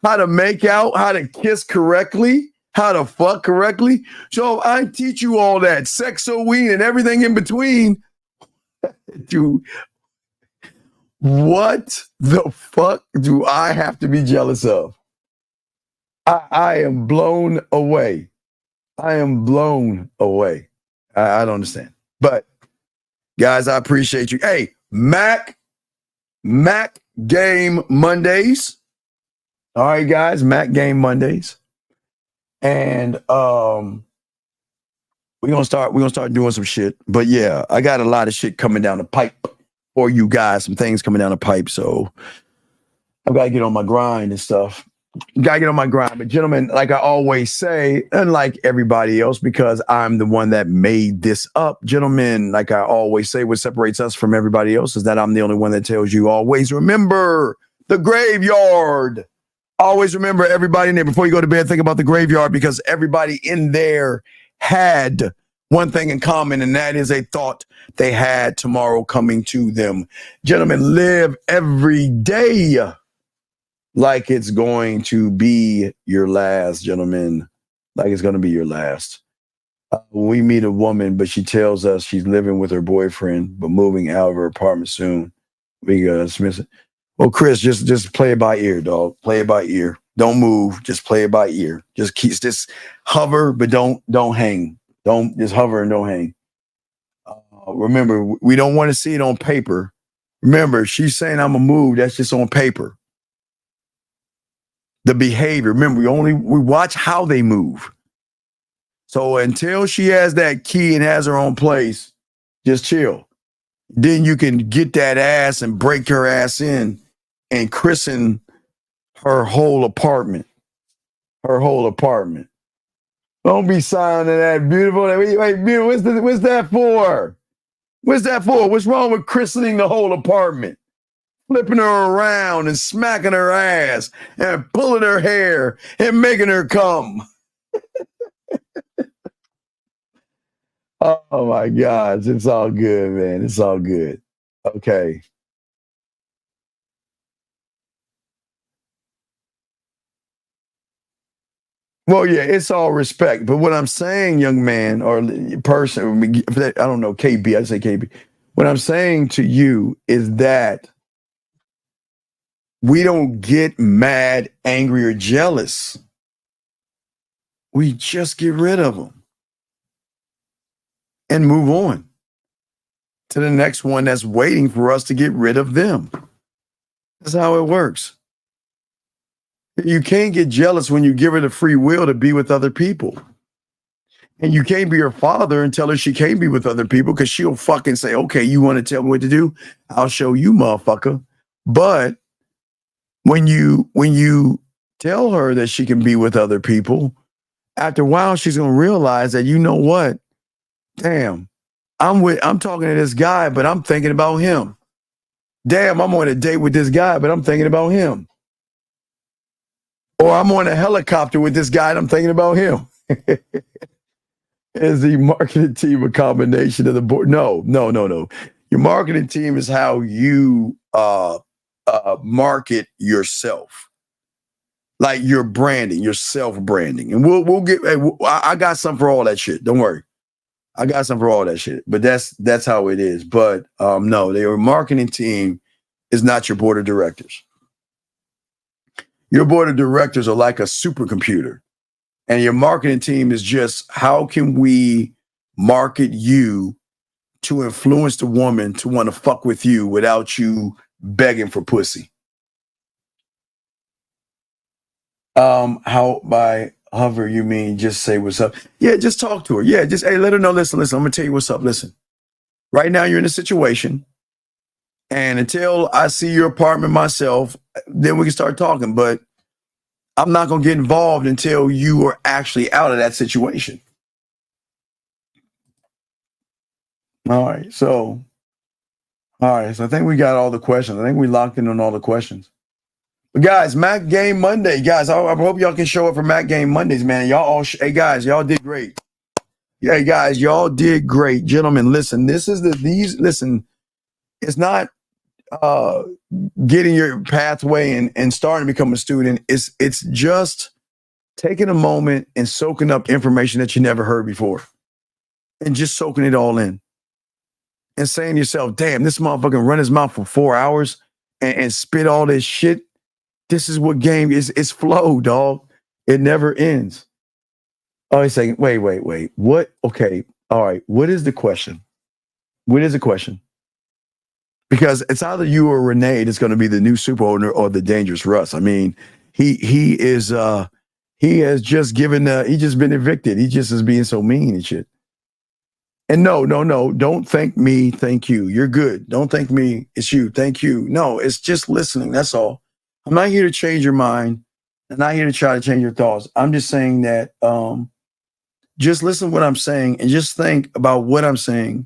How to make out, how to kiss correctly, how to fuck correctly. So I teach you all that, sexo-ween and everything in between. Dude, what the fuck do I have to be jealous of? I am blown away. I am blown away. I don't understand. But guys, I appreciate you. Hey, Mac Game Mondays. All right, guys, Mac Game Mondays. And we're gonna start doing some shit. But yeah, I got a lot of shit coming down the pipe for you guys, some things coming down the pipe. So I've got to get on my grind and stuff. Gotta get on my grind. But gentlemen, like I always say, unlike everybody else, because I'm the one that made this up, gentlemen, like I always say, what separates us from everybody else is that I'm the only one that tells you always remember the graveyard. Always remember, everybody in there, before you go to bed, think about the graveyard, because everybody in there had one thing in common, and that is a thought they had tomorrow coming to them. Gentlemen, live every day like it's going to be your last, gentlemen. Like it's going to be your last. We meet a woman, but she tells us she's living with her boyfriend, but moving out of her apartment soon. We dismiss it. Well, Chris, just play it by ear, dog. Play it by ear. Don't move. Just play it by ear. Just hover, but don't hang. Don't just hover and don't hang. Remember, we don't want to see it on paper. Remember, she's saying I'm gonna move. That's just on paper. The behavior. Remember, we watch how they move. So until she has that key and has her own place, just chill. Then you can get that ass and break her ass in and christen her whole apartment. Her whole apartment. Don't be signing that beautiful. Wait, beautiful. What's that for? What's that for? What's wrong with christening the whole apartment? Flipping her around and smacking her ass and pulling her hair and making her come. Oh my gosh, it's all good, man. It's all good. Okay. Well, yeah, it's all respect. But what I'm saying, young man or person, I don't know, KB, I say KB. What I'm saying to you is that we don't get mad, angry, or jealous. We just get rid of them and move on to the next one that's waiting for us to get rid of them. That's how it works. You can't get jealous when you give her the free will to be with other people. And you can't be her father and tell her she can't be with other people, because she'll fucking say, okay, you want to tell me what to do? I'll show you, motherfucker. But when you tell her that she can be with other people, after a while, she's going to realize that, you know what? Damn, I'm talking to this guy, but I'm thinking about him. Damn, I'm on a date with this guy, but I'm thinking about him. Or I'm on a helicopter with this guy and I'm thinking about him. Is the marketing team a combination of the board? No. Your marketing team is how you market yourself, like your branding, your self-branding. And we'll get. I got some for all that shit. Don't worry, I got some for all that shit. But that's how it is. But no, your marketing team is not your board of directors. Your board of directors are like a supercomputer. And your marketing team is just, how can we market you to influence the woman to want to fuck with you without you begging for pussy? How by hover you mean just say what's up? Yeah, just talk to her. Yeah, just, hey, let her know, listen, I'm gonna tell you what's up. Listen, right now you're in a situation, and until I see your apartment myself, then we can start talking. But I'm not going to get involved until you are actually out of that situation. All right. So I think we got all the questions. I think we locked in on all the questions. But guys, Mac Game Monday. Guys, I hope y'all can show up for Mac Game Mondays, man. Y'all all, hey guys, y'all did great. Yeah, guys, y'all did great. Gentlemen, listen, listen, it's not getting your pathway and starting to become a student. It's just taking a moment and soaking up information that you never heard before and just soaking it all in and saying to yourself, damn, this motherfucker run his mouth for 4 hours and spit all this shit. This is what game is. It's flow, dog. It never ends. Oh, he's saying, wait. What? Okay. All right. What is the question? What is the question? Because it's either you or Renee that's going to be the new super owner or the dangerous Russ. I mean, he has just given, he just been evicted. He just is being so mean and shit. And no, don't thank me, thank you. You're good. Don't thank me, it's you, thank you. No, it's just listening, that's all. I'm not here to change your mind. I'm not here to try to change your thoughts. I'm just saying that just listen to what I'm saying and just think about what I'm saying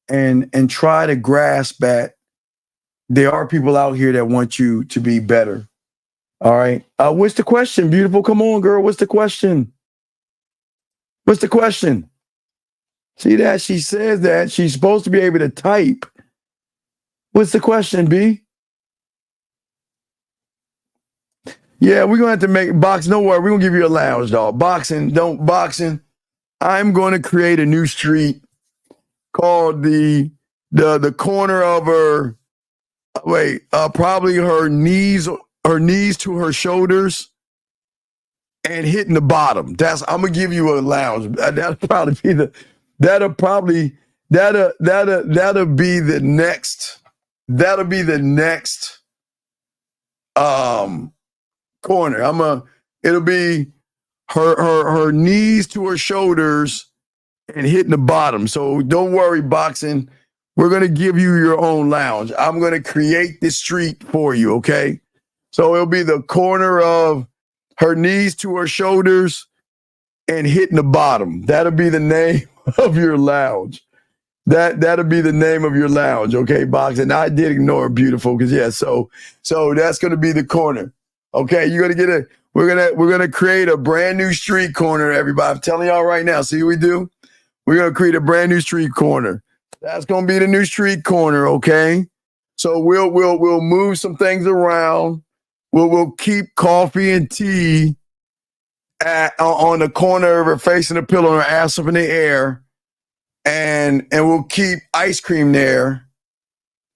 and try to grasp that there are people out here that want you to be better. All right. What's the question, beautiful? Come on, girl. What's the question? What's the question? See that? She says that she's supposed to be able to type. What's the question, B? Yeah, we're going to have to make boxing. Don't worry. We're going to give you a lounge, dog. Boxing. I'm going to create a new street called the corner of her, probably her knees to her shoulders and hitting the bottom. I'm gonna give you a lounge. That'll be the next corner. It'll be her knees to her shoulders and hitting the bottom. So don't worry, boxing. We're going to give you your own lounge. I'm going to create this street for you, okay? So it'll be the corner of her knees to her shoulders and hitting the bottom. That'll be the name of your lounge. That'll be the name of your lounge, okay, boxing? I did ignore beautiful because, yeah, so that's going to be the corner. Okay, you're going to we're going to create a brand new street corner, everybody. I'm telling y'all right now. See what we do? We're going to create a brand new street corner. That's going to be the new street corner, okay? So we'll move some things around. We'll keep coffee and tea on the corner of her facing the pillow and her ass up in the air. And we'll keep ice cream there.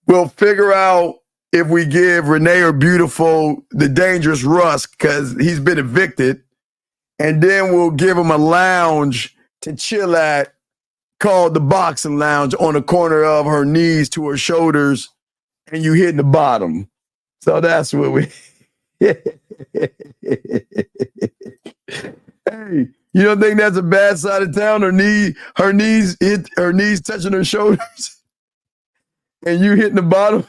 We'll figure out if we give Renee or Beautiful the dangerous Russ because he's been evicted. And then we'll give him a lounge to chill at called the boxing lounge on the corner of her knees to her shoulders and you hitting the bottom. So that's what we... Hey, you don't think that's a bad side of town? Her knees touching her shoulders and you hitting the bottom?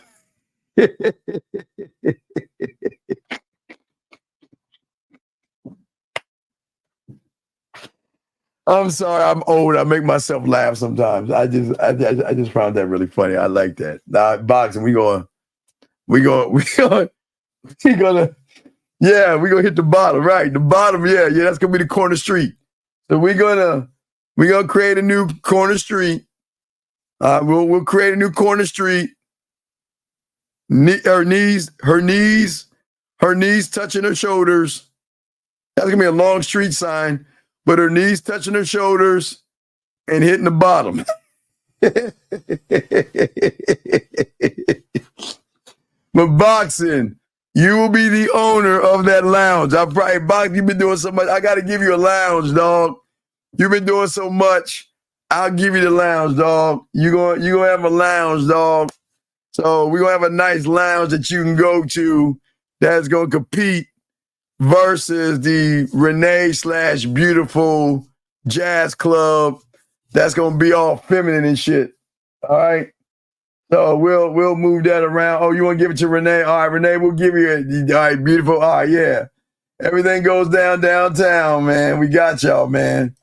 I'm sorry, I'm old. I make myself laugh sometimes. I just found that really funny. I like that. Boxing, we gonna Yeah, we're gonna hit the bottom, right? The bottom, yeah, that's gonna be the corner street. So we're gonna create a new corner street. We'll create a new corner street. Her knees touching her shoulders. That's gonna be a long street sign, but her knees touching her shoulders and hitting the bottom. But boxing, you will be the owner of that lounge. You've been doing so much. I got to give you a lounge, dog. You've been doing so much. I'll give you the lounge, dog. You're gonna have a lounge, dog. So we're going to have a nice lounge that you can go to that's going to compete versus the Renee/beautiful jazz club that's going to be all feminine and shit. All right? So we'll move that around. Oh, you want to give it to Renee? All right, Renee, we'll give you it. All right, beautiful. All right, yeah. Everything goes downtown, man. We got y'all, man.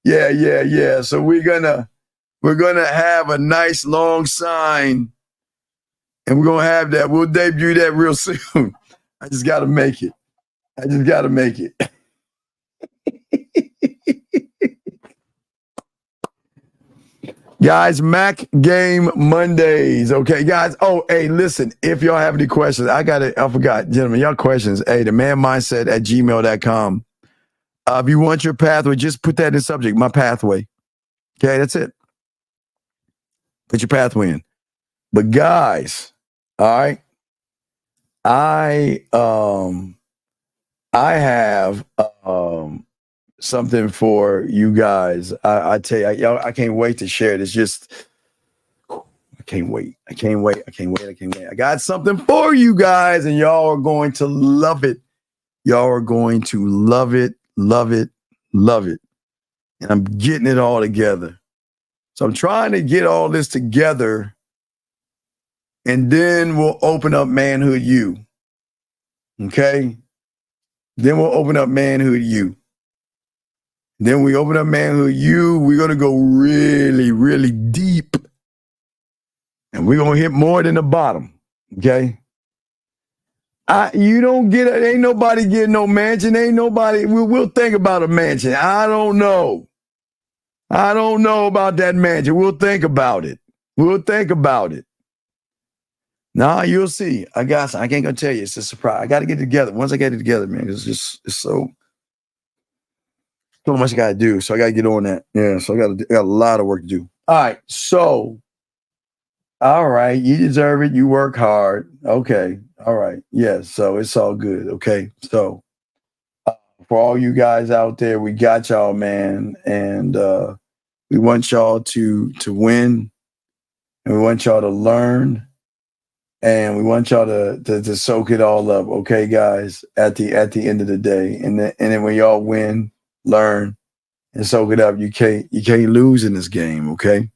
Yeah. So we're gonna have a nice long sign. And we're going to have that. We'll debut that real soon. I just got to make it. Guys, Mac Game Mondays. Okay, guys. Oh, hey, listen. If y'all have any questions, I forgot. Gentlemen, y'all questions. Hey, themanmindset@gmail.com. If you want your pathway, just put that in the subject. My pathway. Okay, that's it. Put your pathway in. But guys... All right. I have something for you guys. I tell you, y'all, I can't wait to share it. It's just I can't wait. I got something for you guys, and y'all are going to love it. Y'all are going to love it. And I'm getting it all together. So I'm trying to get all this together. And then we'll open up Manhood U. Okay? Then we'll open up Manhood U. Then we open up Manhood U. We're going to go really, really deep. And we're going to hit more than the bottom. Okay? You don't get it. Ain't nobody getting no mansion. Ain't nobody. We'll think about a mansion. I don't know about that mansion. We'll think about it. Nah, you'll see. I can't gonna tell you. It's a surprise. I got to get it together. Once I get it together, man, it's so much I got to do. So I got to get on that. Yeah. So I got a lot of work to do. All right. So, all right. You deserve it. You work hard. Okay. All right. Yeah. So it's all good. Okay. So for all you guys out there, we got y'all, man, and we want y'all to win, and we want y'all to learn. And we want y'all to soak it all up, okay, guys, at the end of the day. And then when y'all win, learn, and soak it up, you can't lose in this game, okay?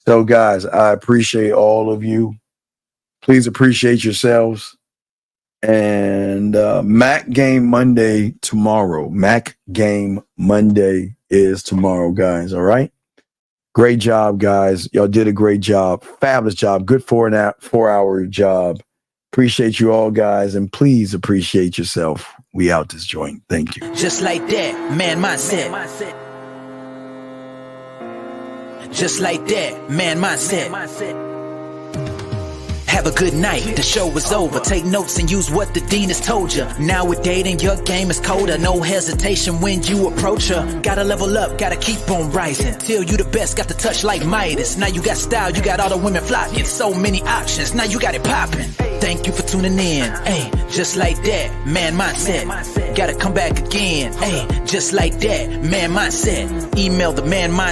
So, guys, I appreciate all of you. Please appreciate yourselves. And Mac Game Monday tomorrow. Mac Game Monday is tomorrow, guys, all right? Great job, guys. Y'all did a great job. Fabulous job. Good 4-hour job. Appreciate you all, guys. And please appreciate yourself. We out this joint. Thank you. Just like that, man mindset. Just like that, man mindset. Have a good night, the show is over. Take notes and use what the dean has told you. Now with dating, your game is colder. No hesitation when you approach her. Gotta level up, gotta keep on rising. Till you the best, got the touch like Midas. Now you got style, you got all the women flocking. So many options, now you got it popping. Thank you for tuning in. Hey, just like that, man mindset. Gotta come back again. Hey, just like that, man mindset. Email the man mindset.